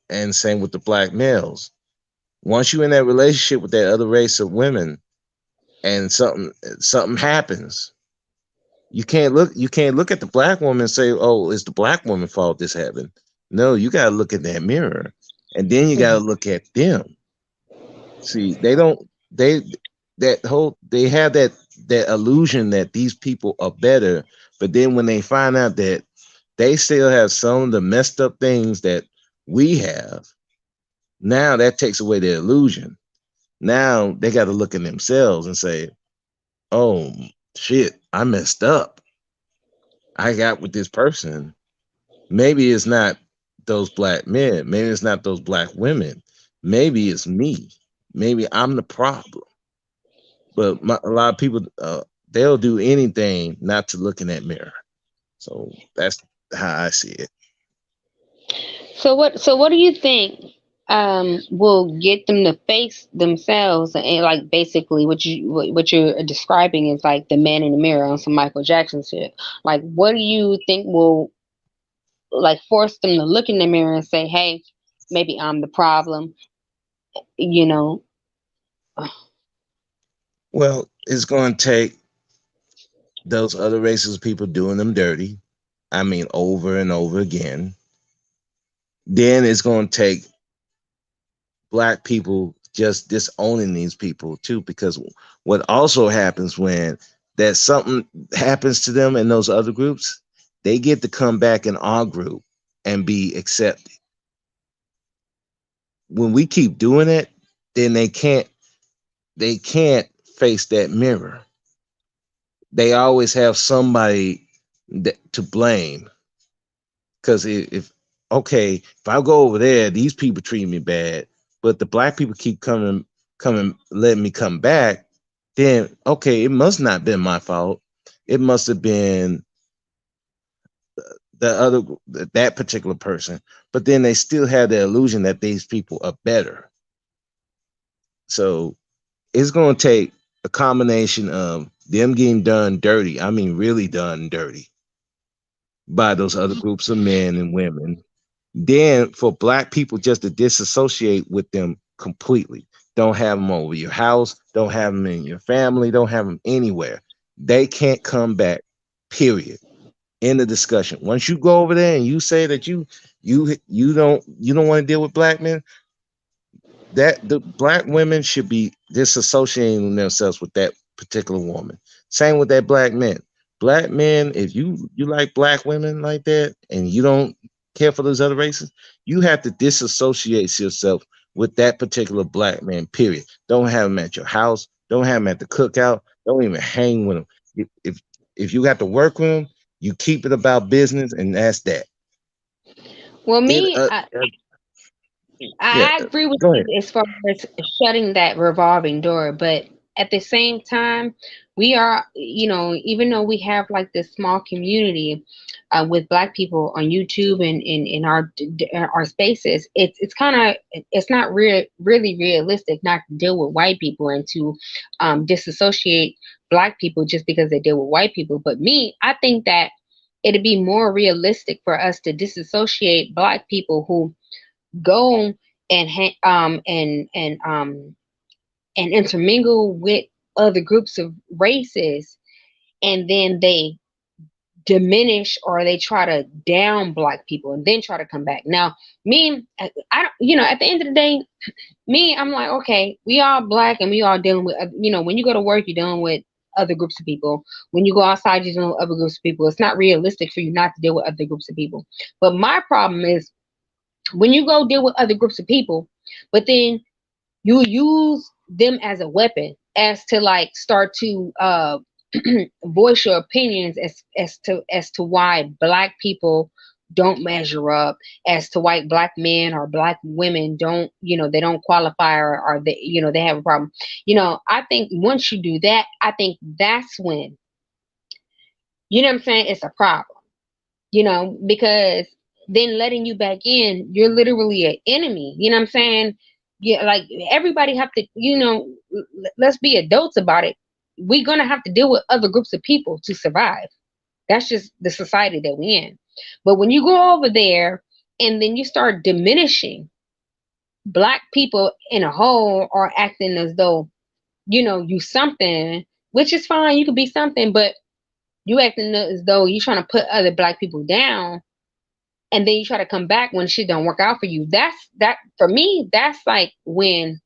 and same with the black males. Once you're in that relationship with that other race of women, and something happens, you can't look at the black woman and say, "Oh, it's the black woman's fault this happened." No, you gotta look at that mirror, and then you gotta look at them. See, they don't they they have that illusion that these people are better, but then when they find out that they still have some of the messed up things that we have, now that takes away their illusion. Now they got to look at themselves and say, "Oh shit, I messed up. I got with this person. Maybe it's not those black men. Maybe it's not those black women. Maybe it's me. Maybe I'm the problem." But a lot of people, they'll do anything not to look in that mirror. So that's how I see it.
So what do you think will get them to face themselves, and like basically what you're describing is like the man in the mirror on some Michael Jackson shit. Like what do you think will like force them to look in the mirror and say, "Hey, maybe I'm the problem," you know?
Well, it's going to take those other races of people doing them dirty. I mean, over and over again. Then it's going to take black people just disowning these people too, because what also happens when that something happens to them in those other groups, they get to come back in our group and be accepted. When we keep doing it, then they can't face that mirror. They always have somebody to blame. Because if I go over there, these people treat me bad, but the black people keep coming, letting me come back, then okay, it must not been my fault. It must have been that particular person. But then they still have the illusion that these people are better. So it's going to take a combination of them getting done dirty. I mean, really done dirty by those other groups of men and women. Then for black people just to disassociate with them completely. Don't have them over your house. Don't have them in your family. Don't have them anywhere. They can't come back, period. End of discussion. Once you go over there and you say that you don't want to deal with black men, that the black women should be disassociating themselves with that particular woman. Same with that black men. Black men, if you like black women like that and you don't care for those other races, you have to disassociate yourself with that particular black man, period. Don't have him at your house. Don't have him at the cookout. Don't even hang with him. If you got to work with him, you keep it about business, and that's that.
Well,
Yeah,
I agree with
go
you
ahead.
as far as shutting that revolving door, but at the same time, we are, even though we have like this small community with Black people on YouTube and in our spaces, it's kind of it's not really realistic not to deal with white people and to disassociate Black people just because they deal with white people. But I think that it'd be more realistic for us to disassociate Black people who go and intermingle with other groups of races, and then they diminish or they try to down Black people and then try to come back. Now, I don't, at the end of the day, I'm like, okay, we all Black and we all dealing with, when you go to work, you're dealing with other groups of people. When you go outside, you're dealing with other groups of people. It's not realistic for you not to deal with other groups of people. But my problem is when you go deal with other groups of people, but then you use them as a weapon as to like start to voice your opinions as to why Black people don't measure up, as to why Black men or Black women don't, they don't qualify or they, they have a problem. I think once you do that, I think that's when, what I'm saying, it's a problem, because then letting you back in, you're literally an enemy. You know what I'm saying? Yeah, like everybody have to, let's be adults about it. We're gonna have to deal with other groups of people to survive. That's just the society that we're in. But when you go over there and then you start diminishing black people in a whole are acting as though, you something, which is fine. You could be something, but you acting as though you're trying to put other black people down, and then you try to come back when shit don't work out for you. That for me, that's like when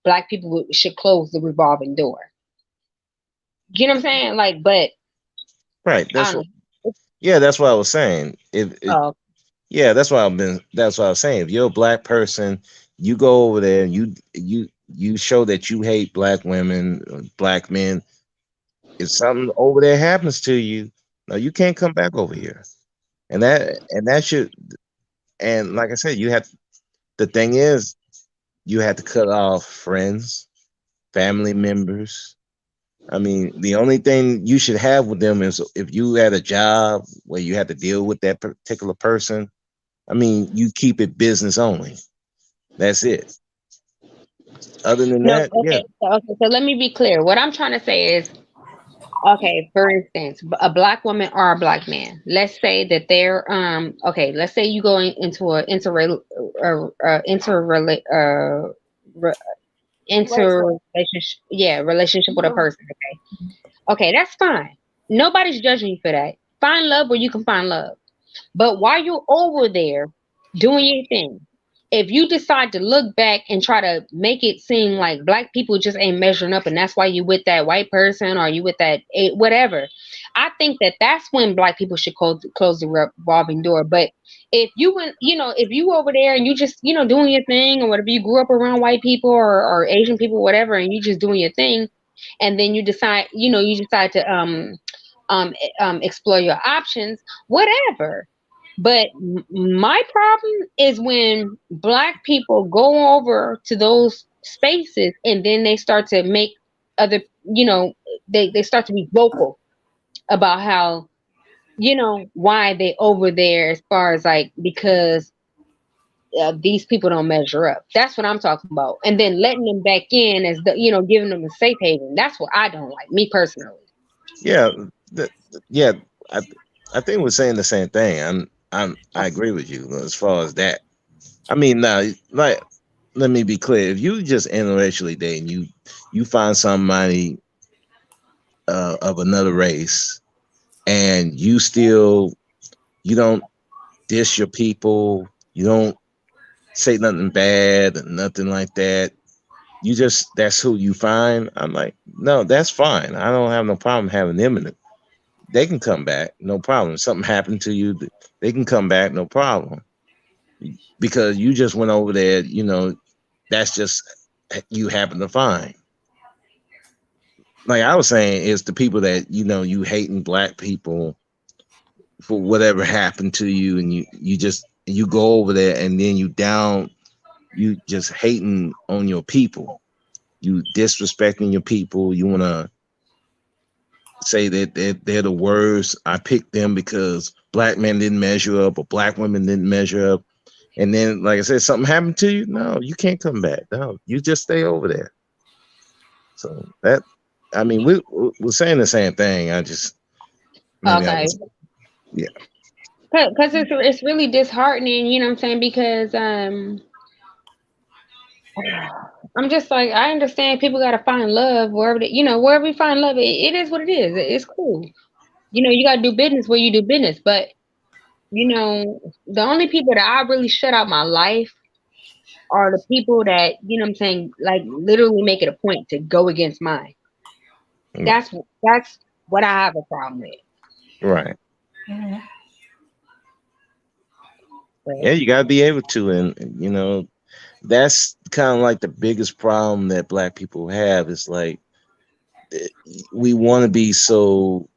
black people should close the revolving door. You know what I'm saying? Like, but
Right.
I
That's what.
don't know.
Yeah, that's what I was saying.
Oh,
Yeah, that's what I've been. That's what I was saying. If you're a black person, you go over there and you show that you hate black women, black men. If something over there happens to you, no, you can't come back over here. And that should. And like I said, you have. The thing is, you have to cut off friends, family members. I mean, the only thing you should have with them is if you had a job where you had to deal with that particular person. I mean, you keep it business only. That's it. Other than
no,
that, yeah,
so let me be clear. What I'm trying to say is, okay, for instance, a black woman or a black man. Let's say that they're okay. Let's say you go into a re- interrelationship, yeah, relationship with a person. Okay, that's fine. Nobody's judging you for that. Find love where you can find love. But while you're over there doing your thing, if you decide to look back and try to make it seem like black people just ain't measuring up, and that's why you with that white person or you with that whatever, I think that that's when black people should close the revolving door. But if you went, if you over there and you just, doing your thing or whatever, you grew up around white people or Asian people, whatever, and you just doing your thing, and then you decide, to explore your options, whatever. But my problem is when black people go over to those spaces and then they start to make other, they start to be vocal about how, why they over there, as far as like, because these people don't measure up. That's what I'm talking about. And then letting them back in as giving them a safe haven. That's what I don't like, me personally.
yeah, yeah. I I think we're saying the same thing. I agree with you as far as that. I mean, now, like, let me be clear. If you just interracially dating, you find somebody of another race, and you don't diss your people, you don't say nothing bad, nothing like that. You just that's who you find. I'm like, no, that's fine. I don't have no problem having them in it. They can come back, no problem. If something happened to you, they can come back, no problem. Because you just went over there, that's just you happen to find. Like I was saying, it's the people that you hating black people for whatever happened to you, and you go over there and then you just hating on your people, you disrespecting your people. You want to say that they're the worst. I picked them because black men didn't measure up or black women didn't measure up. And then, like I said, something happened to you. No, you can't come back. No, you just stay over there. So I mean, we're saying the same thing.
Okay.
Yeah.
Because it's really disheartening, you know what I'm saying? Because I'm just like, I understand people gotta find love wherever wherever you find love, it is what it is. It's cool. You gotta do business where you do business. But the only people that I really shut out my life are the people that, what I'm saying, like literally make it a point to go against mine. That's what I have a problem with.
Right.
Mhm.
Yeah, you gotta be able to, and that's kind of like the biggest problem that black people have. Is like we want to be so.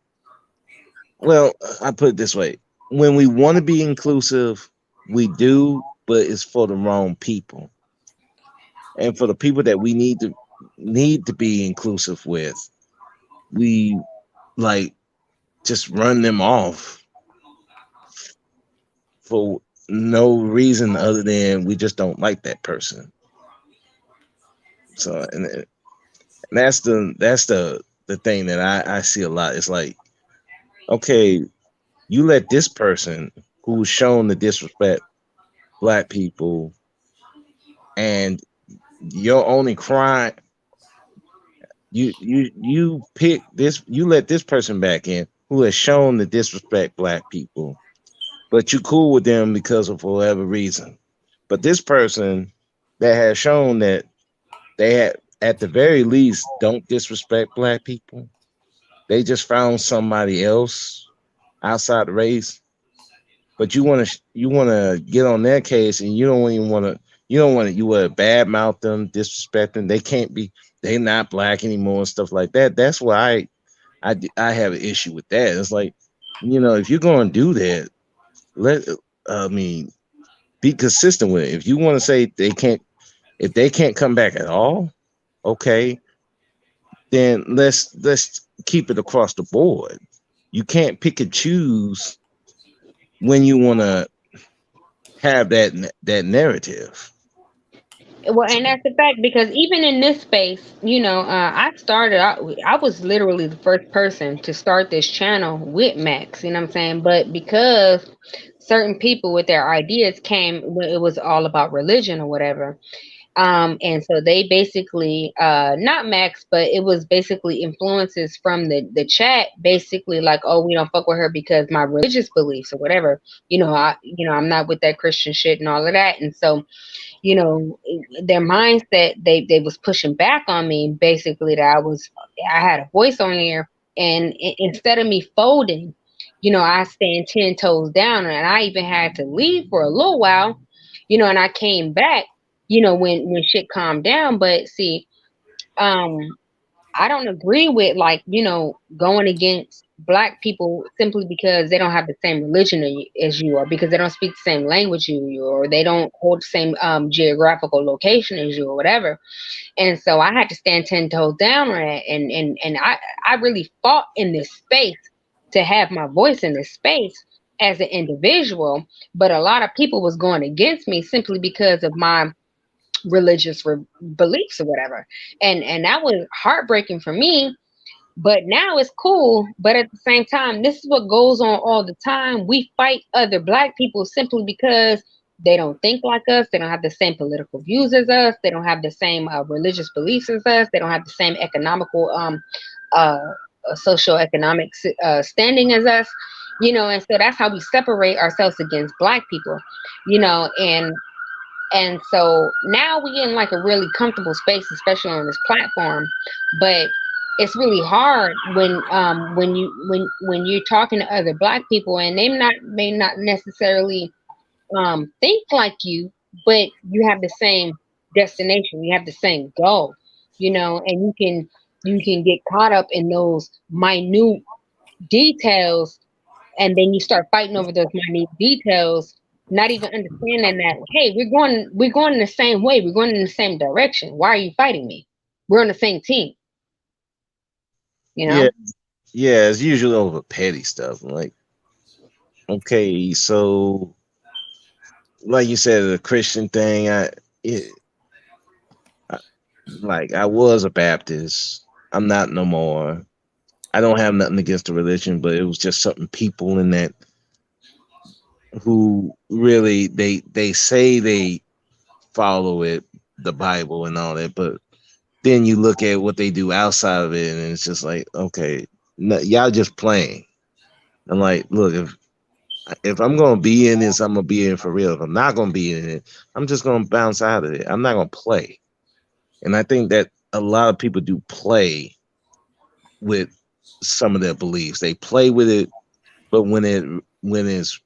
Well, I put it this way: when we want to be inclusive, we do, but it's for the wrong people, and for the people that we need to be inclusive with, we like just run them off for no reason other than we just don't like that person. So, and that's the thing that I see a lot. It's like, okay, you let this person who's shown to disrespect black people and your only crime, you pick this, you let this person back in who has shown to disrespect black people, but you cool with them because of whatever reason. But this person that has shown that they had, at the very least, don't disrespect black people. They just found somebody else outside the race, but you want to get on their case, and you don't even want to. You don't want to. You want to badmouth them, disrespect them. They can't be. They not black anymore and stuff like that. That's why I have an issue with that. It's like, if you're going to do that, let I mean, be consistent with it. If you want to say if they can't come back at all, okay, then let's keep it across the board. You can't pick and choose when you want to have that narrative.
Well, and that's the fact because even in this space, I was literally the first person to start this channel with Max, you know what I'm saying? But because certain people with their ideas came, it was all about religion or whatever. And so they basically, not Max, but it was basically influences from the chat, basically like, oh, we don't fuck with her because my religious beliefs or whatever, I'm not with that Christian shit and all of that. And so, their mindset, they was pushing back on me, basically that I had a voice on there, and instead of me folding, I stand 10 toes down, and I even had to leave for a little while, and I came back, when shit calmed down. But see, I don't agree with going against black people simply because they don't have the same religion as you, or because they don't speak the same language as you, or they don't hold the same geographical location as you, or whatever. And so I had to stand 10 toes down on it, and I really fought in this space to have my voice in this space as an individual. But a lot of people was going against me simply because of my religious beliefs or whatever, and that was heartbreaking for me. But now it's cool. But at the same time, this is what goes on all the time. We fight other black people simply because they don't think like us. They don't have the same political views as us. They don't have the same religious beliefs as us. They don't have the same economical socioeconomic standing as us, and so that's how we separate ourselves against black people, and so now we in like a really comfortable space, especially on this platform. But it's really hard when you're talking to other black people, and they may not necessarily think like you, but you have the same destination, you have the same goal, and you can get caught up in those minute details, and then you start fighting over those minute details, not even understanding that, hey, we're going in the same way, we're going in the same direction. Why are you fighting me? We're on the same team,
Yeah, yeah. It's usually over petty stuff. Like, okay, so like you said, the Christian thing. I was a Baptist. I'm not no more. I don't have nothing against the religion, but it was just certain people in that who really they say they follow it, the Bible and all that, but then you look at what they do outside of it, and it's just like, okay, no, y'all just playing. I'm like, look, if I'm gonna be in this, I'm gonna be in for real. If I'm not gonna be in it, I'm just gonna bounce out of it. I'm not gonna play. And I think that a lot of people do play with some of their beliefs. They play with it, but when it's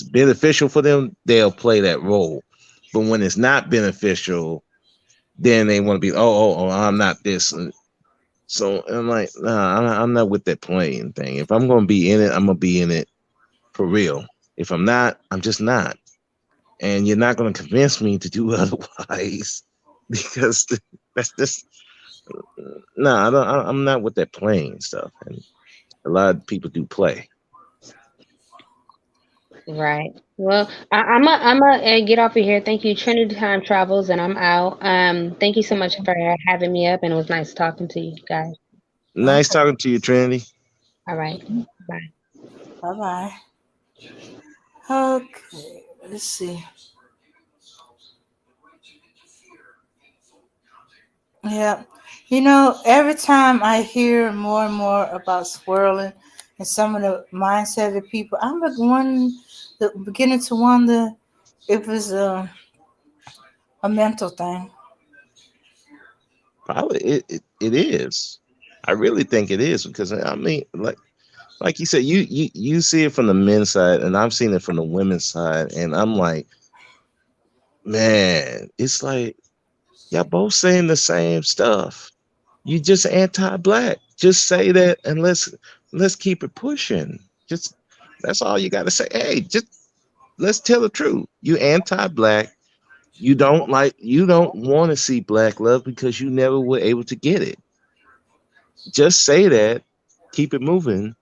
beneficial for them, they'll play that role. But when it's not beneficial, then they want to be, oh, I'm not this. So I'm like, nah, I'm not with that playing thing. If I'm gonna be in it, I'm gonna be in it for real. If I'm not, I'm just not. And you're not gonna convince me to do otherwise, because that's just no. I don't. I'm not with that playing stuff. And a lot of people do play.
right. Well, I'm a get off of here. Thank you, Trinity Time Travels, and I'm out. Thank you so much for having me up, and it was nice talking to you guys.
Nice talking to you, Trinity.
All right, bye.
Bye-bye. Okay, let's see. Yeah. You know, every time I hear more and more about swirling and some of the mindset of people, beginning to wonder if it's a mental thing.
Probably it is. I really think it is because I mean, like you said, you see it from the men's side, and I've seen it from the women's side, and I'm like, man, it's like y'all both saying the same stuff. You just anti-black. Just say that, and let's keep it pushing. Just that's all you got to say. Hey, just let's tell the truth. You anti-black. You don't want to see black love because you never were able to get it. Just say that, keep it moving.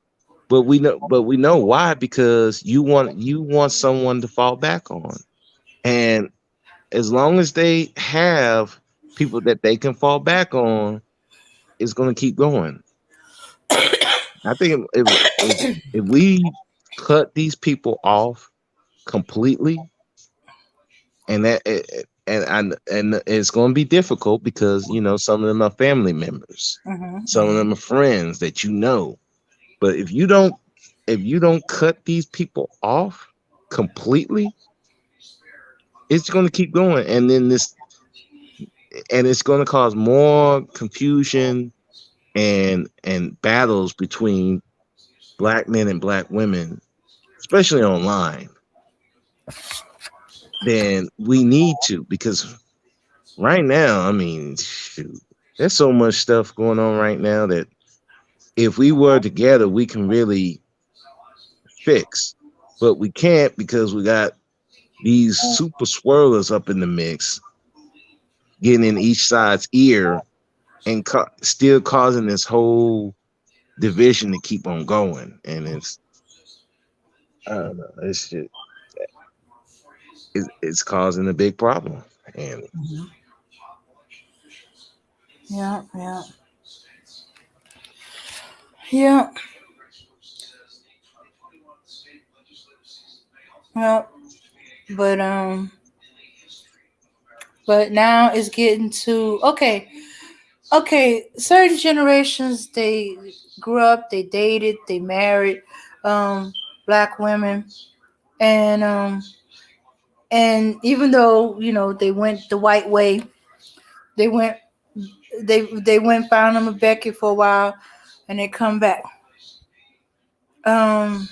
But we know why, because you want someone to fall back on. And as long as they have people that they can fall back on, it's gonna keep going. I think if we cut these people off completely, and and it's going to be difficult because some of them are family members, some of
Mm-hmm.
them are friends that you know. But if you don't cut these people off completely, it's going to keep going, and it's going to cause more confusion and battles between black men and black women, especially online, than we need to, because right now, I mean, shoot, there's so much stuff going on right now that if we were together, we can really fix. But we can't because we got these super swirlers up in the mix, getting in each side's ear and still causing this whole division to keep on going. And I don't know, it's causing a big problem. And
Yeah, yeah, yeah, yeah. But but now it's getting to okay. Okay, certain generations they grew up, they dated, they married black women, and even though they went the white way, they went they went found them a Becky for a while, and they come back. Um,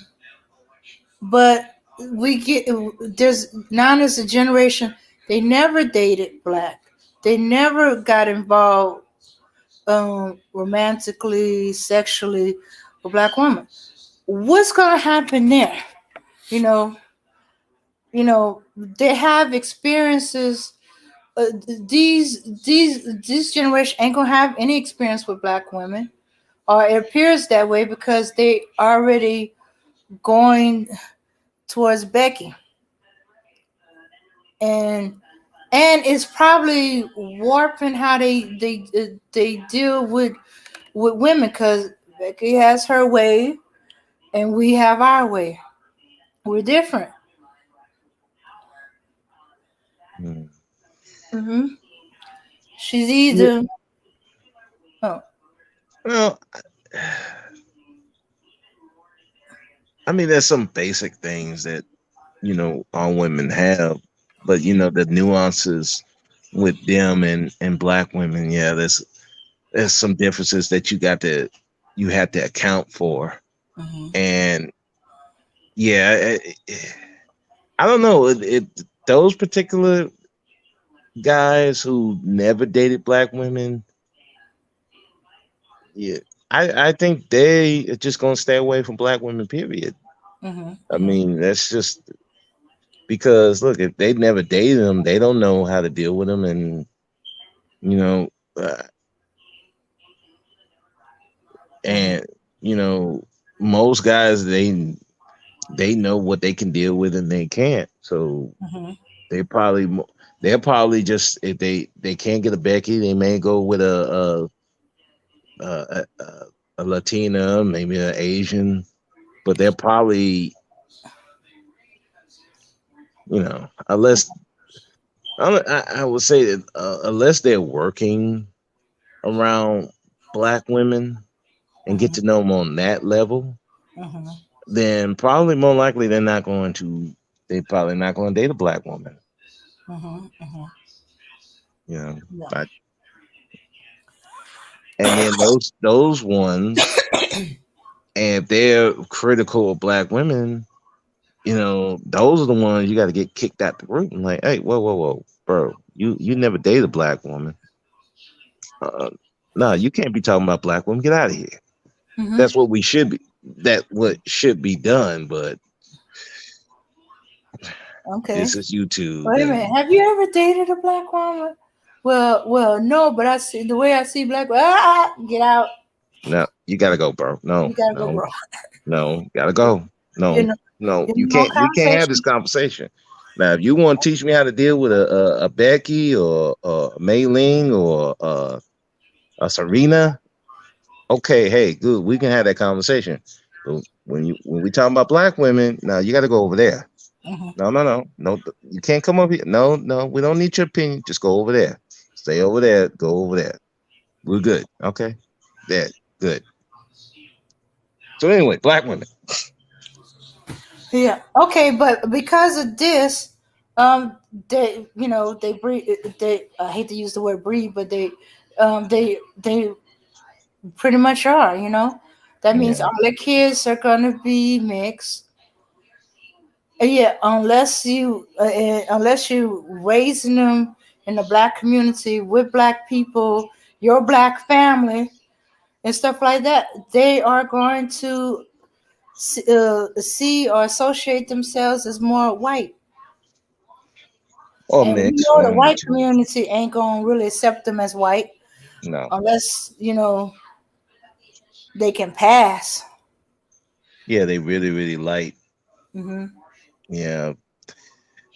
but we get there's a generation they never dated black, they never got involved romantically, sexually with black women. What's gonna happen there? You know, they have experiences. This generation ain't gonna have any experience with black women, or it appears that way because they already going towards Becky, and it's probably warping how they deal with women because Becky has her way and we have our way. We're different.
mm,
Mm-hmm. She's
yeah,
either oh
well, I mean, there's some basic things that all women have, but the nuances with them and black women, yeah, there's some differences that you have to account for.
mm-hmm.
And yeah, I don't know, those particular guys who never dated black women, yeah, I think they are just gonna stay away from black women, period.
Mm-hmm.
I
Mm-hmm.
mean, that's just because look, if they never dated them, they don't know how to deal with them, and you know, uh,
Mm-hmm.
and you know, most guys they know what they can deal with and they can't. So
Mm-hmm.
they probably they'll probably just, if they can't get a Becky, they may go with a Latina, maybe an Asian, but they're probably, unless I would say that unless they're working around black women and get to know them on that level,
Mhm.
then probably more likely they're probably not going to date a black woman.
Mhm. Mhm.
You know,
Yeah.
I, and then those ones, and if they're critical of black women, those are the ones you got to get kicked out the group. And like, hey, whoa, bro, you never dated a black woman. Uh, no, you can't be talking about black women. Get out of here.
Mhm.
That's what we should be. That what should be done. But
Okay.
this is YouTube,
Wait a minute.
and
Have you ever dated a black woman? Well, no. But I see the way I see black. Get out.
no, you gotta go, bro. No,
You gotta go,
no,
bro.
no, gotta go.
You
No,
know.
no,
You
you
know,
can't. We can't have this
conversation.
conversation. Now, if you want to teach me how to deal with a Becky or a Mei Ling or a Serena, okay, hey, good. We can have that conversation. But when we talking about black women, now you got to go over there.
Mhm.
No. You can't come up here. No. We don't need your opinion. Just go over there. Stay over there. Go over there. We're good. Okay. That good. So anyway, black women.
Yeah. Okay, but because of this, they, they breed. They, I hate to use the word breed, but they pretty much are. That means
Yeah.
all the kids are gonna be mixed. Yeah, unless you raising them in the black community with black people, your black family and stuff like that, they are going to see or associate themselves as more white.
Or
And we
mix
know the
one of the
white
two.
community ain't gonna really accept them as white
No.
unless they can pass.
Yeah, they really, really light.
Hmm.
Yeah.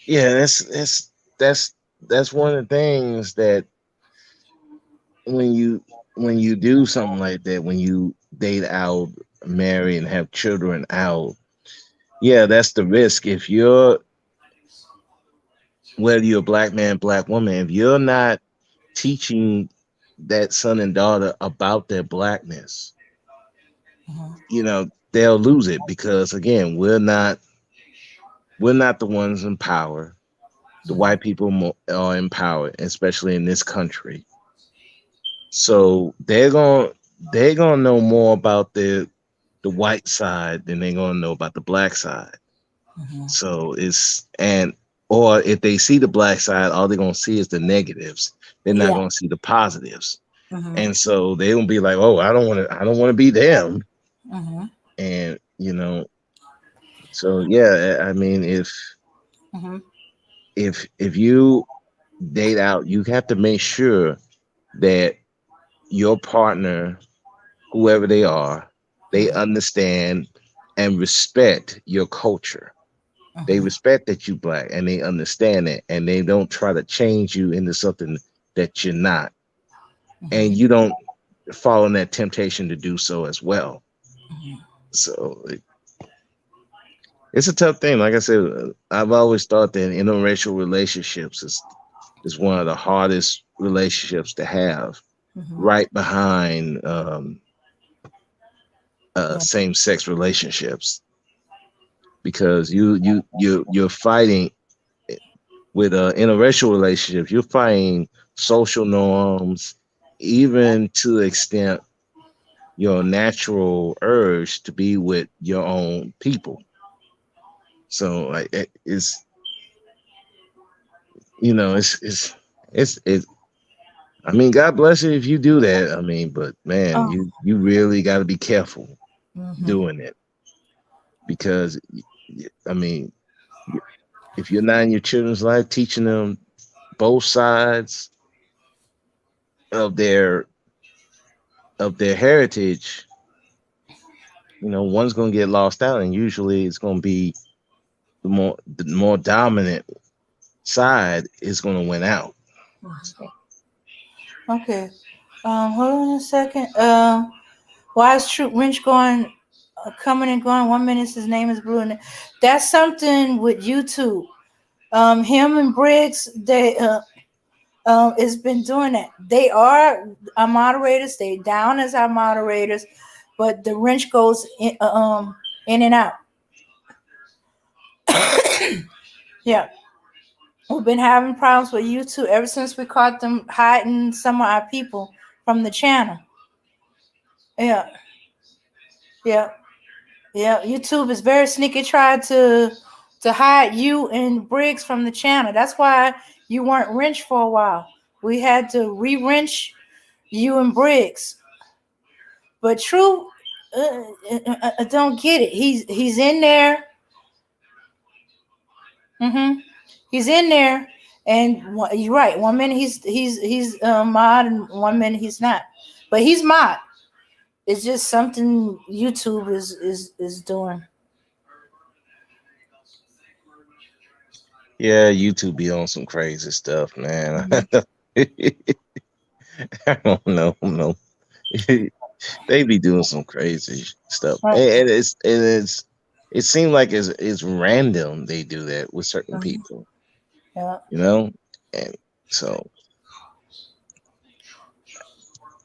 Yeah, that's that's one of the things that when you do something like that, when you date out, marry, and have children out, yeah, that's the risk. If you're whether you're a black man, black woman, if you're not teaching that son and daughter about their blackness, they'll lose it because again, we're not the ones in power. The white people are in power, especially in this country. So they're gonna know more about the white side than they're gonna know about the black side. So or if they see the black side, all they're gonna see is the negatives. They're not
Yeah.
gonna see the positives.
Hmm.
And so they will be like, oh, I don't want to be them.
Hmm.
And so yeah, I mean,
Hmm.
if you date out, you have to make sure that your partner, whoever they are, they understand and respect your culture. They
Hmm.
respect that you black and they understand it and they don't try to change you into something that you're not. And you don't fall in that temptation to do so as well. So it's a tough thing. Like I said, I've always thought that interracial relationships is one of the hardest relationships to have, right behind
Yeah.
same-sex relationships, because you're fighting with interracial relationships. You're fighting social norms, even to the extent your natural urge to be with your own people. So like it's it's I mean, God bless you if you do that. I mean, but man,
Oh.
you really got to be careful
Hmm.
doing it because I mean, if you're not in your children's life teaching them both sides of their heritage, one's going to get lost out, and usually it's going to be the more dominant side is going to win out. So,
Okay. Hold on a second. Why is Troop Winch going, coming and going? 1 minute his name is Blue, and that's something with YouTube. Him and Briggs, It's been doing that. They are our moderators. They down as our moderators, but the wrench goes in and out. Yeah, we've been having problems with YouTube ever since we caught them hiding some of our people from the channel. Yeah, yeah, yeah. YouTube is very sneaky. Tried to hide you and Briggs from the channel. That's why you weren't wrenched for a while. We had to re-wrench you and Briggs. But True, I don't get it. He's in there. He's in there, and you're right. 1 minute he's mod, and 1 minute he's not. But he's mod. It's just something YouTube is doing.
Yeah, YouTube be on some crazy stuff, man. I don't know. They be doing some crazy stuff,
Right.
and it seems like it's random. They do that with certain people,
Yeah.
and so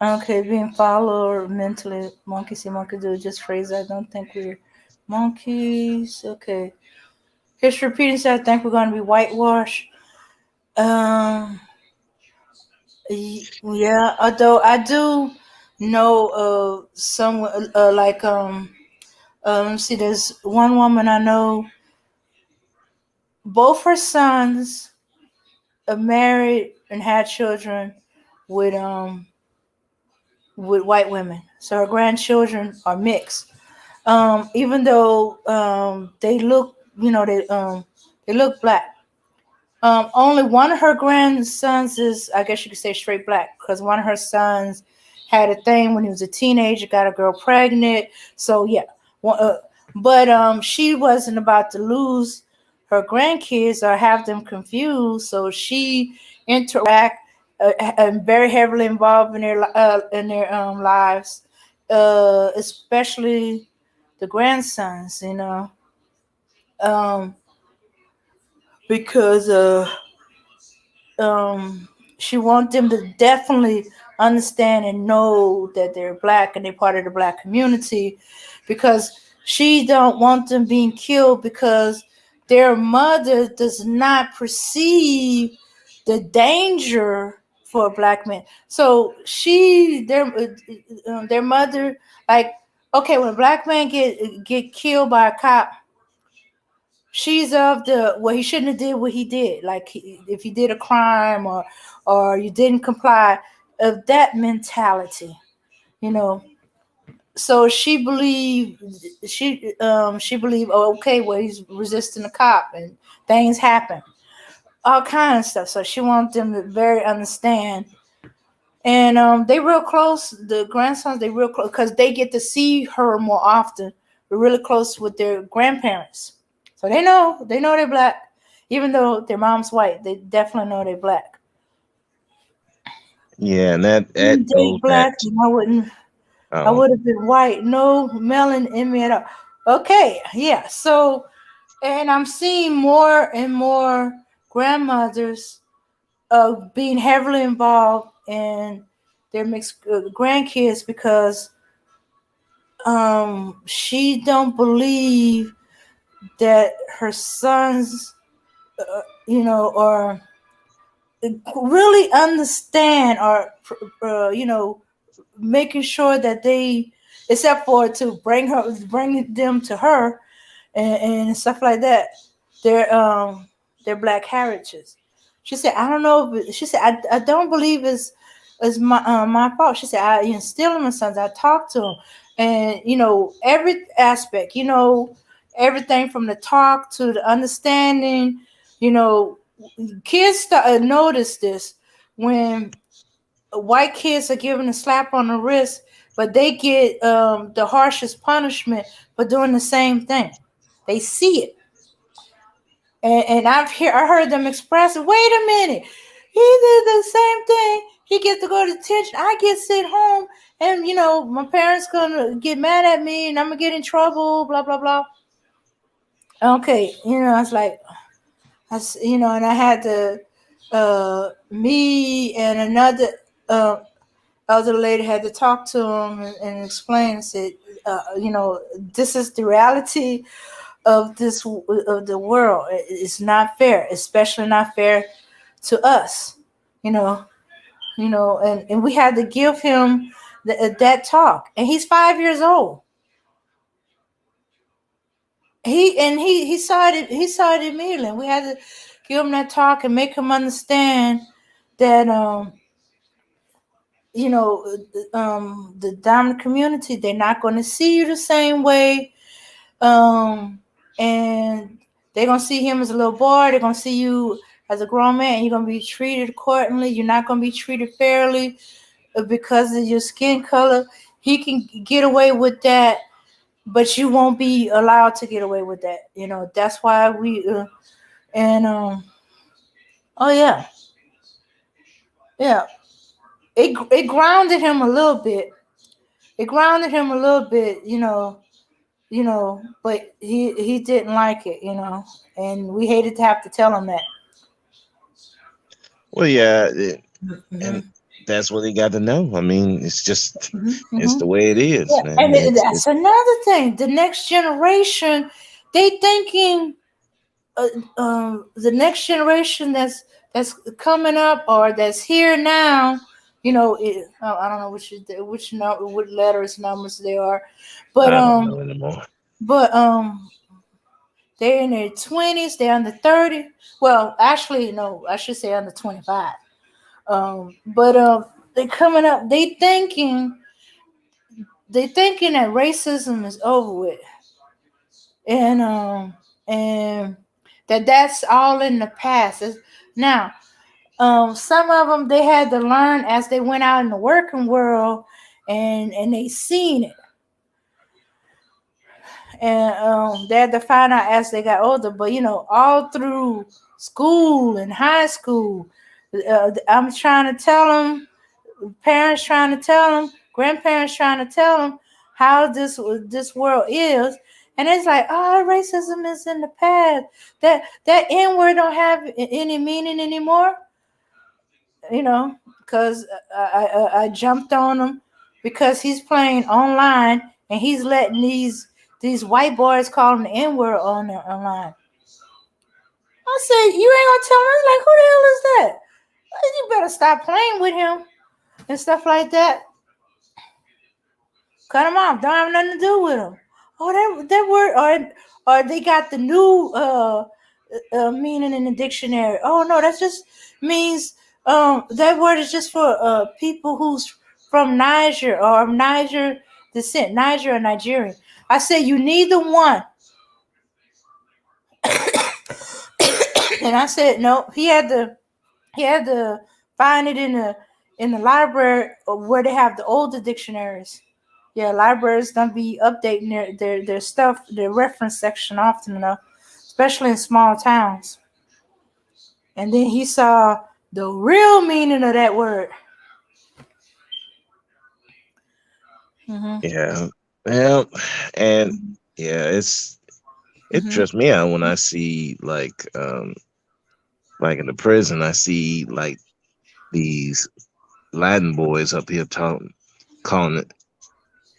Okay, being followed or mentally monkey see monkey do, just phrase. I don't think we're monkeys. Okay. History repeating said I think we're gonna be whitewashed. Yeah, although I do know someone like see, there's one woman I know. Both her sons are married and had children with white women, so her grandchildren are mixed. Even though they look, they look black. Only one of her grandsons is, I guess you could say, straight black, because one of her sons had a thing when he was a teenager, got a girl pregnant. So yeah, but she wasn't about to lose her grandkids or have them confused. So she interact and very heavily involved in their lives, especially the grandsons. Because she wants them to definitely understand and know that they're black and they're part of the black community, because she don't want them being killed because their mother does not perceive the danger for black men. So their mother, like, okay, when a black man get killed by a cop, she's of the, well, he shouldn't have did what he did. Like, if he did a crime or you didn't comply, of that mentality, So she believed oh, okay, well, he's resisting the cop and things happen, all kind of stuff. So she wants them to very understand. And they real close. The grandsons, they real close because they get to see her more often. We're really close with their grandparents. So they know they're black, even though their mom's white. They definitely know they're black.
yeah, and that
They
goes back.
black, and I would have been white. No melon in me at all. Okay, yeah. So, and I'm seeing more and more grandmothers being heavily involved in their mixed grandkids because she don't believe that her sons, or really understand or making sure that they, except for to bring them to her and stuff like that, their black heritages. She said, I don't know. She said, I don't believe it's my fault. She said, I instill in my sons. I talk to them, and every aspect. Everything from the talk to the understanding. Kids notice this when white kids are given a slap on the wrist, but they get the harshest punishment for doing the same thing. They see it. And I heard them express, wait a minute, he did the same thing. He gets to go to detention. I get sent home, and my parents gonna get mad at me, and I'm gonna get in trouble. Blah blah blah. Okay, I was like, and I had to me and another other lady had to talk to him and explain and said, this is the reality of of the world. It's not fair, especially not fair to us, and we had to give him that talk, and he's 5 years old. He saw it immediately. We had to give him that talk and make him understand that the dominant community, they're not going to see you the same way, and they're going to see him as a little boy. They're going to see you as a grown man, and you're going to be treated accordingly. You're not going to be treated fairly because of your skin color. He can get away with that, but you won't be allowed to get away with that. That's why we oh yeah, yeah. It grounded him a little bit. It grounded him a little bit, but he didn't like it, and we hated to have to tell him that.
Well, yeah,
Mm-hmm.
and that's what he got to know. I mean, it's just
Mm-hmm.
it's the way it is,
Yeah.
man.
And that's another thing. The next generation, they thinking the next generation that's coming up or that's here now. I don't know what letters numbers they are, but
I don't know anymore.
but they're in their 20s, they're under 30. Well, actually, no, I should say under 25. But they're coming up. They thinking that racism is over with, and that's all in the past. Now, some of them, they had to learn as they went out in the working world, and they seen it, and they had to find out as they got older. But all through school and high school, I'm trying to tell them, parents trying to tell them, grandparents trying to tell them how this world is, and it's like, oh, racism is in the past. That N-word don't have any meaning anymore. Because I jumped on him because he's playing online and he's letting these white boys call him the N-word online. I said, you ain't gonna tell me? Like, who the hell is that? You better stop playing with him and stuff like that. Cut him off. Don't have nothing to do with him. Oh, that word, or they got the new meaning in the dictionary. Oh no, that just means that word is just for people who's from Niger or Niger descent, Niger or Nigerian. I said you neither one. And I said no. He had to find it in the library where they have the older dictionaries. Yeah, libraries don't be updating their stuff, their reference section often enough, especially in small towns. And then he saw the real meaning of that word. Mm-hmm.
Yeah, well, and yeah, it trips me out when I see like in the prison, I see like these Latin boys up here calling it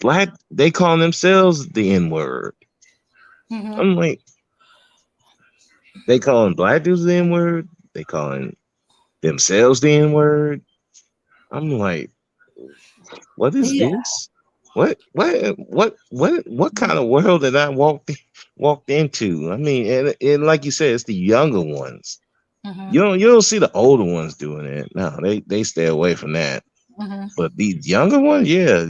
black. They call themselves the N word.
Mm-hmm.
I'm like, they calling black dudes the N word. They calling themselves the N word. I'm like, what is this? What kind of world did I walked into? I mean, and like you said, it's the younger ones.
Mm-hmm.
You don't see the older ones doing it. No, they stay away from that.
Mm-hmm.
But these younger ones, yeah,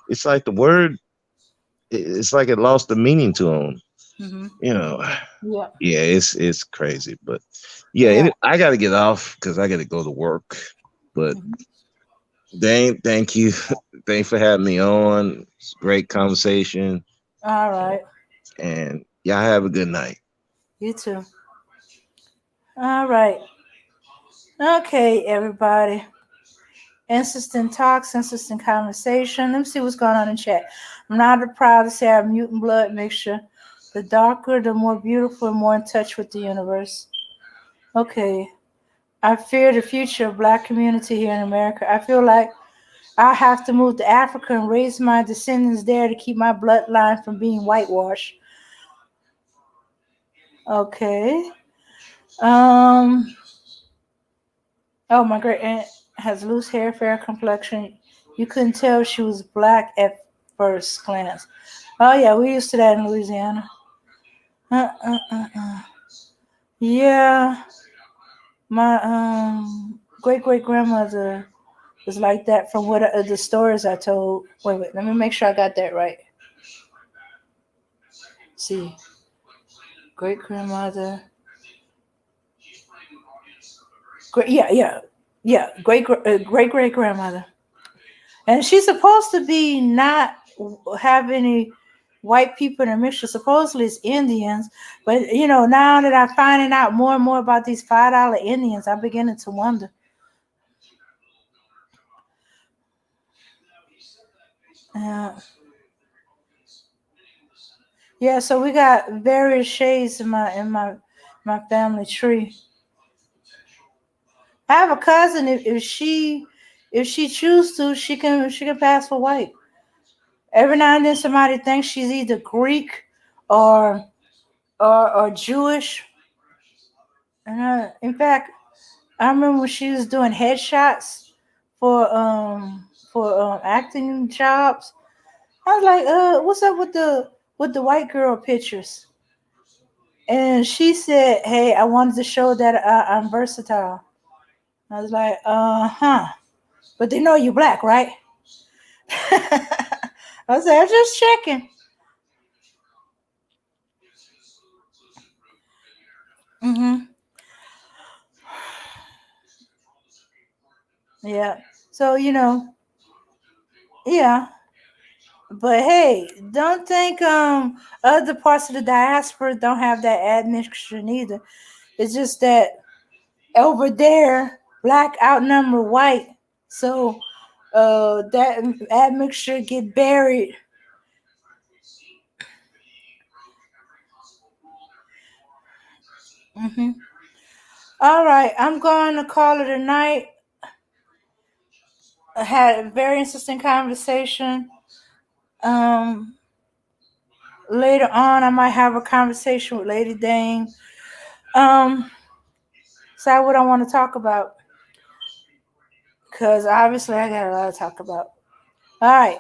it's like the word. It's like it lost the meaning to them.
Mm-hmm.
Yeah,
Yeah.
it's crazy. But yeah, I got to get off because I got to go to work. But Dane, thank you. Thanks for having me on. It's a great conversation.
All right.
And y'all have a good night.
You too. All right. Okay, everybody. Insistent talks, insistent conversation. Let me see what's going on in chat. I'm not proud to say I'm mutant blood mixture. The darker, the more beautiful, and more in touch with the universe. Okay. I fear the future of Black community here in America. I feel like I have to move to Africa and raise my descendants there to keep my bloodline from being whitewashed. Okay. Oh, my great aunt has loose hair, fair complexion. You couldn't tell she was Black at first glance. Oh yeah, we used to that in Louisiana. Yeah, my great grandmother was like that from what the stories I told. Wait, let me make sure I got that right. See, great grandmother. Great great grandmother, and she's supposed to be not have any white people in a mixture. Supposedly it's Indians, but you know now that I'm finding out more and more about these $5 Indians, I'm beginning to wonder. Yeah, so we got various shades in my family tree. I have a cousin. If she chooses to, she can pass for white. Every now and then, somebody thinks she's either Greek or or Jewish. And in fact, I remember when she was doing headshots for acting jobs. I was like, what's up with the white girl pictures? And she said, hey, I wanted to show that I'm versatile. I was like, huh. But they know you're Black, right? I said, I'm just checking. Mm-hmm. Yeah. So, yeah. But hey, don't think other parts of the diaspora don't have that admixture neither. It's just that over there, Black outnumber white. So that admixture get buried. Mm-hmm. All right, I'm going to call it a night. I had a very interesting conversation. Um, Later on, I might have a conversation with Lady Dane. Decide what I want to talk about, because obviously I got a lot to talk about. All right.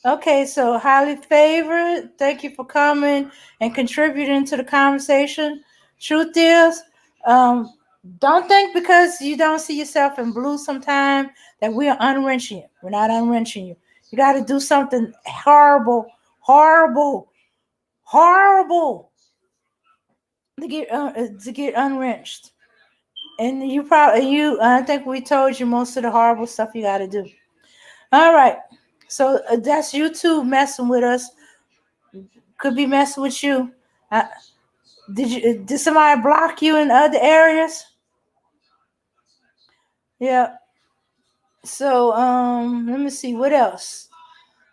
Okay, so highly favored. Thank you for coming and contributing to the conversation. Truth is, um, don't think because you don't see yourself in blue sometime that we're unwrenching you. We're not unwrenching you. You got to do something horrible, horrible, horrible to get unwrenched. And I think we told you most of the horrible stuff you got to do. All right. So that's YouTube messing with us. Could be messing with you. Uh, did somebody block you in other areas? Yeah. So let me see what else.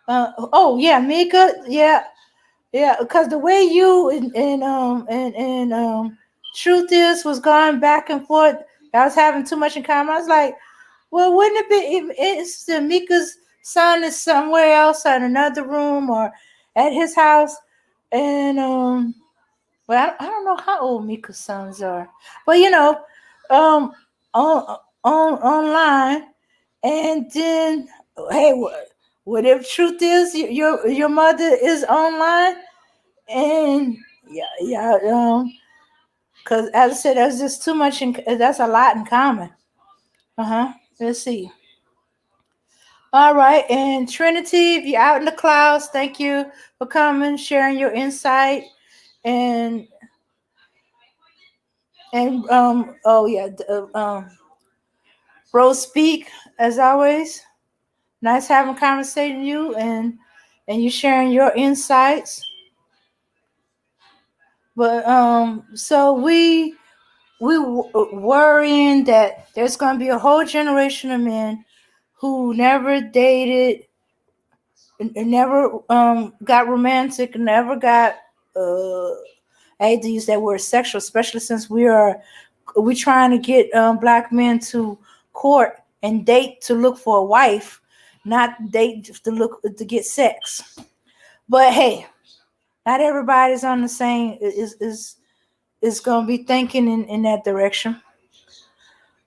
Oh yeah, Mika. Yeah, because the way you and Truth is was going back and forth. I was having too much in common. I was like, well, wouldn't it be if it's the Mika's son is somewhere else in another room or at his house? And well, I don't know how old Mika's sons are, but um, online, and then hey, what if Truth is your mother is online, and because as I said, there's just too much. That's a lot in common. Let's see. All right, and Trinity, if you're out in the clouds, thank you for coming, sharing your insight, and oh yeah, Rose speak as always. Nice having a conversation with you and you sharing your insights. But so we worrying that there's going to be a whole generation of men who never dated, never got romantic, never got I hate to use that word sexual, especially since we are we're trying to get black men to court and date to look for a wife, not date to get sex. But hey, not everybody's on the same is gonna be thinking in that direction.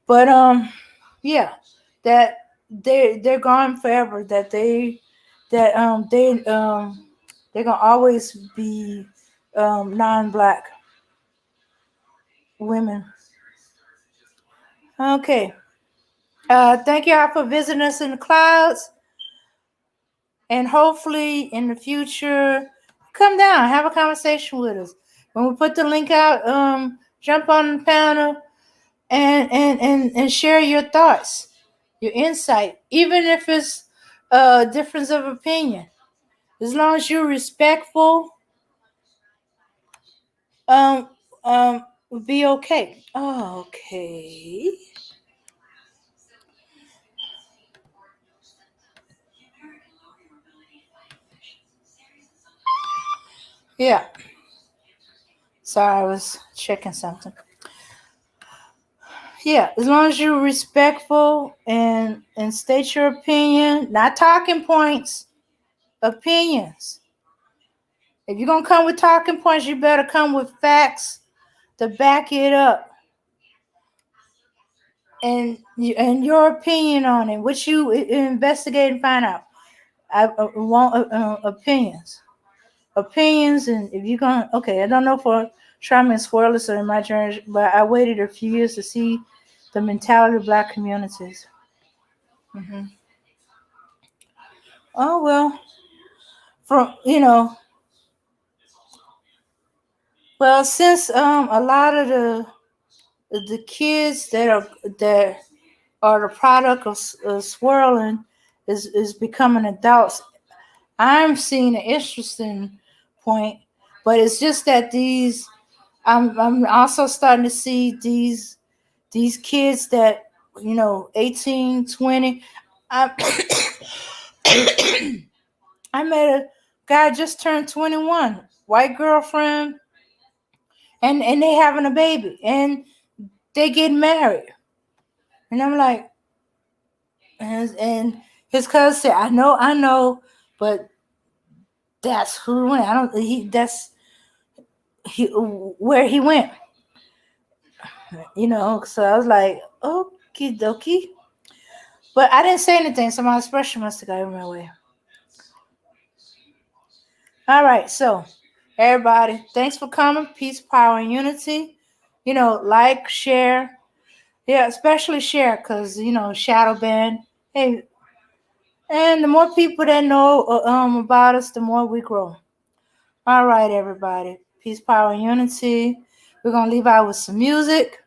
But yeah, that they're gone forever. That they're gonna always be non-black women. Okay. Thank y'all for visiting us in the clouds. And hopefully in the future, come down, have a conversation with us. When we put the link out, jump on the panel and share your thoughts, your insight, even if it's a difference of opinion. As long as you're respectful, will be okay. Okay. Yeah. Sorry, I was checking something. Yeah, as long as you're respectful and state your opinion, not talking points, opinions. If you're gonna come with talking points, you better come with facts to back it up, and your opinion on it, which you investigate and find out. I want opinions, and if you're gonna, okay, I don't know for Trauma and Swirlers or in my journey, but I waited a few years to see the mentality of black communities. Mm-hmm. Oh well, from well, since a lot of the kids that are the product of swirling is becoming adults, I'm seeing an interesting point, but it's just that I'm also starting to see these kids that 18, 20. I, I met a guy just turned 21, white girlfriend, and they having a baby, and they get married, and I'm like, and his cousin said, I know, but that's who went. I don't. Where he went. So I was like, okie dokie. But I didn't say anything, so my expression must have got in my way. All right, so everybody, thanks for coming. Peace, power, and unity. Like, share. Yeah, especially share, because, shadow ban. Hey, and the more people that know about us, the more we grow. All right, everybody. Peace, power, and unity. We're going to leave out with some music.